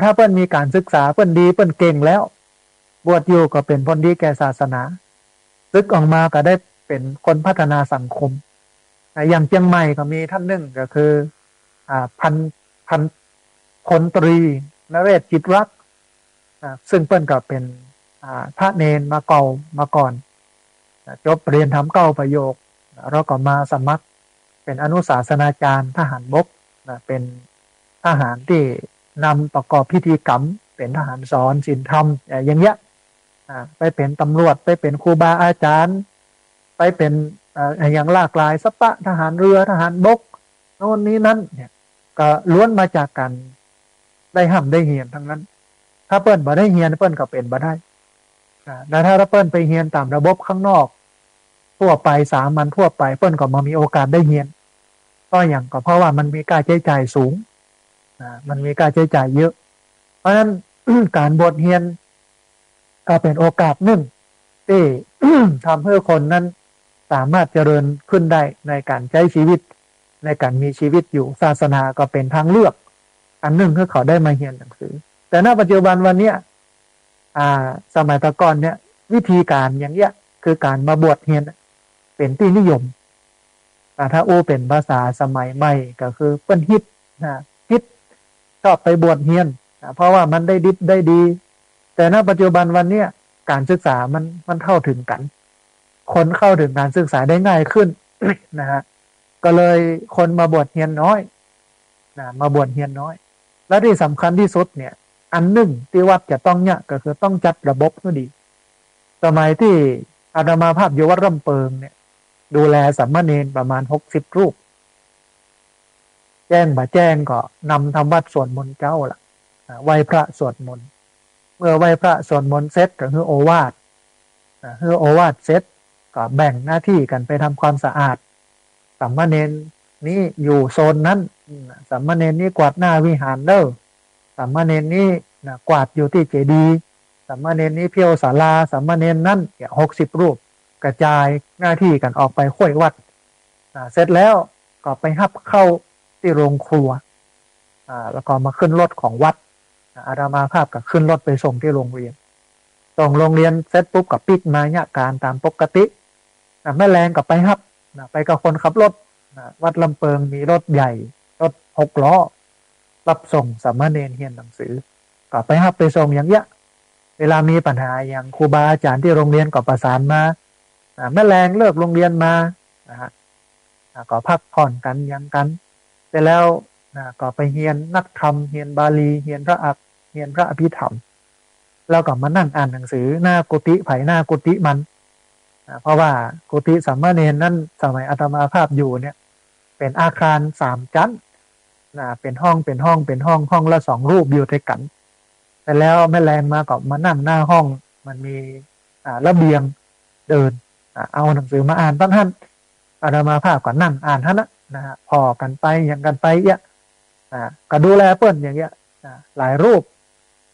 ถ้าเปิ้ลมีการศึกษาเปิ้ลดีเปิ้ลเก่งแล้วบวชอยู่ก็เป็นผลดีแก่ศาสนาซึกออกมาก็ได้เป็นคนพัฒนาสังคมอย่างเชียงใหม่ก็มีท่านหนึ่งก็คือพันพลตรีนเรศจิตรักซึ่งเปิ้ลก็เป็นพระเนนมาก่อนจบเรียนทำ9 ประโยคแล้วก็มาสมัครเป็นอนุศาสนาจารย์ทหารบกเป็นทหารที่นำประกอบพิธีกรรมเป็นทหารสอนศีลธรรมอย่างเงี้ยไปเป็นตำรวจไปเป็นครูบาอาจารย์ไปเป็นอย่างหลากหลายสปะทหารเรือทหารบกโน่นนี้นั่นเนี่ยก็ล้วนมาจากการได้ห้ำได้เฮียนทั้งนั้นถ้าเปิ้ลบ่ได้เฮียนเปิ้ลก็เป็นบ่ได้แต่ถ้าเปิ้ลไปเฮียนตามระบบข้างนอกทั่วไปสามัญทั่วไปเปิ้ลก็มามีโอกาสได้เฮียนก็อย่างก็เพราะว่ามันมีค่าใช้จ่ายสูงมันมีค่าใช้จ่ายเยอะเพราะฉะนั้น การบวชเฮียนก็เป็นโอกาสหนึ่งที่ ทำให้คนนั้นสามารถเจริญขึ้นได้ในการใช้ชีวิตในการมีชีวิตอยู่ศาสนาก็เป็นทางเลือกอันหนึ่งคือเขาได้มาเรียนหนังสือแต่ณปัจจุบันวันนี้สมัยตะก่อนเนี่ยวิธีการอย่างเงี้ยคือการมาบวชเรียนเป็นที่นิยมแต่ถ้าเป็นภาษาสมัยใหม่ก็คือเปิ้นฮิตชอบไปบวชเรียนเพราะว่ามันได้ดิบได้ดีแต่ณปัจจุบันวันนี้การศึกษามันเข้าถึงกันคนเข้าถึงการศึกษาได้ง่ายขึ้น นะฮะก็เลยคนมาบวชเรียนน้อยมาบวชเรียนน้อยและที่สำคัญที่สุดเนี่ยอันหนึ่งที่วัดจะต้องเนี่ยก็คือต้องจัดระบบให้ดีสมัยที่อาตมาภาพอยู่วัดร่ำเปิงเนี่ยดูแลสามเณรประมาณ60 รูปแจ้งบ่แจ้งก็นำทำวัดสวดมนต์เจ้าล่ะไหว้พระสวดมนต์เมื่อไหว้พระสวดมนต์เสร็จก็คือโอวาทเสร็จก็แบ่งหน้าที่กันไปทำความสะอาดสามเณรนี้อยู่โซนนั้นสามเณรนี้กวาดหน้าวิหารเด้อสามเณรนี้กวาดอยู่ที่เจดีย์สามเณรนี้เพียวศาลาสามเณรนั้น60 รูปกระจายหน้าที่กันออกไปค่อยวัดเสร็จแล้วก็ไปหับเข้าที่โรงครัวแล้วก็มาขึ้นรถของวัดอาตมาภาพก็ขึ้นรถไปส่งที่โรงเรียนส่งโรงเรียนเสร็จปุ๊บกับปิดมาเนี่ยการตามปกติแม่แรงกับไปหับไปกับคนขับรถวัดลำเปิงมีรถใหญ่รถ6 ล้อรับส่งสามเณรเรียนหนังสือก็ไปหับไปส่งอย่างเงี้ยเวลามีปัญหาอย่างครูบาอาจารย์ที่โรงเรียนก็ประสานมาแม่แรงเลิกโรงเรียนมาก็พักผ่อนกันยังกันไปแล้วก็ไปเรียนนักธรรมเรียนบาลีเรียนพระอภิธรรมแล้วก็มานั่งอ่านหนังสือหน้ากุฏิไผ่หน้ากุฏิมันเพราะว่ากุฏิสามเณรนั้นสมัยอาตมาภาพอยู่เนี่ยเป็นอาคาร3 ชั้นเป็นห้องห้องละ2 รูปอยู่ด้วยกันแต่แล้วแม่แรงมาก็มานั่งหน้าห้องมันมีระเบียงเดินเอาหนังสือมาอ่านตั้งท่านอาตมาภาพก็นั่งอ่านท่านนะฮะพอกันไปอย่างกันไปก็ดูแลเปิ้นอย่างเงี้ยหลายรูป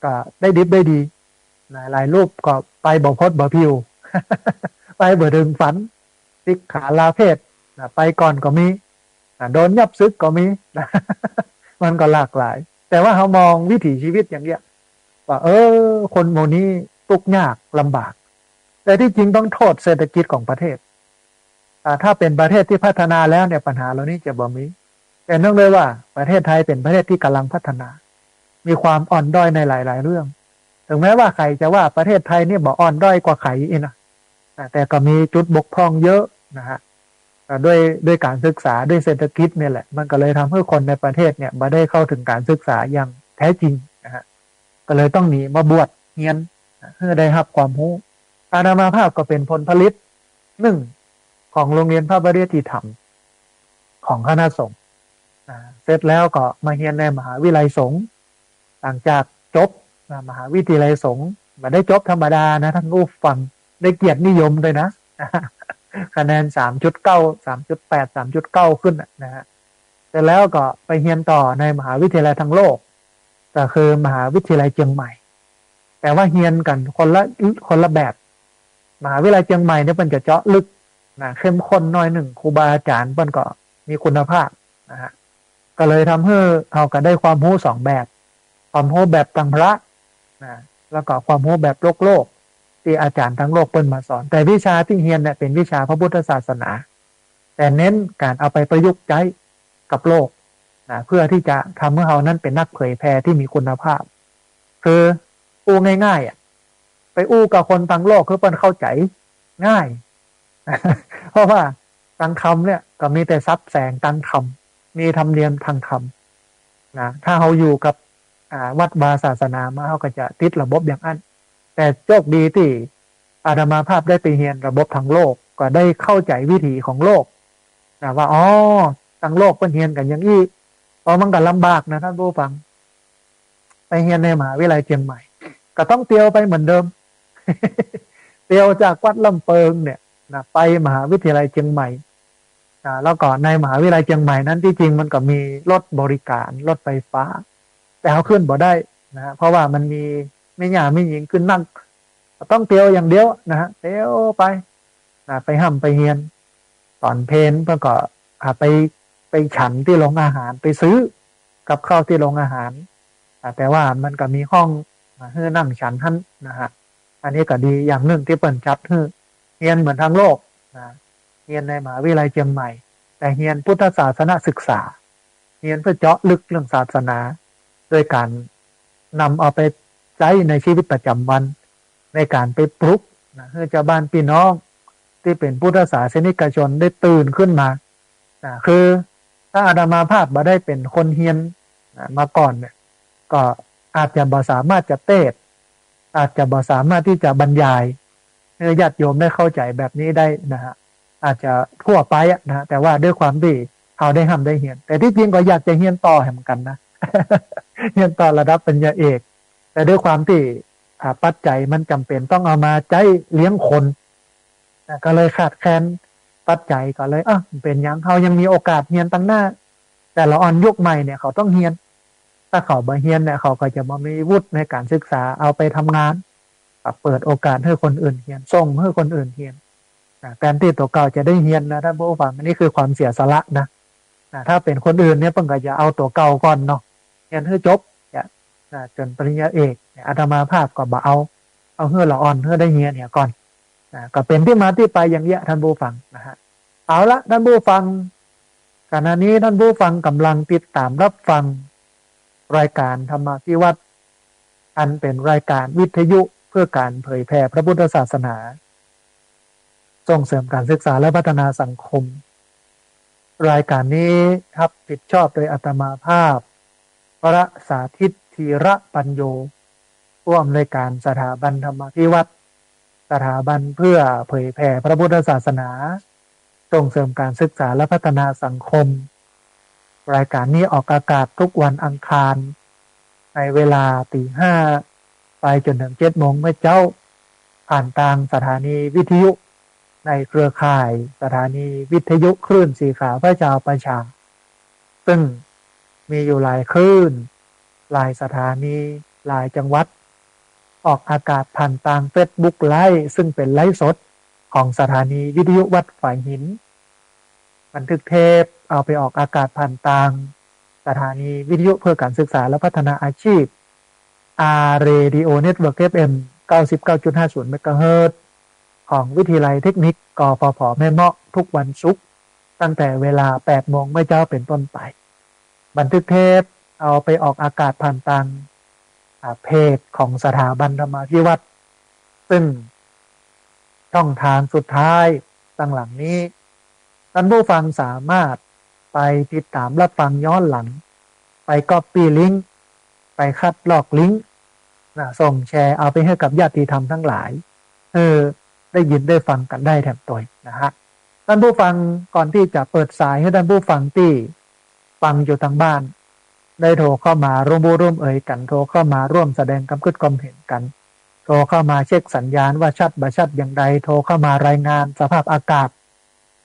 ก็ได้ดิบได้ดีหลายรูปก็ไปบ่พดบ่พิว ไปบ่ถึงฝันติกขาลาเพศไปก่อนก็มี โดนยับซึกก็มีนะ มันก็หลากหลายแต่ว่าเขามองวิถีชีวิตอย่างเงี้ยว่าคนหมู่นี้ทุกข์ยากลำบากแต่ที่จริงต้องโทษเศรษฐกิจของประเทศถ้าเป็นประเทศที่พัฒนาแล้วเนี่ยปัญหาเหล่านี้จะบ่มีแต่เนื่องด้วยว่าประเทศไทยเป็นประเทศที่กำลังพัฒนามีความอ่อนด้อยในหลายๆเรื่องถึงแม้ว่าใครจะว่าประเทศไทยเนี่ยบ่อ่อนด้อยกว่าใครอีกนะแต่ก็มีจุดบกพร่องเยอะนะฮะด้วยการศึกษาด้วยเศรษฐกิจเนี่ยแหละมันก็เลยทำให้คนในประเทศเนี่ยไม่ได้เข้าถึงการศึกษาอย่างแท้จริงนะฮะก็เลยต้องหนีมาบวชเรียนเพื่อได้รับความรู้อาตมาภาพก็เป็นผลผลิตหนึ่งของโรงเรียนพระปริยติธรรมของคณะสงฆ์เสร็จแล้วก็มาเรียนในมหาวิทยาลัยสงฆ์หลังจากจบมหาวิทยาลัยสงฆ์ไม่ได้จบธรรมดานะท่านผู้ฟังได้เกียรตินิยมเลยนะคะแนน 3.9 3.8 3.9 ขึ้นนะฮะเสร็จแล้วก็ไปเรียนต่อในมหาวิทยาลัยทั้งโลกก็คือมหาวิทยาลัยเชียงใหม่แต่ว่าเรียนกันคนละแบบมหาวิทยาลัยเชียงใหม่เนี่ยมันจะเจาะลึกนะเข้มข้นหน่อยหนึ่งครูบาอาจารย์มันก็มีคุณภาพนะฮะก็เลยทำให้เราก็ได้ความรู้สองแบบความรู้แบบตังพระนะแล้วก็ความรู้แบบโลกที่อาจารย์ทั้งโลกเปิ้นมาสอนแต่วิชาที่เรียนเนี่ยเป็นวิชาพระพุทธศาสนาแต่เน้นการเอาไปประยุกต์ใช้กับโลกนะเพื่อที่จะทำให้เรานั้นเป็นนักเผยแพร่ที่มีคุณภาพคืออู้ง่ายๆไปอู้กับคนทั้งโลกคือเปิ้นเข้าใจง่าย เพราะว่าทางธรรมเนี่ยก็มีแต่ซับแสงทางธรรมมีธรรมเนียมทางธรรมนะถ้าเราอยู่กับวัดวาศาสนามาเขาก็จะติดระบบอย่างนั้นแต่โชคดีที่อาตมาภาพได้ไปเรียนระบบทางโลกก็ได้เข้าใจวิถีของโลกนะว่าทางโลกเป็นเรียนกันอย่างนี้มันก็ลำบากนะท่านผู้ฟังไปเรียนในมหาวิทยาลัยเชียงใหม่ก็ต้องเตียวไปเหมือนเดิม เตียวจากวัดลำเปิงเนี่ยนะไปมหาวิทยาลัยเชียงใหม่แล้วก็ในมหาวิทยาลัยเชียงใหม่นั้นที่จริงมันก็มีรถบริการรถไฟฟ้าแต่เขาขึ้นบ่ได้นะเพราะว่ามันมีไม่หย่าไม่หญิงขึ้นนั่งต้องเตียวอย่างเดียวนะฮะเตียวไปไปห้ำไปเฮียนตอนเพลนเพื่อก็ไปฉันที่โรงอาหารไปซื้อกับข้าวที่โรงอาหารแต่ว่ามันก็มีห้องให้นั่งฉันท่านนะฮะอันนี้ก็ดีอย่างหนึ่งที่เปิดจัดให้เฮียนเหมือนทั้งโลกเฮียนในมหาวิทยาลัยเชียงใหม่แต่เฮียนพุทธศาสนาศึกษาเฮียนเพื่อเจาะลึกเรื่องศาสนาโดยการนำเอาไปใช้ในชีวิตประจำวันในการไปปลุกให้ชาวบ้านพี่น้องที่เป็นพุทธศาสนิกชนได้ตื่นขึ้นมาคือถ้าอาตมาภาพมาได้เป็นคนเฮียนมาก่อนเนี่ยก็อาจจะบ่สามารถจะเทศอาจจะบ่สามารถที่จะบรรยายให้ญาติโยมได้เข้าใจแบบนี้ได้นะฮะอาจจะทั่วไปนะแต่ว่าด้วยความที่เขาได้ทำได้เฮียนแต่ที่จริงก็อยากจะเฮียนต่อเหมือนกันนะ เฮียนต่อระดับปริญญาเอกแต่ด้วยความที่ปัจจัยมันจำเป็นต้องเอามาใช้เลี้ยงคนก็เลยขาดแคลนปัจจัยก็เลยเป็นอย่างเขายังมีโอกาสเฮียนตั้งหน้าแต่ละอ่อนยุคใหม่เนี่ยเขาต้องเฮียนถ้าเขาบ่เฮียนเนี่ยเขาก็จะมามีวุฒิในการศึกษาเอาไปทำงานเปิดโอกาสให้คนอื่นเฮียนส่งให้คนอื่นเฮียนแทนที่ตัวเก่าจะได้เฮียนนะท่านผู้ฟังอันนี้คือความเสียสละนะถ้าเป็นคนอื่นเนี่ยเพิ่งก็จะเอาตัวเก่าก่อนเนาะเฮียนให้จบจนปริญญาเอกอาตมาภาพก็บ่เอาเฮือละอ่อนเฮือได้เฮียนเนี่ยก่อนก็เป็นที่มาที่ไปอย่างเงี้ยท่านผู้ฟังนะฮะเอาละท่านผู้ฟังขณะนี้ท่านผู้ฟังกำลังติดตามรับฟังรายการธรรมพิวัตรอันเป็นรายการวิทยุเพื่อการเผยแผ่พระพุทธศาสนาส่งเสริมการศึกษาและพัฒนาสังคมรายการนี้ครับผิดชอบโดยอาตมาภาพพระสาธิตธีระปัญโยผู้อำนวยการสถาบันธรรมพิวัตรสถาบันเพื่อเผยแผ่พระพุทธศาสนาส่งเสริมการศึกษาและพัฒนาสังคมรายการนี้ออกอากาศทุกวันอังคารในเวลา 5:00 ไปจนถึง 7:00 เมื่อเจ้าผ่านทางสถานีวิทยุในเครือข่ายสถานีวิทยุคลื่นสีขาวพระเจ้าประชาซึ่งมีอยู่หลายคลื่นหลายสถานีหลายจังหวัดออกอากาศผ่านทาง Facebook ไลฟ์ซึ่งเป็นไลฟ์สดของสถานีวิทยุวัดฝ่ายหิน บันทึกเทปเอาไปออกอากาศผ่านทางสถานีวิทยุเพื่อการศึกษาและพัฒนาอาชีพ Radio Network FM 99.50 เมกะเฮิรตซ์ของวิทยาลัยเทคนิคกฟผแม่เมาะทุกวันศุกร์ตั้งแต่เวลา 8 โมงเมื่อเจ้าเป็นต้นไปบันทึกเทปเอาไปออกอากาศผ่านทางเพจของสถาบันธรรมาภิวัตรซึ่งช่องทางสุดท้ายตั้งหลังนี้ท่านผู้ฟังสามารถไปติดตามรับฟังย้อนหลังไปก๊อปปี้ลิงก์ไปคัดลอกลิงก์ส่งแชร์เอาไปให้กับญาติธรรมทั้งหลายได้ยินได้ฟังกันได้แถมตัวนะฮะท่านผู้ฟังก่อนที่จะเปิดสายให้ท่านผู้ฟังที่ฟังอยู่ทางบ้านได้โทรเข้ามาร่วมร่วมเอ่ยกันโทรเข้ามาร่วมแสดงความคิดความเห็นกันโทรเข้ามาเช็คสัญญาณว่าชัดบ่ชัดอย่างใดโทรเข้ามารายงานสภาพอากาศ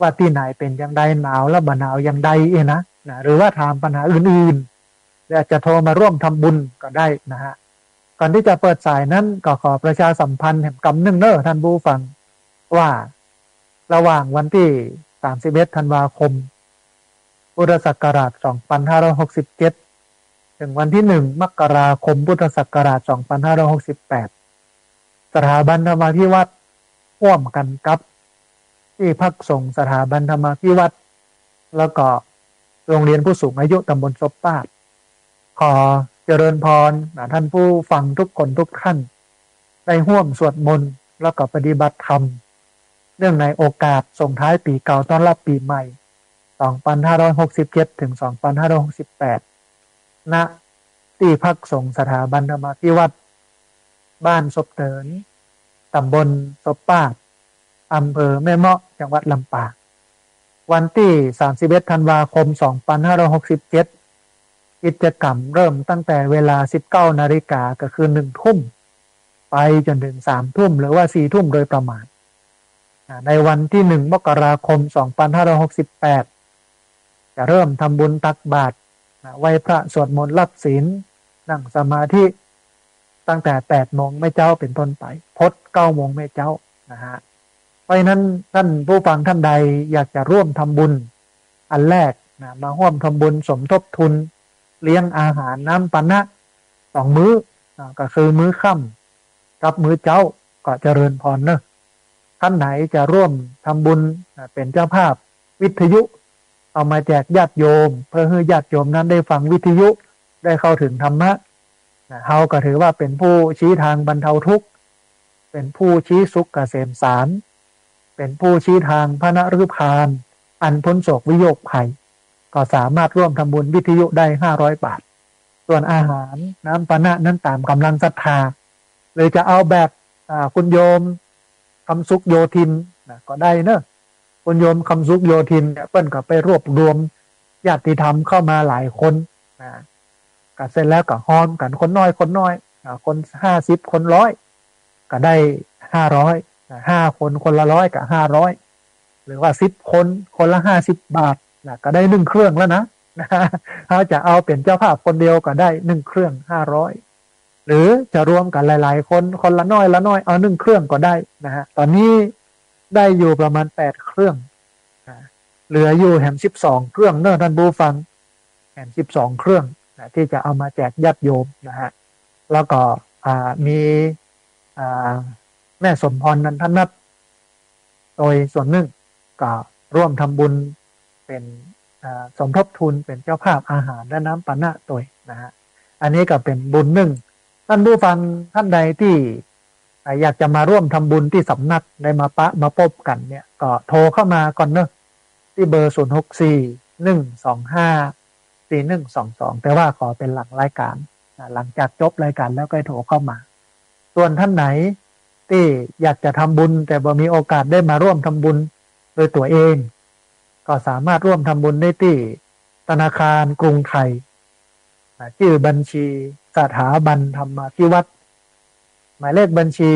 ว่าที่ไหนเป็นอย่างใดหนาวและบ่หนาวอย่างใดนะหรือว่าถามปัญหาอื่นๆและจะโทรมาร่วมทำบุญก็ได้นะฮะก่อนที่จะเปิดสายนั้นก็ขอประชาสัมพันธ์แห่งกำหนึ่งเนอท่านผู้ฟังว่าระหว่างวันที่31 ธันวาคมพุทธศักราช 2567 ถึงวันที่ 1 มกราคม พุทธศักราช 2568 สถาบันธรรมาภิวัตรร่วมกันกับที่พักสงฆ์สถาบันธรรมาภิวัตรแล้วก็โรงเรียนผู้สูงอายุตำบลศพปาดขอเจริญพรท่านผู้ฟังทุกคนทุกท่านได้ร่วมสวดมนต์แล้วก็ปฏิบัติธรรมเนื่องในโอกาสส่งท้ายปีเก่าต้อนรับปีใหม่ 2567 ถึง 2568 ณ ที่พักสงฆ์สถาบันธรรมาภิวัตรบ้านศพเตินตำบลศพปาดอำเภอแม่เมาะจังหวัดลำปางวันที่ 31 ธันวาคม 2567 กิจกรรมเริ่มตั้งแต่เวลา 19 นาฬิกาก็คือ 1 ทุ่มไปจนถึง 3 ทุ่มหรือว่า 4 ทุ่มโดยประมาณในวันที่ 1 มกราคม 2568 จะเริ่มทำบุญตักบาตรไหว้พระสวดมนต์รับศีลนั่งสมาธิตั้งแต่ 8 โมงไม่เจ้าเป็นต้นไปพด 9 โมงไม่เจ้านะฮะเพราะนั้นท่านผู้ฟังท่านใดอยากจะร่วมทำบุญอันแรกมาร่วมทำบุญสมทบทุนเลี้ยงอาหารน้ำปานะ2 มื้อก็คือมื้อค่ำกับมื้อเจ้าก็เจริญพรเนอะท่านไหนจะร่วมทำบุญเป็นเจ้าภาพวิทยุเอามาแจกญาติโยมเพื่อให้ญาติโยมนั้นได้ฟังวิทยุได้เข้าถึงธรรมะเฮาก็ถือว่าเป็นผู้ชี้ทางบรรเทาทุกข์เป็นผู้ชี้สุขเกษมสารเป็นผู้ชี้ทางพระนฤพานอันพ้นโศกวิโยคภัยก็สามารถร่วมทำบุญวิทยุได้500 บาทส่วนอาหารน้ำปานะนั้นตามกำลังศรัทธาเลยจะเอาแบบคุณโยมคำสุขโยธินก็ได้เนอะคุณโยมคำสุขโยธินเนี่ยเปิ้นก็ไปรวบรวมญาติธรรมเข้ามาหลายคนก็เสร็จแล้วก็ฮ้อมกันคนน้อยคน50 คน100ก็ได้500 คนคนละ100ก็500หรือว่า10 คนคนละ50 บาทก็ได้1 เครื่องแล้วนะถ้าจะเอาเป็นเจ้าภาพคนเดียวก็ได้1 เครื่อง500หรือจะรวมกันหลายๆคนคนละน้อยเอา1 เครื่องก็ได้นะฮะตอนนี้ได้อยู่ประมาณ8 เครื่องเหลืออยู่แหม12 เครื่องเนอะท่านผู้ฟังแหม12 เครื่องที่จะเอามาแจกญาติโยมนะฮะแล้วก็มีแม่สมพรนันทนัทโดยส่วนหนึ่งก็ร่วมทำบุญเป็นสมทบทุนเป็นเจ้าภาพอาหารและน้ำปานะตัวนะฮะอันนี้ก็เป็นบุญหนึ่งท่านผู้ฟังท่านใดที่อยากจะมาร่วมทำบุญที่สำนักได้มาพบกันเนี่ยก็โทรเข้ามาก่อนเนอะที่เบอร์ 064-125-4122แต่ว่าขอเป็นหลังรายการหลังจากจบรายการแล้วก็โทรเข้ามาส่วนท่านไหนที่อยากจะทำบุญแต่บ่มีโอกาสได้มาร่วมทำบุญโดยตัวเองก็สามารถร่วมทำบุญได้ที่ธนาคารกรุงไทยชื่อบัญชีสถาบันธรรมาภิวัตรหมายเลขบัญชี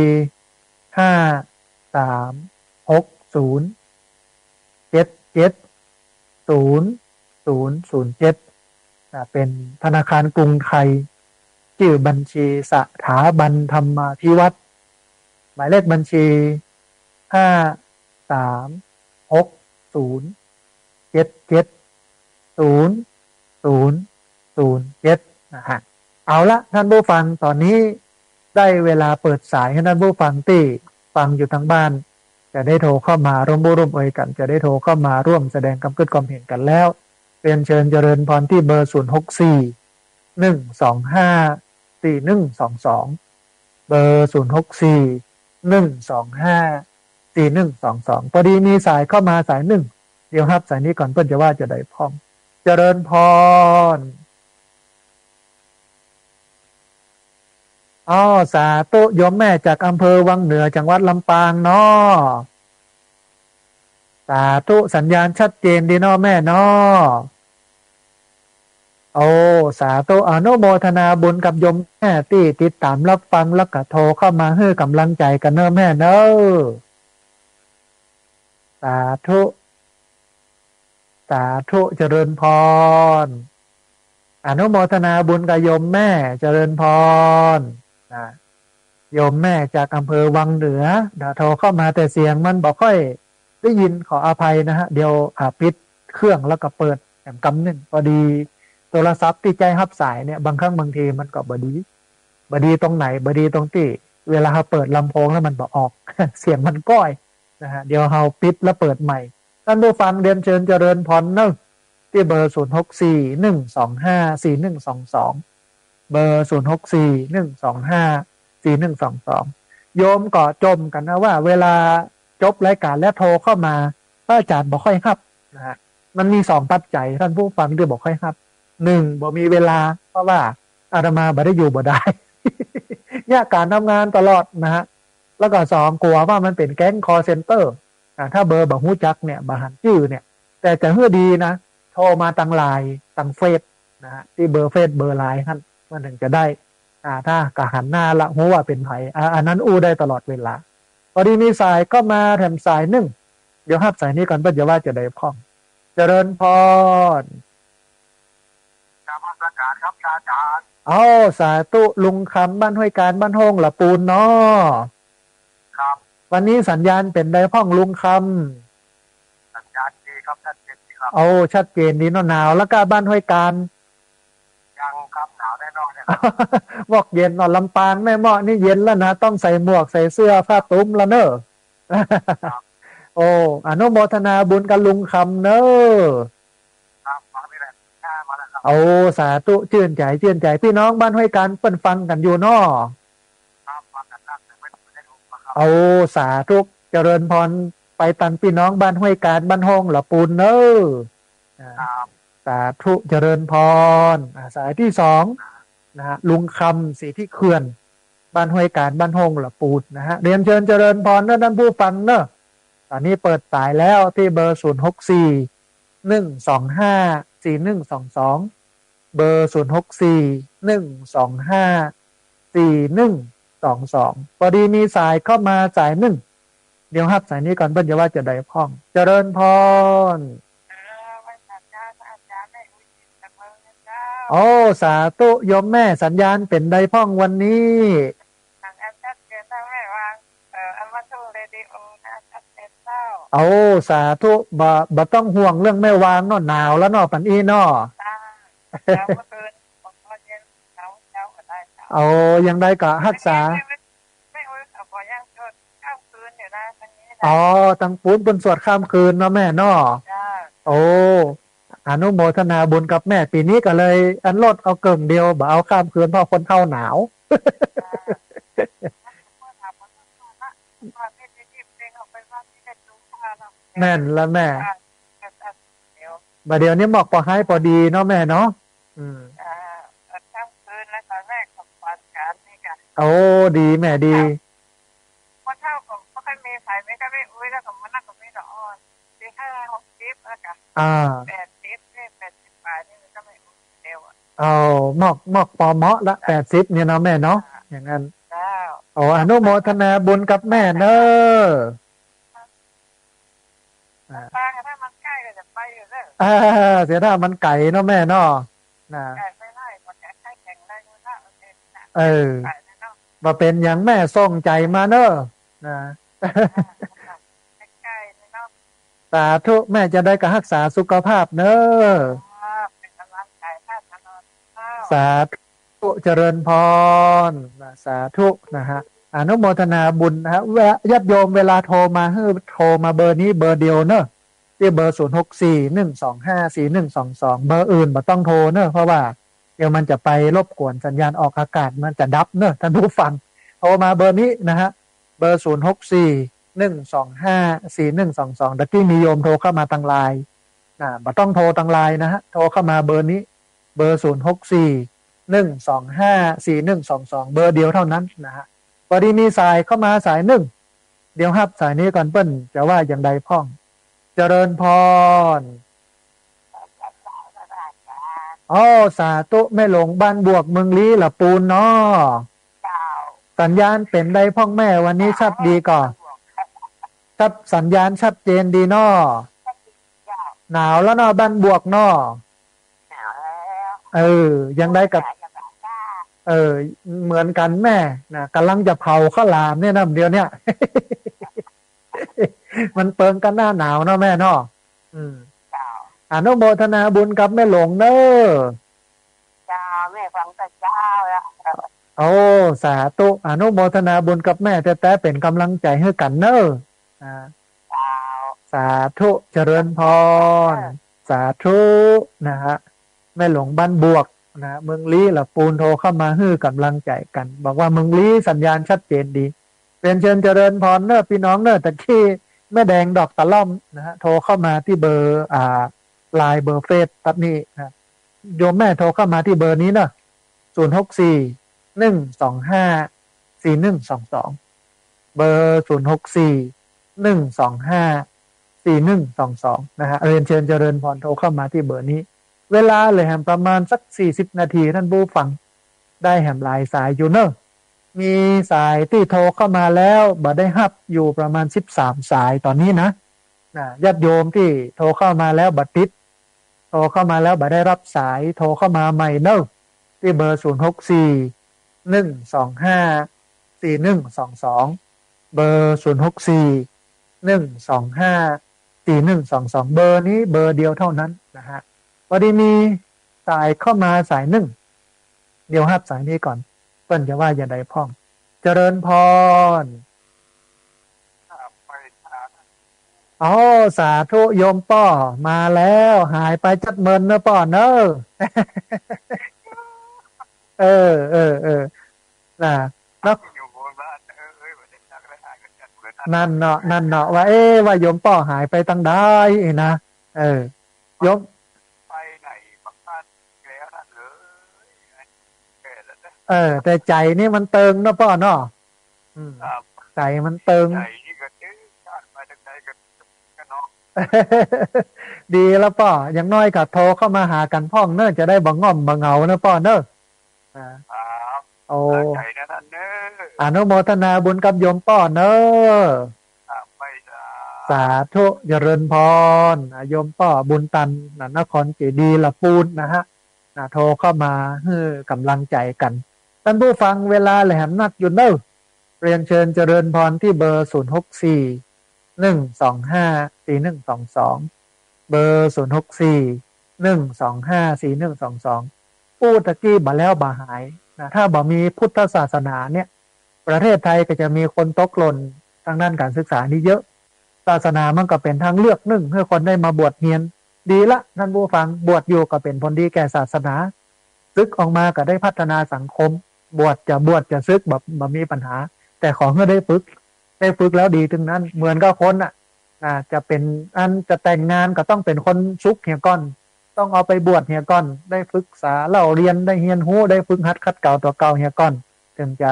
5360770007เป็นธนาคารกรุงไทยชื่อบัญชีสถาบันธรรมาภิวัตรหมายเลขบัญชี5360770007 770007นะฮะเอาละท่านผู้ฟังตอนนี้ได้เวลาเปิดสายให้ท่านผู้ฟังที่ฟังอยู่ทางบ้านจะได้โทรเข้ามาร่วมเอ่ยกันจะได้โทรเข้ามาร่วมแสดงความคิดความเห็นกันแล้วเรียนเชิญเจริญพรที่เบอร์0641254122เบอร์0641254122พอดีมีสายเข้ามาสายหนึ่งเดี๋ยวครับสายนี้ก่อนเพื่อนจะว่าจะได้พร้อมเจริญพรอ๋อสาธุโยมแม่จากอำเภอวังเหนือจังหวัดลำปางเนาะสาธุสัญญาณชัดเจนดีเนาะแม่เนาะโอ้สาธุอนุโมทนาบุญกับโยมแม่ที่ติดตามรับฟังแล้วก็โทรเข้ามาให้กำลังใจกันเนาะแม่เนาะสาธุสาธุเจริญพรอนุโมทนาบุญกับโยมแม่เจริญพรนะโยมแม่จากอำเภอวังเหนือโทรเข้ามาแต่เสียงมันบอกค่อยได้ยินขออภัยนะฮะเดี๋ยวปิดเครื่องแล้วก็เปิดแอมกำหนึ่งพอดีโทรศัพท์ที่ใจรับสายเนี่ยบางครั้งบางทีมันก็บดีตรงไหนบดีตรงที่เวลาเราเปิดลำโพงแล้วมันบอกออก เสียงมันก้อยนะฮะเดี๋ยวเราปิดแล้วเปิดใหม่ท่านผู้ฟังเรียนเชิญเจริญพรเนอะที่เบอร์0641254122เบอร์0641254122โยมก็จมกันนะว่าเวลาจบรายการแล้วโทรเข้ามาพระอาจารย์บอกค่อยครับนะฮะมันมีสองปัจจัยท่านผู้ฟังที่บอกค่อยครับหนึ่งบอกมีเวลาเพราะว่าอาตมาบ่ได้อยู่บ่ได้ ยากการทำงานตลอดนะฮะแล้วก็สองกลัวว่ามันเป็นแก๊งคอเซ็นเตอร์ถ้าเบอร์บังฮู้จักเนี่ยบาหันชื่อเนี่ยแต่จะเพื่อดีนะโทรมาตังไลน์ตังเฟซนะฮะที่เบอร์เฟซเบอร์ไลน์ท่านมันถึงจะได้ถ้ากะหันหน้าละหัวว่าเป็นไผอันนั้นอู้ได้ตลอดเวลาพอดีมีสายก็มาแถมสายหนึ่งเดี๋ยวฮับสายนี้ก่อนเพื่อจะว่าจะได้พ้องเจริญพรกรรมประกาศครับอาจารย์อ๋อสาธุลุงคำบ้านห้วยการบ้านห้องละปูนเนาะครับวันนี้สัญญาณเป็นไดพ้องลุงคำสัญญาณดีครับชัดเจนดีครับโอ้ชัดเจนดีเนาะหนาวแล้วก็บ้านห้วยการยังครับหนาวแน่นอนเนี่ยบอกเย็นนอนลำปางแม่เหมาะนี่เย็นแล้วนะต้องใส่หมวกใส่เสื้อผ้าตุ้มแล้วเนอะโอ้อนุโมทนาบุญกับลุงคำเนอะครับมาไม่ได้มาแล้วครับโอ้สาธุชื่นใจพี่น้องบ้านห้วยการเปิ้นฟังกันอยู่เนาะครับฟังกันนั่งแต่ไม่ได้รู้ครับโอ้สาธุเจริญพรไปตันพี่น้องบ้านห้วยการบ้านห้องหล่อปูนเนอะสาธุเจริญพรสายที่สองนะฮะลุงคำสีที่เขื่อนบ้านห้วยการบ้านห้องหล่อปูนนะฮะเรียนเชิญเจริญพรนะท่านผู้ฟังเนอะตอนนี้เปิดสายแล้วที่เบอร์0641254122เบอร์0641254122พอดีมีสายเข้ามาสายหนึ่งเดี๋ยวครับสายนี้ก่อนเพื่อนจะว่าจะได้พ้องเจริญพรโอ้สาธุโยมแม่สัญญาณเป็นไดพ้องวันนี้ทางแอปชัดเจนทั้งแม่วางอัลมาทูเรดิโอนะชัดเจนเจ้าโอ้สาธุบ่ต้องห่วงเรื่องแม่วางเนาะหนาวแล้วเนาะปันอีเนาะแล้วเมื่อคืนผมก็เย็นเช้าก็ได้โอ้ยังได้กะรักษาไม่พอยังสวดข้ามคืนอยู่นะทางนี้นะอ๋อตั้งปุ้นบนสวดข้ามคืนเนาะแม่เนาะโอ้อนุโมทนาบุญกับแม่ปีนี้ก็เลยอันลดเอาเกิงเดียวบ่เอาข้ามคืนเพราะคนเท่าหนาวแม่นละแม่บ่เดี๋ยวนี้หมอกพอให้พอดีเนาะแม่เนาะข้ามคืนแล้วตอนแรกของปานการนี่กันโอ้ดีแม่ดีคนเท่าของก็ค่อยมีสายไม่ก็ไม่อุ้ยแล้วก็มันนั่งก็ไม่ดอกตี5-6แล้วกัน80บาทนี่มันก็ไม่เร็วเอาหมอกปอเมาะละ80เนี่ยเนาะแม่เนาะอย่างนั้นโอ้อนุโมทนาบุญกับแม่เนอะป้าถ้ามันใกล้ก็จะไปอยู่เลยเสียถ้ามันไก่เนาะแม่เนาะนะไก่ไม่ได้ก็จะใช้แข่งได้ก็ได้มาเป็นอย่างแม่ส่งใจมาเนอะนะใกล้เนาะ สาธุแม่จะได้กระรักษาสุขภาพเนอะเป็นกำลังใจให้ตลอดสาธุเจริญพรสาธุนะฮะอนุโมทนาบุญนะฮะญาติโยมเวลาโทรมาให้โทรมาเบอร์นี้เบอร์เดียวเนอะที่เบอร์0641254122เบอร์อื่นไม่ต้องโทรเนอะเพราะว่าเดี๋ยวมันจะไปรบกวนสัญญาณออกอากาศมันจะดับเนอะท่านผู้ฟังโทรมาเบอร์นี้นะฮะเบอร์0641254122ตะกี้มีโยมโทรเข้ามาทางไลน์ไม่ต้องโทรทางไลน์นะฮะโทรเข้ามาเบอร์นี้เบอร์0641254122เบอร์เดียวเท่านั้นนะฮะพอดีมีสายเข้ามาสายหนึ่งเดี๋ยวครับสายนี้ก่อนเปิ้ลจะว่าอย่างใดพ้องเจริญพรอ๋อสาธุแม่หลงบ้านบวกเมืองลี้ละปูนเนาะสัญญาณเป็นใดพ้องแม่วันนี้ชัดดีก่อนชัดสัญญาณชัดเจนดีเนาะหนาวแล้วเนาะบ้านบวกเนาะยังได้กับเหมือนกันแม่นะกำลังจะเผาข้าวหลามเนี่ยนะเดี๋ยวเนี้ย มันเปิงกันหน้าหนาวเนาะแม่เนาะอนุโมทนาบุญกับแม่หลงเนอะจ้าแม่ฟังแต่เจ้าแล้วโอ้สาธุอนุโมทนาบุญกับแม่แต่เป็นกำลังใจให้กันเนอะสาธุเจริญพรสาธุนะฮะแม่หลงบ้านบวกนะเมืองลี้ละปูนโทรเข้ามาฮื้อกำลังใจกันบอกว่าเมืองลี้สัญญาณชัดเจนดีเป็นเชิญเจริญพรเนอะพี่น้องเนอะตะกี้แม่แดงดอกตะล่อมนะฮะโทรเข้ามาที่เบอร์ไลน์เบอร์เฟซตัดนี้นะโยมแม่โทรเข้ามาที่เบอร์นี้เนอะ0641254122เบอร์0641254122นะฮะเรียนเชิญเจริญพรโทรเข้ามาที่เบอร์นี้เวลาเลยแหมประมาณสัก40นาทีท่านผู้ฟังได้แหมหลายสายอยู่เนอะมีสายที่โทรเข้ามาแล้วบ่ได้ฮับอยู่ประมาณ13สายตอนนี้นะญาติโยมที่โทรเข้ามาแล้วบัดติดโทรเข้ามาแล้วบ่ได้รับสายโทรเข้ามาใหม่เนอะที่เบอร์0641254122เบอร์0641254122เบอร์นี้เบอร์เดียวเท่านั้นนะฮะพอดีมีสายเข้ามาสายหนึ่งเดี๋ยวฮับสายนี้ก่อนเปิ้นจะว่าอย่างไรพ้องเจริญพรอ๋อสาธุโยมป้อมาแล้วหายไปจัดเมินเนอะป้อเนอะน่ะนั่นเนาะว่าว่าโยมป้อหายไปตั้งได้นะโยมไปไหนบ้านแล้วนั่นเลยแต่ใจนี่มันเติงเนาะป้อเนาะใจมันเติงใจนี่ก็ชาติมาจากใจกันเนาะดีแล้วป้ออย่างน้อยก็โทรเข้ามาหากันพ้องเนอะจะได้บ่ง่อมบ่เหงาเนอะป้อเนอะโอ้ใจนั่นเนอะอนุโมทนาบุญกับโยมป้อเนอะสาธุเจริญพรโยมป้อบุญตันนครเจดีย์ละปูนนะฮะโทรเข้ามาให้กำลังใจกันท่านผู้ฟังเวลาแหลมนักอยู่เนอะเรียนเชิญเจริญพรที่เบอร์0641254122เบอร์0641254122พูดตะกี้บ่แล้วบ่หายนะถ้าบ่มีพุทธศาสนาเนี่ยประเทศไทยก็จะมีคนตกหล่นทางด้านการศึกษานี่เยอะศาสนามันก็เป็นทางเลือกหนึ่งเพื่อคนได้มาบวชเรียนดีละท่านผู้ฟังบวชอยู่ก็เป็นผลดีแก่ศาสนาซึกออกมาก็ได้พัฒนาสังคมบวชจะซึกแบบมีปัญหาแต่ของก็ได้ฝึกแล้วดีถึงนั้นเหมือนกับคนจะเป็นอันจะแต่งงานก็ต้องเป็นคนซุกเฮียก้อนต้องเอาไปบวชเฮียก้อนได้ศึกษาเล่าเรียนได้เฮียนหู้ได้ฝึกหัดคัดเก่าตัวเก่าเฮียก้อนถึงจะ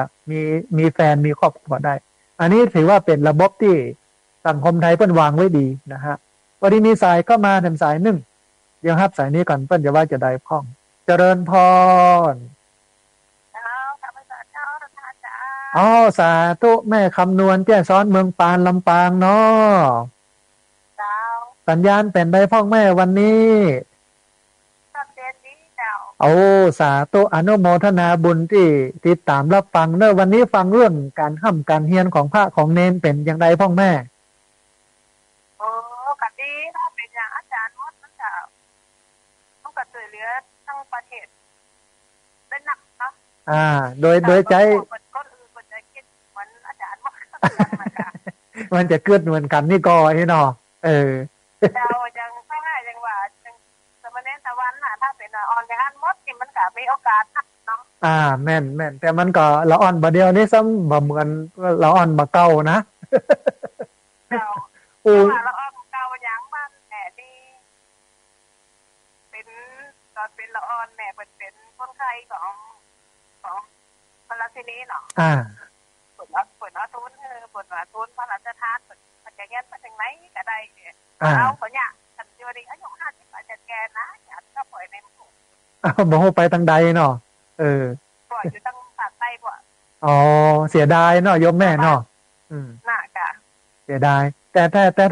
มีแฟนมีครอบครัวได้อันนี้ถือว่าเป็นระบบที่สังคมไทยเปิ้นวางไว้ดีนะฮะวันนี้มีสายเข้ามาถึงสายหนึ่งเดี๋ยวครับสายนี้ก่อนเปิ้นจะว่าจะได้พ้องเจริญพรอ๋อสาธุแม่คำนวณแจ้ซ้อนเมืองปานลำปางเนาะสัญญาณเป็นได้พ้องแม่วันนี้โอ้สาธุอนุโมทนาบุญที่ติดตามรับฟังเนอะวันนี้ฟังเรื่องการห้ำการเฮียนของพระของเนนเป็นอย่างไรพ้องแม่กันดี อ่า โดยใจ คนอื่นคนจะคิดเหมือนอาจารย์ว่านะคะ มันจะเกิดเหมือนกันนี่ก็ไอ้เนาะเรายังไม่ได้ยังว่าจังสมณตะวันน่ะถ้าเป็นออนอย่างนั้นมดนี่มันก็มีโอกาสเนาะแม่นแต่มันก็ละอ่อนบ่เดียวนี่ซ้ำบ่เหมือนละอ่อนบ่เก่านะ เรา อู ว่าละออนเก่าอย่างบ้านแม่ที่เป็นตอนเป็นละออนแม่เป็นคนไข้ของพระราชินีเนาะเปิดเอาทุนเปิดว่าทุนพระราชทานมันจะเงี้ยมาถึงไหนก็ได้เอาเขาเนี่ยฉันอยู่ดีอายุ50อาจจะแก่นะอยากก็ปล่อยในหมู่บ่ฮู้ไปทางใดเนาะปล่อยอยู่ตั้งภาคใต้บ่อ๋อเสียดายเนาะโยมแม่เนาะน่ะค่ะเสียดายแต่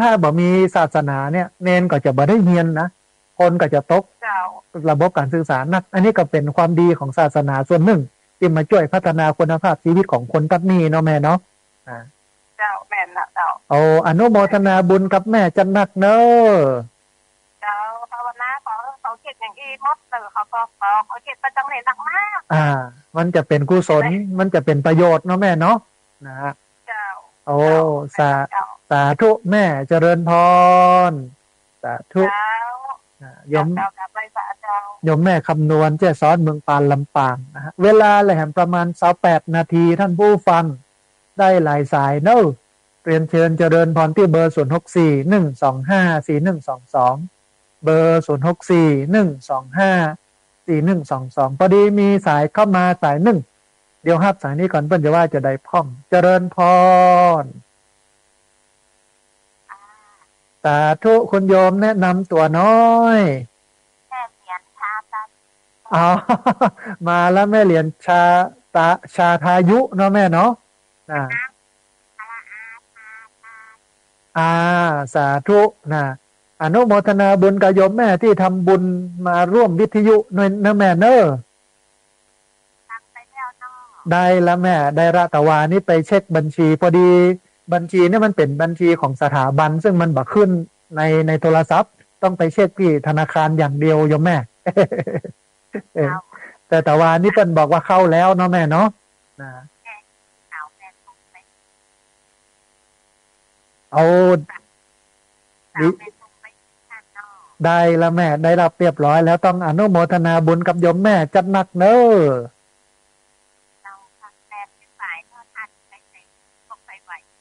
ถ้าบ่มีศาสนาเนี่ยเนนก็จะบ่ได้เรียนนะคนก็จะตกระบบการสื่อสารนักอันนี้ก็เป็นความดีของศาสนาส่วนหนึ่งที่มาช่วยพัฒนาคุณภาพชีวิตของคนตัดนี้เนาะแม่เนาะเจ้าแม่นนะเจ้าอนุโมทนาบุญกับแม่จันนักเนอะเจ้าภาวนาขอเขาเก็บอย่างอีมดเขาเก็บประจำเลยหนักมากมันจะเป็นกุศลมันจะเป็นประโยชน์เนาะแม่เนาะนะเจ้าสาธุแม่เจริญพรสาธุยมแม่คำนวณเจ้าซ้อนเมืองปานลำปางนะฮะเวลาแหลมประมาณ28 นาทีท่านผู้ฟังได้หลายสายเนอะเรียนเชิญเจริญพรที่เบอร์0641254122เบอร์0641254122พอดีมีสายเข้ามาสายหนึ่งเดี๋ยวฮับสายนี้ก่อนเพื่อนจะว่าจะได้พ่องเจริญพรสาธุคุณโยมแนะนำตัวน้อยแม่เหรียญชาตามาแล้วแม่เหรียญชาทายุเนาะแม่เนาะสาธุอนุโมทนาบุญกับโยมแม่ที่ทำบุญมาร่วมวิทยุนะแม่เนอะได้แล้วแม่ได้ละตะวานี่ไปเช็คบัญชีพอดีบัญชีนี่มันเป็นบัญชีของสถาบันซึ่งมันบักขึ้นในโทรศัพท์ต้องไปเช็คที่ธนาคารอย่างเดียวโยมแม่แต่ว่านี่เปิ้นบอกว่าเข้าแล้วเนาะแม่เนาะเอาได้แล้วแม่ได้รับเรียบร้อยแล้วต้องอนุโมทนาบุญกับโยมแม่จัดหนักเนอะ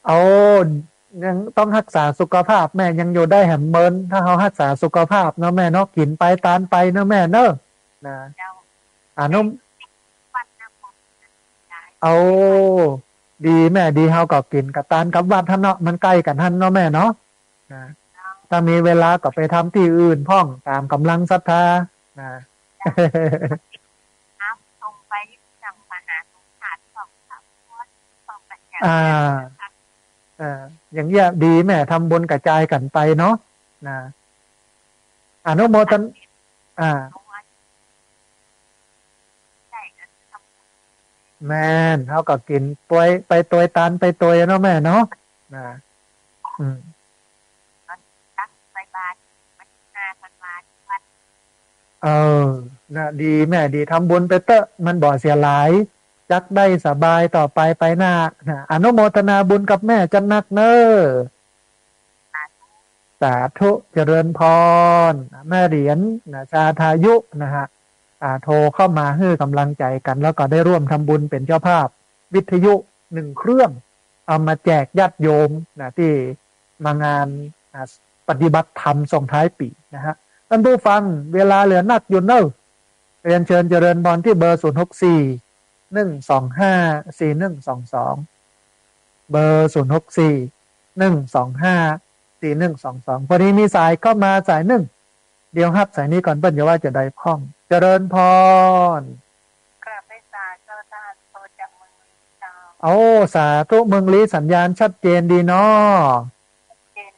เอายังต้องรักษาสุขภาพแม่ยังอยู่ได้แหมเมินถ้าเขารักษาสุขภาพเนาะแม่เนาะกินไปตานไปเนาะแม่เนอะนะเอาดีแม่ดีเฮาก็กินกับตานกับวัดท่านเนาะมันใกล้กันท่านเนาะแม่เนาะถ้ามีเวลาก็ไปทำที่อื่นพ่องตามกำลังศรัทธาส่งไปจังปัญหาสงสารของอย่างเงี้ยดีแม่ทำบุญกระจายกันไปเนาะอนุโมทนาแม่นเขาก็กินไปตัวตานไปตัวเนาะแม่เนาะดีแม่ดีทำบุญไปเตอะมันบ่เสียหลายจักได้สบายต่อไปหน้าอนุโมทนาบุญกับแม่จันนักเนอสาธุเจริญพรแม่เหรียญชาทายุนะฮะโทรเข้ามาให้กำลังใจกันแล้วก็ได้ร่วมทำบุญเป็นเจ้าภาพวิทยุ1 เครื่องเอามาแจกญาติโยมที่มางานปฏิบัติธรรมส่งท้ายปีนะฮะท่านผู้ฟังเวลาเหลือนักอยู่เนอะเรียนเชิญเจริญพรที่เบอร์0641254122เบอร์0641254122พอดีมีสายเข้ามาสายหนึ่งเดี๋ยวฮับสายนี้ก่อนเปิ้ลจะว่าจะได้พ่องเจริญพรกราบไปสาเจ้าท่านโตจากเมืองลีสาธุเมืองลีสัญญาณชัดเจนดีเนาะเจน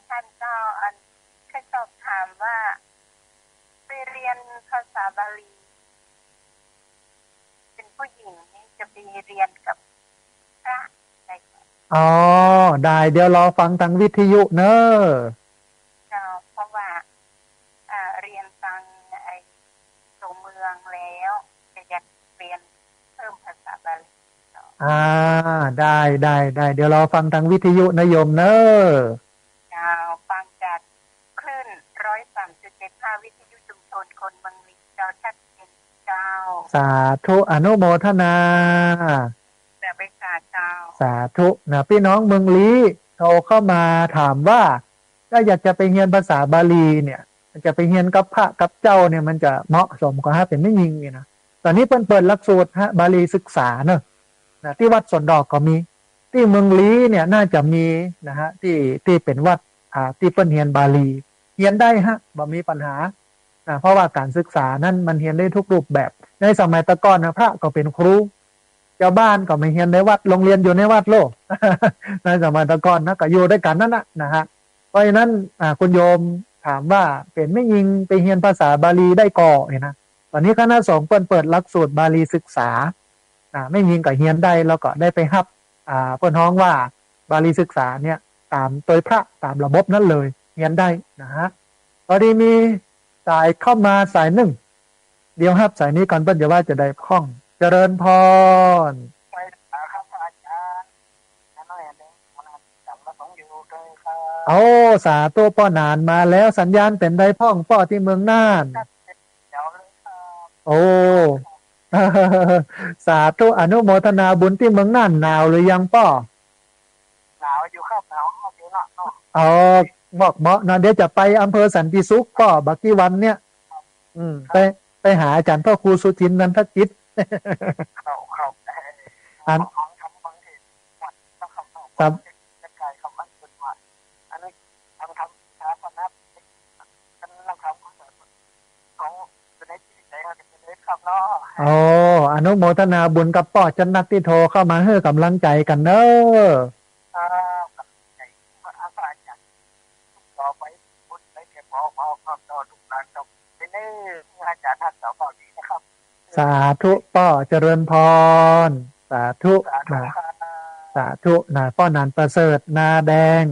ท่านเจ้าอันแค่สอบถามว่าไปเรียนภาษาบาลีเป็นผู้หญิงนี่จะไปเรียนกับพระได้ได้เดี๋ยวรอฟังทางวิทยุเนอะเพราะว่าเรียนทางตัวเมืองแล้วจะอยากเรียน ได้ได้เดี๋ยวเราฟังทางวิทยุนะโยมเนอะฟังจากคลื่น103.75วิทยุชุมชนคนเมืองลีเจ้าชัดเจนเจ้าสาธุอนุโมทนาแต่ไปกาเจ้าสาธุนะพี่น้องเมืองลีโทรเข้ามาถามว่าถ้าอยากจะไปเรียนภาษาบาลีเนี่ยจะไปเรียนกับพระกับเจ้าเนี่ยมันจะเหมาะสมกว่าฮะเป็นไม่ยิงเนี่ยนะตอนนี้เปิดหลักสูตรฮะบาลีศึกษาเนอะนะที่วัดสวนดอกก็มีที่เมืองลีเนี่ยน่าจะมีนะฮะที่เป็นวัดที่เปิ้นเรียนบาลีเรียนได้ฮะบ่มีปัญหาเพราะว่าการศึกษานั้นมันเรียนได้ทุกรูปแบบในสมัยตะก่อนนะพระก็เป็นครูเจ้าบ้านก็ไม่เรียนในวัดโรงเรียนอยู่ในวัดโลก ในสมัยตะก่อนนะก็อยู่ด้วยกันนั่นนะฮะเพราะฉะนั้นคุณโยมถามว่าเป็นไม่ยิงไปเรียนภาษาบาลีได้ก่อเนี่ยนะตอนนี้คณะสงฆ์เปิดหลักสูตรบาลีศึกษาไม่ยิงก็เรียนได้แล้วก็ได้ไปฮับเปิ้นฮ้องว่าบาลีศึกษาเนี่ยตามตัวพระตามระบบนั้นเลยเรียนได้นะฮะพอดีมีสายเข้ามาสายหนึ่งเดี๋ยวฮับสายนี้ก่อนเปิ้นจะว่าจะได้คล่องเจริญพรเอาสาตัวป้อนานมาแล้วสัญญาณเป็นได้พ่องป้อที่เมืองน่านโอ้สาธุอนุโมทนาบุญที่เมืองน่านหนาวหรือยังป้อหนาวอยู่ครับหนาวอยู่เนาะบอกเหมาะนะเดี๋ยวจะไปอำเภอสันติสุขป้อบักกี้วันเนี่ยไปหาอาจารย์พ่อครูสุทินนันทกิจอันครับอนุโมทนาบุญกับป้อจันนักที่โทรเข้ามาให้กำลังใจกันเนอะสาธุป้อเจริญพรสาธุสาธุนะป้อนานประเสริฐนาแดง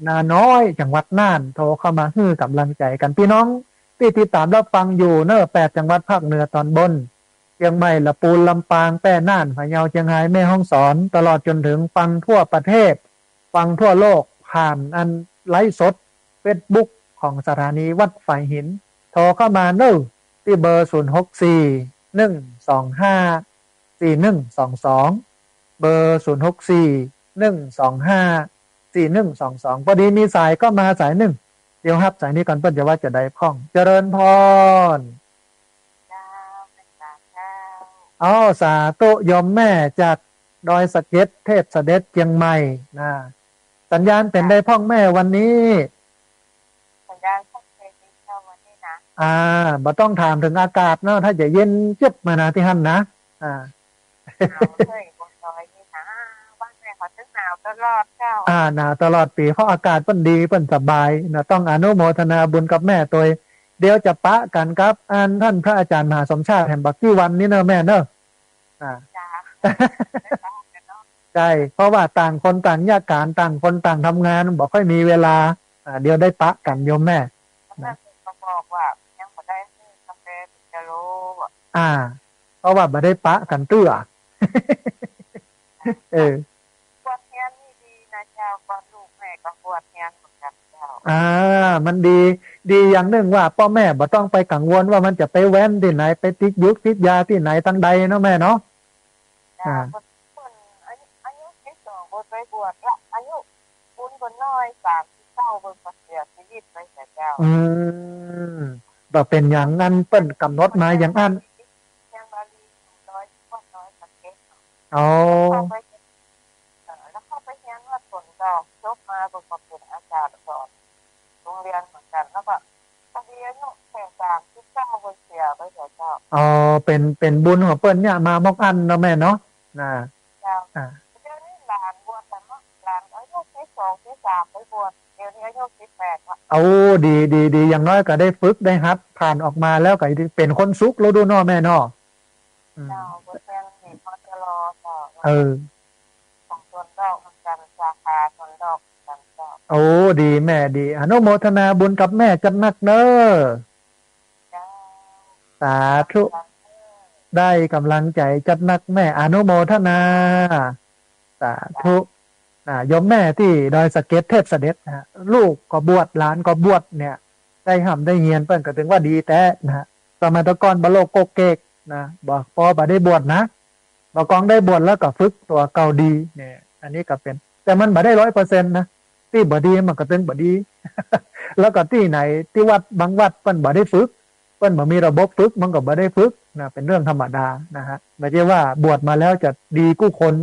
นาน้อยจังหวัดน่านโทรเข้ามาให้กำลังใจกันพี่น้องที่ติดตามรับฟังอยู่เนอะ8จังหวัดภาคเหนือตอนบนเชียงใหม่ละปูนลำปางแป้น่านพะเยาเชียงรายแม่ฮ่องสอนตลอดจนถึงฟังทั่วประเทศฟังทั่วโลกผ่านอันไลฟ์สดเฟซบุ๊กของสถานีวัดฝ่ายหินโทรเข้ามาเนอะที่เบอร์064-125-4122เบอร์064-125-4122พอดีมีสายก็มาสายหนึ่งเดี๋ยวครับสายนี้ก่อนเปิ้นจะว่าจะได้พ้องเจริญพรสาธุยมแม่จากดอยสะเก็ดเทพเสด็จเชียงใหม่นะสัญญาณเป็นได้พ้องแม่วันนี้สัญญาณชัดเจนดีเท่าวันนี้นะบ่ต้องถามถึงอากาศเนาะถ้าจะเย็นเจ็บมานะที่หั่นนะบ้านแม่เขาจะหนาวตลอดเจ้าหนาวตลอดปีเพราะอากาศเปิ้นดีเปิ้นสบายนะต้องอนุโมทนาบุญกับแม่ตัวเดี๋ยวจะปะกันครับท่านพระอาจารย์มหาสมชาติแห่งบักกี้วันนี้เนอะแม่เนอะใช่เพราะว่าต่างคนต่างแยกการต่างคนต่างทำงานบอกค่อยมีเวลาเดี๋ยวได้ปะกันโยมแม่เขาบอกว่ายังไม่ได้กาแฟจะรู้เพราะว่าไม่ได้ปะกันเตื้อบวชเนียนนี่ดีนะเจ้าก่อนลูกแม่ก็บวชเนียนเหมือนกันเจ้ามันดีอย่างหนึ่งว่าพ่อแม่บ่ต้องไปกังวลว่ามันจะไปแว้นที่ไหนไปติดยุกติดยาที่ไหนตั้งใดเนาะแม่เนาะอายุที่2บ่ไปบวชละอายุคุณคนน้อย39บ่เสียชีวิตไปแต่เจ้าบ่เป็นอย่างนั้นเปิ้นกำหนดมาอย่างนั้นยังบาลีน้อยสักเก็ตแล้วเข้าไปเรียนว่าผลดอกจบมาบ่เป็นอาจารย์สอนโรงเรียนเหมือนกันแล้วก็เรียนเนาะแต่39บ่เสียไปแต่เจ้าเป็นบุญของเปิ้นเนี่ยมามอกอันเนาะแม่เนาะเจ้าเดี๋ยวนี้หลานบวชแล้วเนาะหลานอายุที่2ที่3ไปบวชเดี๋ยวนี้อายุ18ดีอย่างน้อยก็ได้ฝึกได้ฮัดผ่านออกมาแล้วก็เป็นคนสุขแล้วดูเนาะแม่เนาะเจ้าบ่แม่นนี่พอจะรอต่อของส่วนดอกมันกันสาขาส่วนดอกกันเจ้าดีแม่ดีอนุโมทนาบุญกับแม่จันนักเด้อสาธุ ได้กำลังใจจัดนักแม่อนุโมทนาสาธุยมแม่ที่ดอยสะเก็ดเทพเสด็จนะลูกก็บวชหลานก็บวชเนี่ยได้ห่ำได้เงียนเปิ้นก็ถึงว่าดีแต่นะสมัยตะกอนบโลกโกเกกนะบอกพอบ่ได้บวชนะบอกกองได้บวชแล้วก็ฝึกตัวเก่าดีเนี่ยอันนี้ก็เป็นแต่มันบ่ได้100%นะที่บ่ดีมันก็ถึงบ่ดี แล้วก็ที่ไหนที่วัดบางวัดเปิ้นบ่ได้ฝึกเปิ้นบ่มีระบบฝึกมันก็บ่ได้ฝึกนะเป็นเรื่องธรรมดานะฮะไม่ใช่ว่าบวชมาแล้วจะดีกู้คน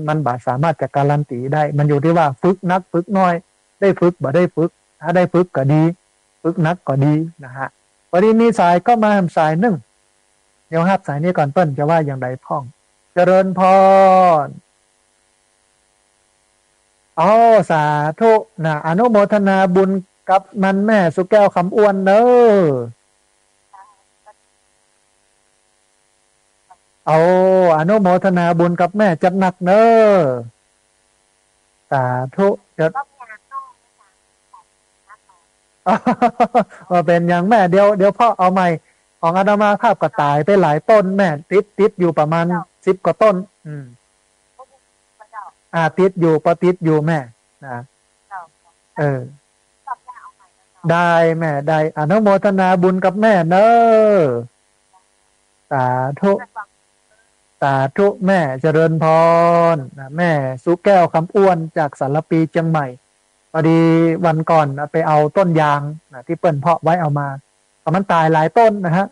มันบ่สามารถจะการันตีได้มันอยู่ที่ว่าฝึกนักฝึกน้อยได้ฝึกบ่ได้ฝึกถ้าได้ฝึกก็ดีฝึกนักก็ดีนะฮะพอดีมีสายก็มาสายหนึ่งเดี๋ยวครับสายนี้ก่อนเปิ้นจะว่าอย่างไรพ่องเจริญพรอ๋อสาธุนะอนุโมทนาบุญกับมันแม่สุแก้วคำอ้วนเนอเอาอนุโมทนาบุญกับแม่จัดหนักเนอสาธุจะมาเป็นอย่างแม่เดี๋ยวพ่อเอาใหม่ของอาตมาภาพก็ตายไปหลายต้นแม่ติดอยู่ประมาณ10 กว่าต้นติดอยู่ปติดอยู่แม่นะได้แม่ได้อนุโมทนาบุญกับแม่เนอสาธุสาธุแม่เจริญพรแม่สุแก้วคำอ้วนจากสารปีเชียงใหม่พอดีวันก่อนไปเอาต้นยางที่เปิ้นเพาะไว้เอามามันตายหลายต้นนะฮะ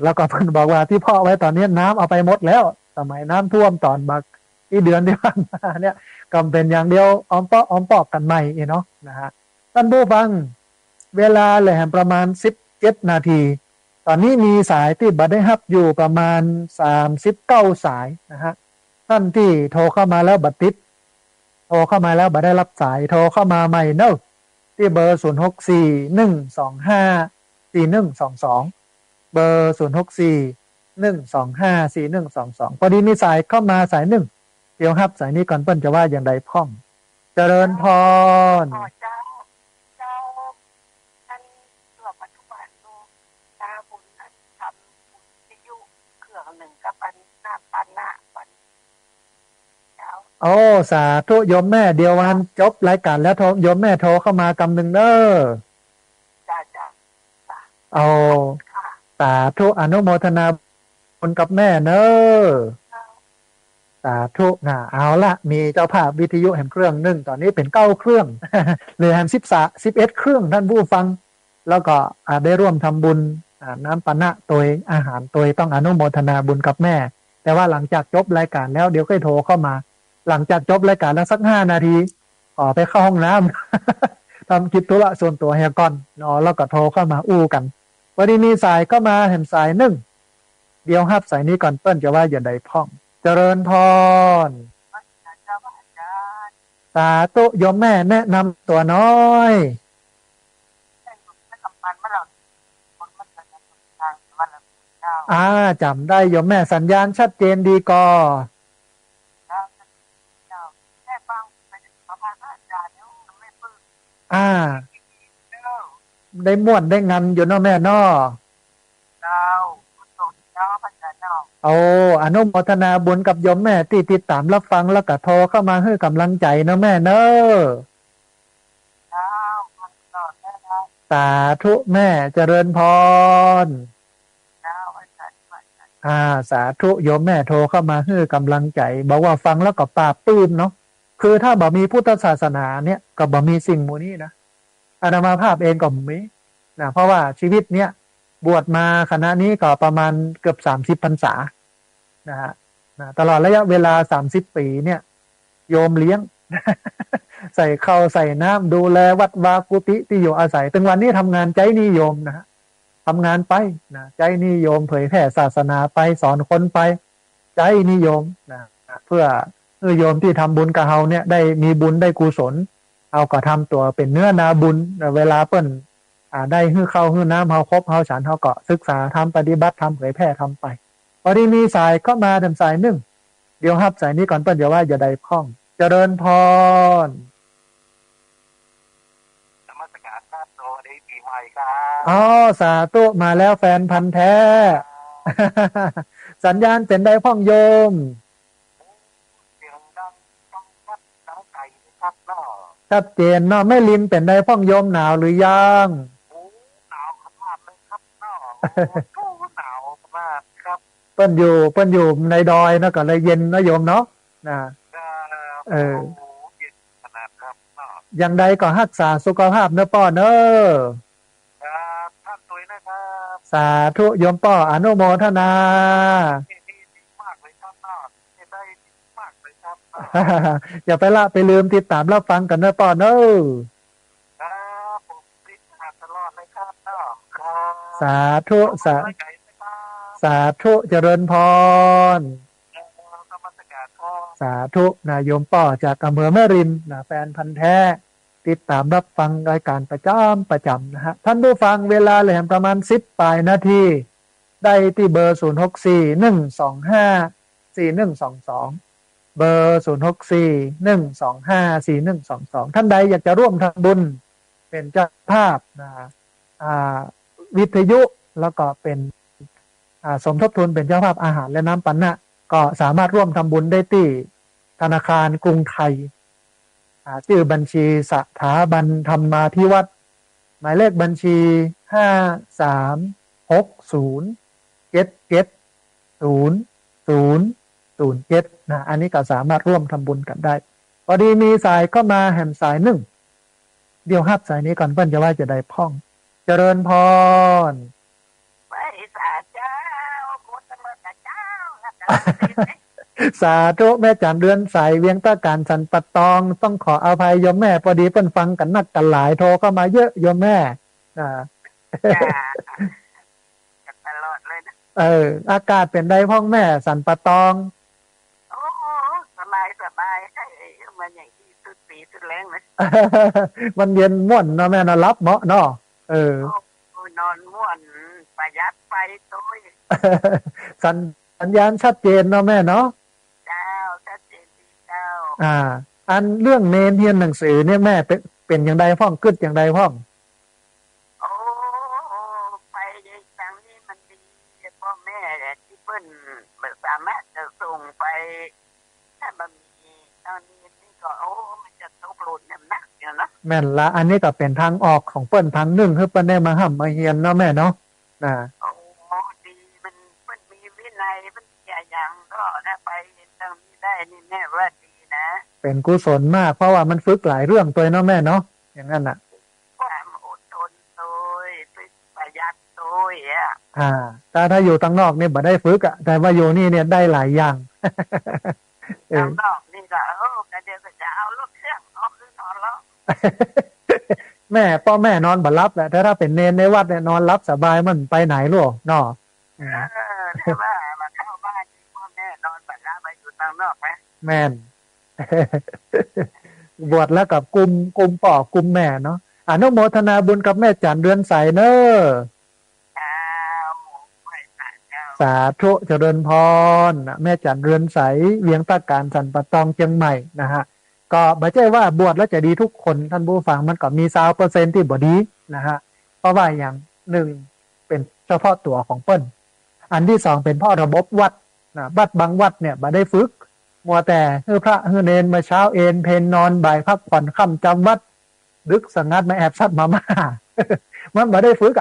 แล้วก็เพิ่นบอกว่าที่เพาะไว้ตอนนี้น้ำเอาไปหมดแล้วสมัยน้ำท่วมตอนบักที่เดือนที่ผ่านมาเนี่ยก็เป็นอย่างเดียวอ้อมปอกกันใหม่เนาะนะฮะท่านผู้ฟังเวลาแหลมประมาณ17 นาทีตอนนี้มีสายที่บัดได้รับอยู่ประมาณ39 สายนะฮะท่านที่โทรเข้ามาแล้วบัดติดโทรเข้ามาแล้วบัดได้รับสายโทรเข้ามาใหม่เนอะที่เบอร์0641254122เบอร์0641254122พอดีมีสายเข้ามาสายหนึ่งเดี๋ยวครับสายนี้ก่อนเปิ้นจะว่าอย่างไรพ่องเจริญพรโอ้สาธุโยมแม่เดียววันจบรายการแล้วโยมแม่โทรเข้ามากำหนึ่งเด้อจ้าเอาสาธุอนุโมทนาบุญกับแม่เนอสาธุเอาละมีเจ้าภาพวิทยุแห่งเครื่องหนึ่งตอนนี้เป็น9 เครื่องเหลือแห่ง11 เครื่องท่านผู้ฟังแล้วก็ได้ร่วมทำบุญน้ำปานะตัวอาหารตัวต้องอนุโมทนาบุญกับแม่แต่ว่าหลังจากจบรายการแล้วเดี๋ยวค่อยโทรเข้ามาหลังจากจบรายการแล้วสัก5 นาทีไปเข้าห้องน้ำทำกิจธุระส่วนตัวให้ก่อนแล้วก็โทรเข้ามาอู้กันวันนี้มีสายก็มาเห็นสายหนึ่งเดี๋ยวฮับสายนี้ก่อนเปิ้นจะว่าอย่าใดพ่องเจริญพรสาธุโยมแม่แนะนำตัวน้อยจำได้โยมแม่สัญญาณชัดเจนดีก่อได้ม่วนได้งันอยู่เนาะแม่เนาะเอาอนุโมทนาบุญกับโยมแม่ที่ติดตามรับฟังแล้วก็โทรเข้ามาให้กำลังใจเนาะแม่เนาะสาธุแม่เจริญพรสาธุโยมแม่โทรเข้ามาให้กำลังใจบอกว่าฟังแล้วก็ปราบปลื้มเนาะคือถ้าบ่มีพุทธศาสนาเนี่ยก็บ่มีสิ่งมูนี้นะอาตมาภาพเองก็มีเพราะว่าชีวิตเนี้ยบวชมาคณะนี้ก็ประมาณเกือบ30 พรรษานะฮะตลอดระยะเวลา30 ปีเนี่ยโยมเลี้ยง ใส่ข้าวใส่น้ำดูแลวัดวากุฏิที่อยู่อาศัยถึงวันนี้ทำงานใจนิยมนะฮะทำงานไปนะใจนิยมเผยแผ่ศาสนาไปสอนคนไปใจนิยมนะเพื่อโยมที่ทำบุญกับเฮาเนี่ยได้มีบุญได้กุศลเอาก็ทำตัวเป็นเนื้อนาบุญเวลาเปิ้นได้ฮื้อเข้าฮื้อน้ำเฮาครบเฮาฉันเฮาก็ศึกษาทำปฏิบัติทำเผยแผ่ทำไปพอดีมีสายเข้ามาทำสายหนึ่งเดี๋ยวฮับสายนี้ก่อนเปิ้นอย่าว่าอย่าใดพ้องเจริญพรนมัสการครับสวัสดีปีใหม่ครับ สาธุมาแล้วแฟนพันธุ์แท้ สัญญาณเป็นได้พ่องโยมเสียงดังฟังชัดดังไก่ครับเนาะชัดเจนเนาะแม่ลินเป็นได้พ่องโยมหนาวหรือยังโอ้หนาวมากเลยครับเนาะโอ้หนาวมากครับเปิ้นอยู่ในดอยนะก็เลยเย็นนะโยมเนาะนะเย็นขนาดครับเนาะอย่างใดก็รักษาสุขภาพเน้อป้อเน้อท่านสวยนะครับสาธุโยมป้ออนุโมทนาดีมากเลยครับเนาะได้ดีมากเลยครับอย่าไปละไปลืมติดตามรับฟังกันเน้อป้อเน้อผมติดตามตลอดเลยครับเนาะสาธุสาธุเจริญพรสาธุนายโยมป้อจากอำเภอแม่ริมนะแฟนพันธ์แท้ติดตามรับฟังรายการประจำนะฮะท่านผู้ฟังเวลาเหลือประมาณ10 ปลายนาทีได้ที่เบอร์0641254122เบอร์0641254122ท่านใดอยากจะร่วมทำบุญเป็นเจ้าภาพนะวิทยุแล้วก็เป็นสมทบทุนเป็นเจ้าภาพอาหารและน้ำปันนะก็สามารถร่วมทำบุญได้ที่ธนาคารกรุงไทยชื่อบัญชีสถาบันธรรมาภิวัตรหมายเลขบัญชี5360770007นะอันนี้ก็สามารถร่วมทำบุญกันได้พอดีมีสายเข้ามาแห่มสายหนึ่งเดี๋ยวฮับสายนี้ก่อนเพิ่นจะว่าจะได้พ่องเจริญพรสาธุแม่จันเดือนใสเวียงตะการสันปะตองต้องขออภัยโยมแม่พอดีเพิ่นฟังกันนักกันหลายโทรเข้ามาเยอะโยมแม่ตลอดเลยนะอากาศเป็นได้พ่องแม่สันปะตองโอ้สบายมันอย่างที่สุดปีสุดแรงเลยมันเย็นม่วนเนาะแม่นะรับเหมาะเนาะนอนม่วนประหยัดไฟตัวสัญญาณชัดเจนเนาะแม่เนาะชัดเจนดีเจ้าอันเรื่องเนนเรียนหนังสือเนี่ยแม่เป็นอย่างใดพ่องกึดอย่างใดพ่องโอ้ไปทางนี้มันดีพ่อแม่ที่เปิ้นสามารถจะส่งไปถ้ามันมีตอนนี้นี่ก็มันจะตกหล่นหนักอยู่เนาะแม่นละอันนี้ก็เป็นทางออกของเปิ้นทางหนึ่งคือเปิ้นได้มาห้ำมาเฮียนเนาะแม่เนาะดีมันเปิ้นมีวินัยมันอย่างก็นะไปตรงนี้ได้นี่แม่ว่าดีนะเป็นกุศลมากเพราะว่ามันฝึกหลายเรื่องตัวเนาะแม่เนาะอย่างนั้นน่ะความอดทนตัวฝึกประหยัดตัวถ้าอยู่ทางนอกเนี่ยบ่ได้ฝึกแต่ว่าอยู่นี่เนี่ยได้หลายอย่างทางนอกนี่ก็ก็เดี๋ยวก็จะเอาลูกเครื่องเอาคือนอนแล้วแม่พ่อแม่นอนบ่หลับแหละถ้าเป็นเนรในวัดเนี่ยนอนหลับสบายมันไปไหนลูกเนาะแต่ว่ามาเข้าบ้านพ่อแม่นอนบ่หลับไปอยู่ทางนอกไหมแม่นบวชแล้วกับกุมป่อกุมแม่เนาะอนุโมทนาบุญกับแม่จันเดือนใสเนอะสาธุเจริญพรแม่จันเรือนใสเวียงตะการสันปะตองเชียงใหม่นะฮะก็ไม่ใช่ว่าบวชแล้วจะดีทุกคนท่านผู้ฟังมันก็มี20%ที่บ่ดีนะฮะเพราะว่าอย่างหนึ่งเป็นเฉพาะตัวของเปิ้นอันที่สองเป็นเพราะระบบวัดนะวัดบางวัดเนี่ยบ่ได้ฝึกมัวแต่พระเนนมาเช้าเอนเพนนอนบ่ายพักผ่อนค่ำจำวัดดึกสังงัดมาแอบซัดมาม่ามันบ่ได้ฝึก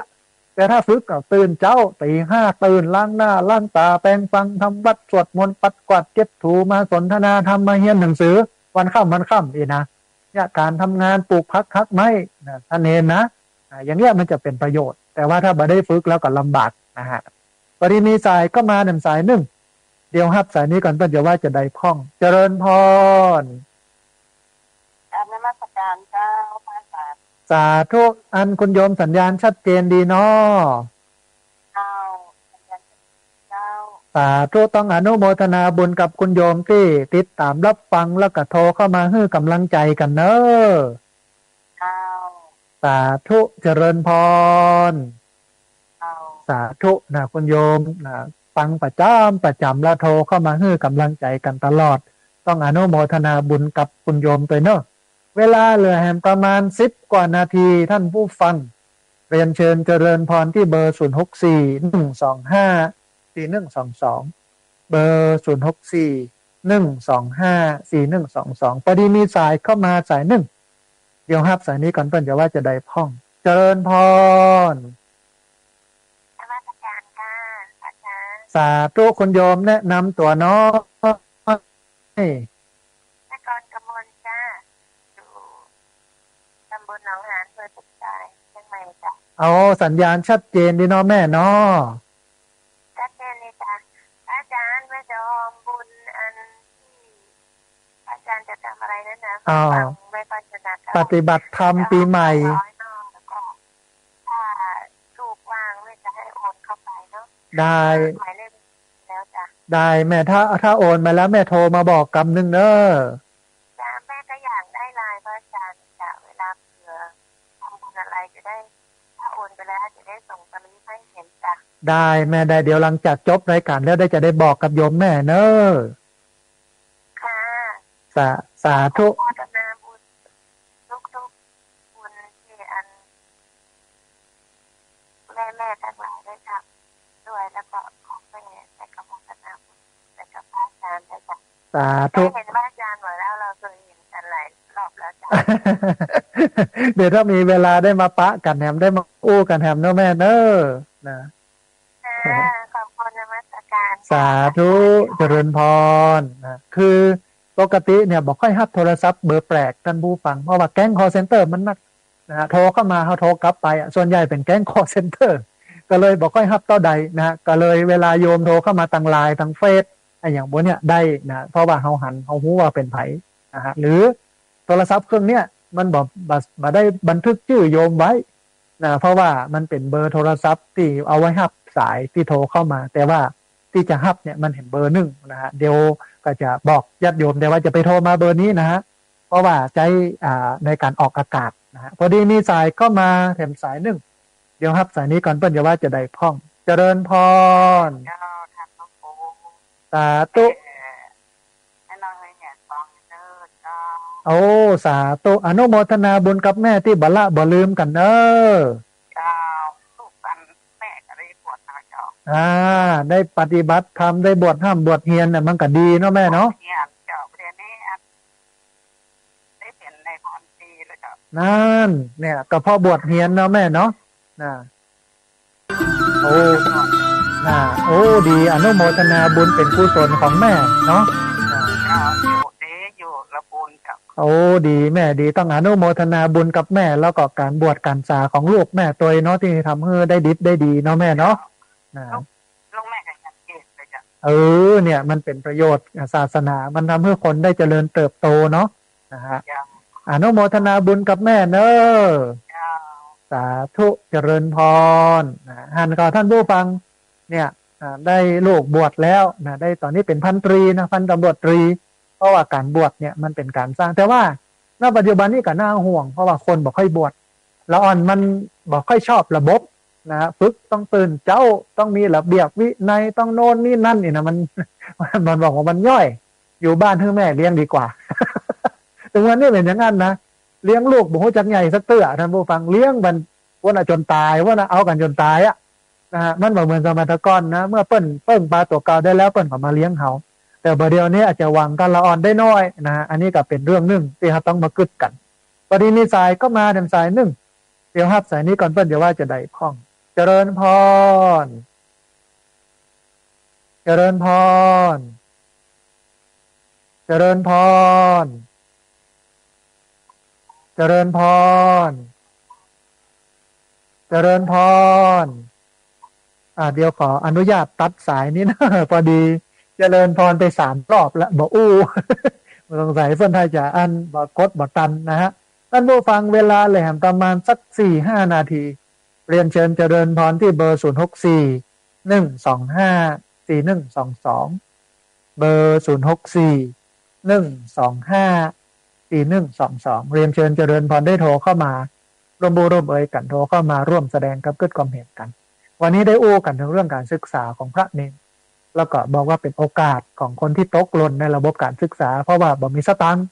แต่ถ้าฝึกก็ตื่นเจ้าตี 5ตื่นล้างหน้าล้างตาแปรงฟังทำวัดสวดมนต์ปัดกวาดเก็บถูมาสนทนาทำมาเฮียนหนังสือวันค่ำอีนะเนี่ยการทำงานปลูกพักคักไม้ท่านเองนะอย่างเงี้ยมันจะเป็นประโยชน์แต่ว่าถ้าบ่ได้ฝึกแล้วก็ลำบากนะฮะพอดีมีสายก็มา1 สายเดี๋ยวฮับสายนี้ก่อนเพื่อจะว่าจะได้พ่องเจริญพรนมัสการเจ้าพระอาจารย์สาธุอันคุณโยมสัญญาณชัดเจนดีเนาะสาธุต้องอนุโมทนาบุญกับคุณโยมที่ติดตามรับฟังแล้วก็โทรเข้ามาให้กำลังใจกันเนอะสาธุเจริญพรสาธุนะคุณโยมนะฟังประจำแล้วโทรเข้ามาให้กำลังใจกันตลอดต้องอนุโมทนาบุญกับคุณโยมตัวเนอะเวลาเหลือแห่งประมาณ10 กว่านาทีท่านผู้ฟังเรียนเชิญเจริญพรที่เบอร์0641254122 เบอร์0641254122พอดีมีสายเข้ามาสายหนึ่งเดี๋ยวรับสายนี้ก่อนเปิ้นจะว่าจะได้พ่องเจริญพรนมัสการค่ะอาจารย์สาธุคุณโยมแนะนำตัวเนาะนกรกมลจ้าอยู่ตำบลหนองหานอำเภอตุกใจเชียงใหม่จ้ะเอาสัญญาณชัดเจนดีเนาะแม่เนาะชัดเจนเลยจ้ะอาจารย์แม่จะบุญอันที่อาจารย์จะทำอะไรนั่นนะไม่ปัญญาปฏิบัติธรรมปีใหม่ถ้าลูกว่างไม่จะให้โอนเข้าไปเนาะได้หมายเลขแล้วจ้ะได้แม่ถ้าโอนมาแล้วแม่โทรมาบอกกำนึงเนอะจ้ะแม่ก็อยากได้ลายพระอาจารย์จ้ะเวลาเผื่อทำบุญอะไรจะได้ถ้าโอนไปแล้วจะได้ส่งสลิปให้เห็นจ้ะได้แม่ได้เดี๋ยวหลังจากจบรายการแล้วได้จะได้บอกกับโยมแม่เนอะค่ะสาธุแม่ทั้งหลายได้ทำด้วยแล้วก็ของแม่ได้กระบอกกันนะได้กับพระอาจารย์ได้จ้ะสาธุเห็นพระอาจารย์บอกแล้วเราเคยเห็นกันหลายรอบแล้วจ้ะเดี๋ยวถ้ามีเวลาได้มาปะกันแฮมได้มาอู้กันแฮมเนอะแม่เนอะนะขอบคุณนมัสการสาธุเจริญพรนะคือปกติเนี่ยบอกค่อยฮับโทรศัพท์เบอร์แปลกท่านผู้ฟังเพราะว่าแก๊งคอลเซ็นเตอร์มันนักนะโทรเข้ามาเขาโทรกลับไปส่วนใหญ่เป็นแก๊งคอลเซ็นเตอร์ก็เลยบอกค่อยฮับต่อใดนะก็เลยเวลาโยมโทรเข้ามาทางไลน์ทางเฟซไอ้อย่างพวกเนี้ยได้นะเพราะว่าเขาหันเขาหูว่าเป็นไผนะฮะหรือโทรศัพท์เครื่องเนี้ยมันบอกได้บันทึกชื่อโยมไว้นะเพราะว่ามันเป็นเบอร์โทรศัพท์ที่เอาไว้ฮับสายที่โทรเข้ามาแต่ว่าที่จะฮับเนี่ยมันเห็นเบอร์หนึ่งนะฮะเดี๋ยวก็จะบอกญาติโยมแต่ว่าจะไปโทรมาเบอร์นี้นะฮะเพราะว่าใช้ในการออกอากาศนะฮะพอดีมีสายเข้ามาแถมสายหนึ่งเดี๋ยวครับสายนี้ก่อนเปิ้ลจะว่าจะได้พ่องเจริญพรสาธุโอ้สาธุอนุโมทนาบุญกับแม่ที่บัลละบ่ลืมกันเนอะลูกกันแม่ก็ได้บวชนะเจ้าได้ปฏิบัติธรรมได้บวชห้ามบวชเฮียนเนี่ยมันก็ดีเนาะแม่เนาะนั่นเนี่ยก็พ่อบวชเฮียนเนาะแม่เนาะโอ้ดีอนุโมทนาบุญเป็นกุศลของแม่เนาะอยู่ละบุญกับโอ้ดีแม่ดีต้องอนุโมทนาบุญกับแม่แล้วก็การบวชการสาของลูกแม่ตัวเนาะที่ทำให้ได้ดิบได้ดีเนาะแม่เนาะลูกแม่ก็ชัดเจนเลยจ้ะเนี่ยมันเป็นประโยชน์ศาสนามันทำให้คนได้เจริญเติบโตเนาะนะฮะอนุโมทนาบุญกับแม่เนอะสาธุเจริญพรหันก่อท่านผู้ฟังเนี่ยได้ลูกบวชแล้วนะได้ตอนนี้เป็นพันตรีนะพันตำรวจตรีเพราะว่าการบวชเนี่ยมันเป็นการสร้างแต่ว่าณปัจจุบันนี้ก็น่าห่วงเพราะว่าคนบอกค่อยบวชละอ่อนมันบอกค่อยชอบระบบนะฝึกต้องตื่นเจ้าต้องมีระเบียบวินัยต้องโน่นนี่นั่นนี่นะมันบอกว่ามันย่อยอยู่บ้านให้แม่เลี้ยงดีกว่าถึงวันนี้เป็นอย่างนั้นนะเลี้ยงลูกบุจักใหญ่สักเตื้อท่านผู้ฟังเลี้ยงมันว่าจนตายว่าเอากันจนตายนะฮะมันเหมือนสมัยตะก้อนนะเมื่อเปิ้ลปลาตัวเก่าได้แล้วเปิ้ลก็มาเลี้ยงเขาแต่ประเดี๋ยวนี้อาจจะหวังกันละอ่อนได้น้อยนะอันนี้ก็เป็นเรื่องหนึ่งที่เราต้องมากึดกันพอดีมีสายก็มาทำสายหนึ่งเดี๋ยวครับสายนี้ก่อนเปิ้ลจะว่าจะได้ข้องเจริญพรเจริญพรเจริญพรเจริญพรเจริญพรเดี๋ยวขออนุญาตตัดสายนี้นะพอดีเจริญพรไป3 รอบแล้วบอกสงสัยเพื่อนไทยจะบอกกดบอกตันนะฮะท่านผู้ฟังเวลาแหลมประมาณสัก 4-5 นาทีเรียนเชิญเจริญพรที่เบอร์064-125-4122เบอร์064-125-4122เรียนเชิญเจริญพรได้โทรเข้ามาร่วมเอ่ยกันโทรเข้ามาร่วมแสดงกับเกิดความเห็นกันวันนี้ได้อู้กันถึงเรื่องการศึกษาของพระเนรแล้วก็บอกว่าเป็นโอกาสของคนที่ตกหล่นในระบบการศึกษาเพราะว่าบ่มีสตังค์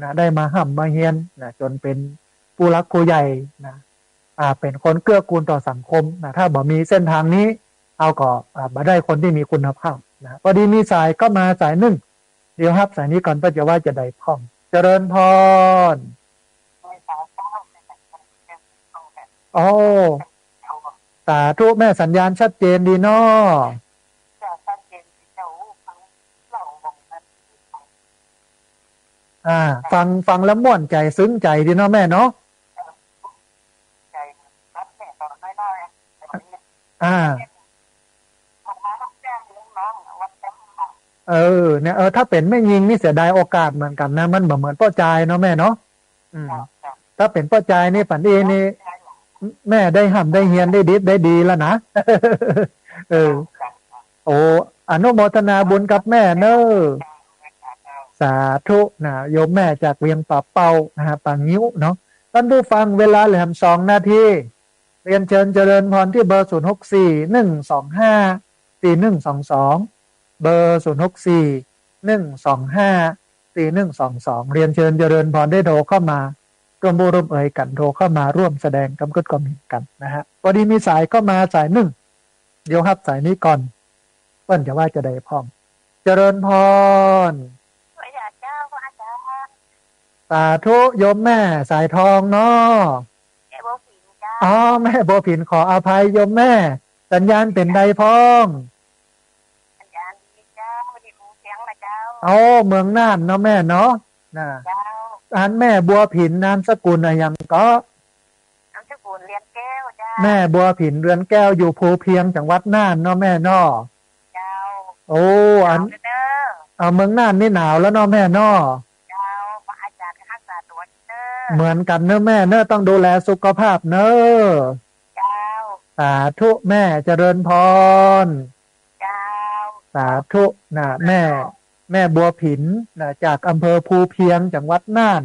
นะได้มาห้ำมาเฮียนนะจนเป็นผู้รักผู้ใหญ่นะเป็นคนเกื้อกูลต่อสังคมนะถ้าบ่มีเส้นทางนี้เอาก็บ่ได้คนที่มีคุณภาพ นะพอดีมีสายก็มาสายหนึ่งเดี๋ยวครับสายนี้ก่อนก็จะว่าจะได้พร้อมเจริญพรโอ้สาธุแม่สัญญาณชัดเจนดีเนาะฟังแล้วม่วนใจซึ้งใจดีเนาะแม่เนาะเนี่ยถ้าเป็นไม่ยิงนี่เสียดายโอกาสเหมือนกันนะมันเหมือนป้อจายเนาะแม่เนาะถ้าเป็นป้อจายนี่ปันเอนี่แม่ได้ห่ำได้เฮียนได้ดิบได้ดีแล้วนะโอ้อนุโมทนาบุญกับแม่เนอะสาธุนะโยมแม่จากเวียงป่าเป่านะฮะป่างิ้วเนาะท่านผู้ฟังเวลาเหลือ2 นาทีเรียนเชิญเจริญพรที่เบอร์ 0641254122 เบอร์ 0641254122 เรียนเชิญเจริญพรได้โทรเข้ามาร่วมบูร่วมเอ่ยกันโทรเข้ามาร่วมแสดงกำกึศความเห็นกันนะฮะพอดีมีสายเข้ามาสายหนึ่งเดี๋ยวครับสายนี้ก่อนเปิ้นจะว่าจะได้พร้อมเจริญพรสาธุโยมแม่สายทองเนาะอ๋อแม่โบผินขออภัยโยมแม่สัญญาณเป็นใดพ้องสัญญาณดีเจ้าไม่ได้รู้เสียงนะเจ้าอ๋อเมืองน่านเนาะแม่เนาะนะอันแม่บัวผินนามสกุลอะไรยังก็นามสกุลเรือนแก้วเจ้าแม่บัวผินเรือนแก้วอยู่ภูเพียงจังหวัดน่านเนาะแม่เนาะเจ้าโอ้อันเมืองน่านนี่หนาวแล้วเนาะแม่เนาะเหมือนกันเนอะแม่เนอะต้องดูแลสุขภาพเนอะเจ้าสาธุแม่เจริญพรเจ้าสาธุนะแม่บัวผินนะจากอำเภอภูเพียงจังหวัดน่าน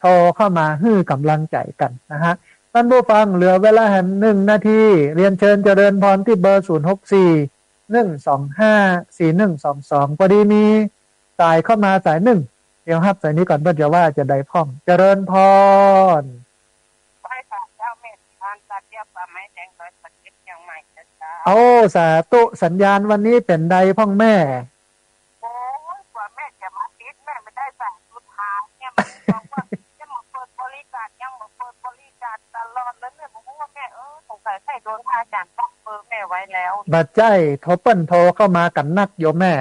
โทรเข้ามาให้กำลังใจกันนะฮะท่านผู้ฟังเหลือเวลา1 นาทีเรียนเชิญเจริญพรที่เบอร์ 0641254122 พอดีมีสายเข้ามาสายหนึ่งเดี๋ยวครับสายนี้ก่อนเพื่อจะว่าจะได้พร้อมเจริญพรไปฝากเจ้าแม่ทานตาเทียบป่าไม้แดงเลยสักนิดยังใหม่นะจ๊ะโอ้สาธุสัญญาณวันนี้เป็นใดพ่องแม่โอ้ยกว่าแม่จะมาติดแม่ไม่ได้สั่งสุดทางเนี่ยมันบอกว่าจะมาเปิดบริการยังมาเปิดบริการตลอดแล้วเนี่ยผมว่าแม่สงสัยใส่โดนอาจารย์บล็อกเบอร์แม่ไว้แล้วบัดใจโทรเปิ้นโทรเข้ามากันนักโยมแม่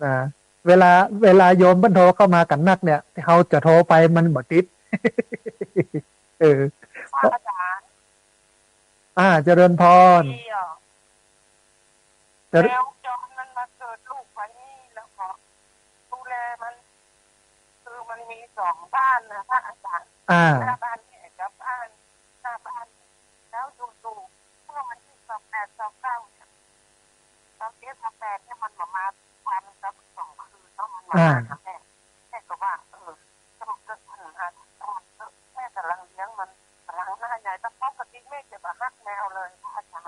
นะเวลาโยมบันโทรเข้ามากันนักเนี่ยเขาจะโทรไปมันบ่ติดอาจารย์เจริญพรแล้วจอมมันมาเกิดลูกวันนี้แล้วก็ดูแลมันคือมันมี2 บ้านนะพระอาจารย์หน้าบ้านแม่กับบ้านหน้าบ้านแล้วดูเมื่อวันที่28-29เนี่ยตอนที่28เนี่ยมันมาวันกับ2 คืนแล้วมันมาแม่ก็ว่าต้องแม่กำลังเลี้ยงมันกำลังหน้าใหญ่แต่ปกติแม่จะมาฮักแมวเลยอาจารย์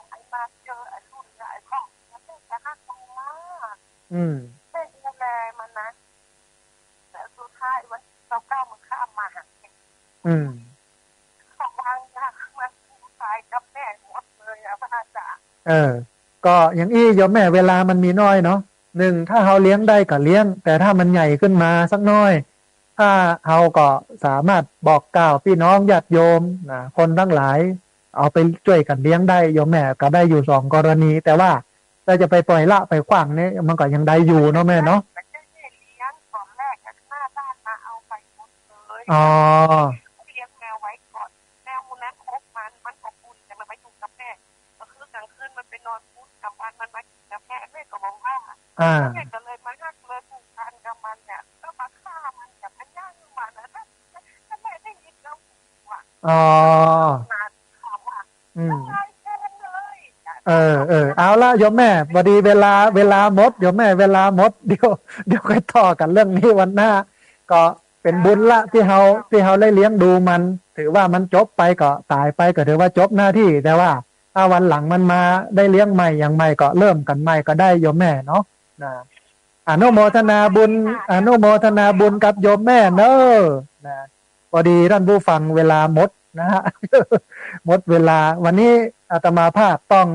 ไอ้มาเจอไอ้รุ่นไอ้ข้องแม่จะฮักมันมากแม่ดูแลมันนะแต่สุดท้ายวัน29มันข้ามมาหักเขาวางยามันตายกับแม่หมดเลยอะพระอาจารย์ก็อย่างอี้โยมแม่เวลามันมีน้อยเนาะ1ถ้าเราเลี้ยงได้ก็เลี้ยงแต่ถ้ามันใหญ่ขึ้นมาสักน้อยถ้าเราก็สามารถบอกกล่าวพี่น้องญาติโยมนะคนทั้งหลายเอาไปช่วยกันเลี้ยงได้โยมแม่ก็ได้อยู่2 กรณีแต่ว่าถ้าจะไปปล่อยละไปขว้างเนี่ยมันก็ยังได้อยู่เนาะแม่เนาะเลี้ยงก่อนแรกหน้าบ้านมาเอาไปหมดเลยเลี้ยงแมวไว้ก่อนแมวมันคบมันอบอุ่นแต่มันไม่อยู่กับแม่ก็คือกลางคืนมันไปนอนพุ้นกลางวันมันมากินกับแม่ก็บอกว่าแม่ก็เลยมาฮักเลยผูกพันกับมันเนี่ยก็มาฆ่ามันกับมันย่างมันนะถ้าแม่ได้ยินแล้วว่าเอาละโยมแม่พอดีเวลาหมดโยมแม่เวลาหมดเดี๋ยวค่อยต่อกันเรื่องนี้วันหน้าก็เป็นบุญละที่เราได้เลี้ยงดูมันถือว่ามันจบไปก็ตายไปก็ถือว่าจบหน้าที่แต่ว่าถ้าวันหลังมันมาได้เลี้ยงใหม่อย่างใหม่ก็เริ่มกันใหม่ก็ได้โยมแม่เนาะอนุโมทนาบุญกับโยมแม่เนอะพอดีท่านผู้ฟังเวลาหมดนะฮะหมดเวลาวันนี้อาตมาภาพต้อง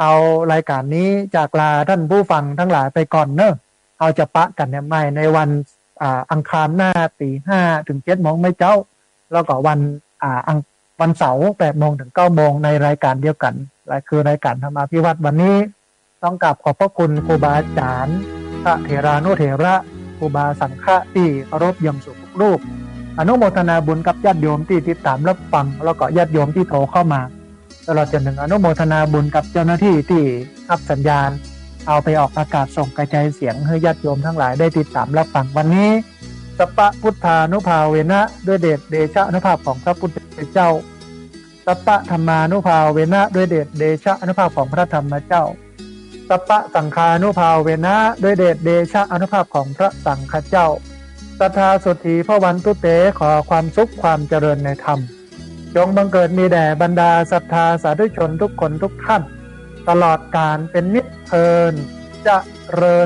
เอารายการนี้จากลาท่านผู้ฟังทั้งหลายไปก่อนเนอะเอาจะปะกันเนี่ยใหม่ในวันอังคารหน้าตี 5 ถึง 7 โมงไม่เจ้าแล้วก็วันเสาร์ 8 โมงถึง 9 โมงในรายการเดียวกันและคือรายการธรรมาภิวัตน์วันนี้ต้องกราบขอบพระคุณครูบาอาจารย์พระเถรานุเถระครูบาสังฆะที่เคารพอย่างสูงทุกรูปอนุโมทนาบุญกับญาติโยมที่ติดตามรับฟังแล้วก็ญาติโยมที่โทรเข้ามาตลอดจนถึงอนุโมทนาบุญกับเจ้าหน้าที่ที่รับสัญญาณเอาไปออกอากาศส่งกระจายเสียงให้ญาติโยมทั้งหลายได้ติดตามรับฟังวันนี้สัพพะพุทธานุภาเวนะด้วยเดชเดชะอนุภาพของพระพุทธเจ้าสัพพะธรรมานุภาเวนะด้วยเดชเดชะอนุภาพของพระธรรมเจ้าสัพพะสังฆานุภาเวนะด้วยเดชเดชะอนุภาพของพระสังฆเจ้าสัทธาสุธีพระวันตุเตขอความสุขความเจริญในธรรมจงบังเกิดมีแด่บรรดาศรัทธาสาธุชนทุกคนทุกท่านตลอดกาลเป็นนิจเทินจะเริญ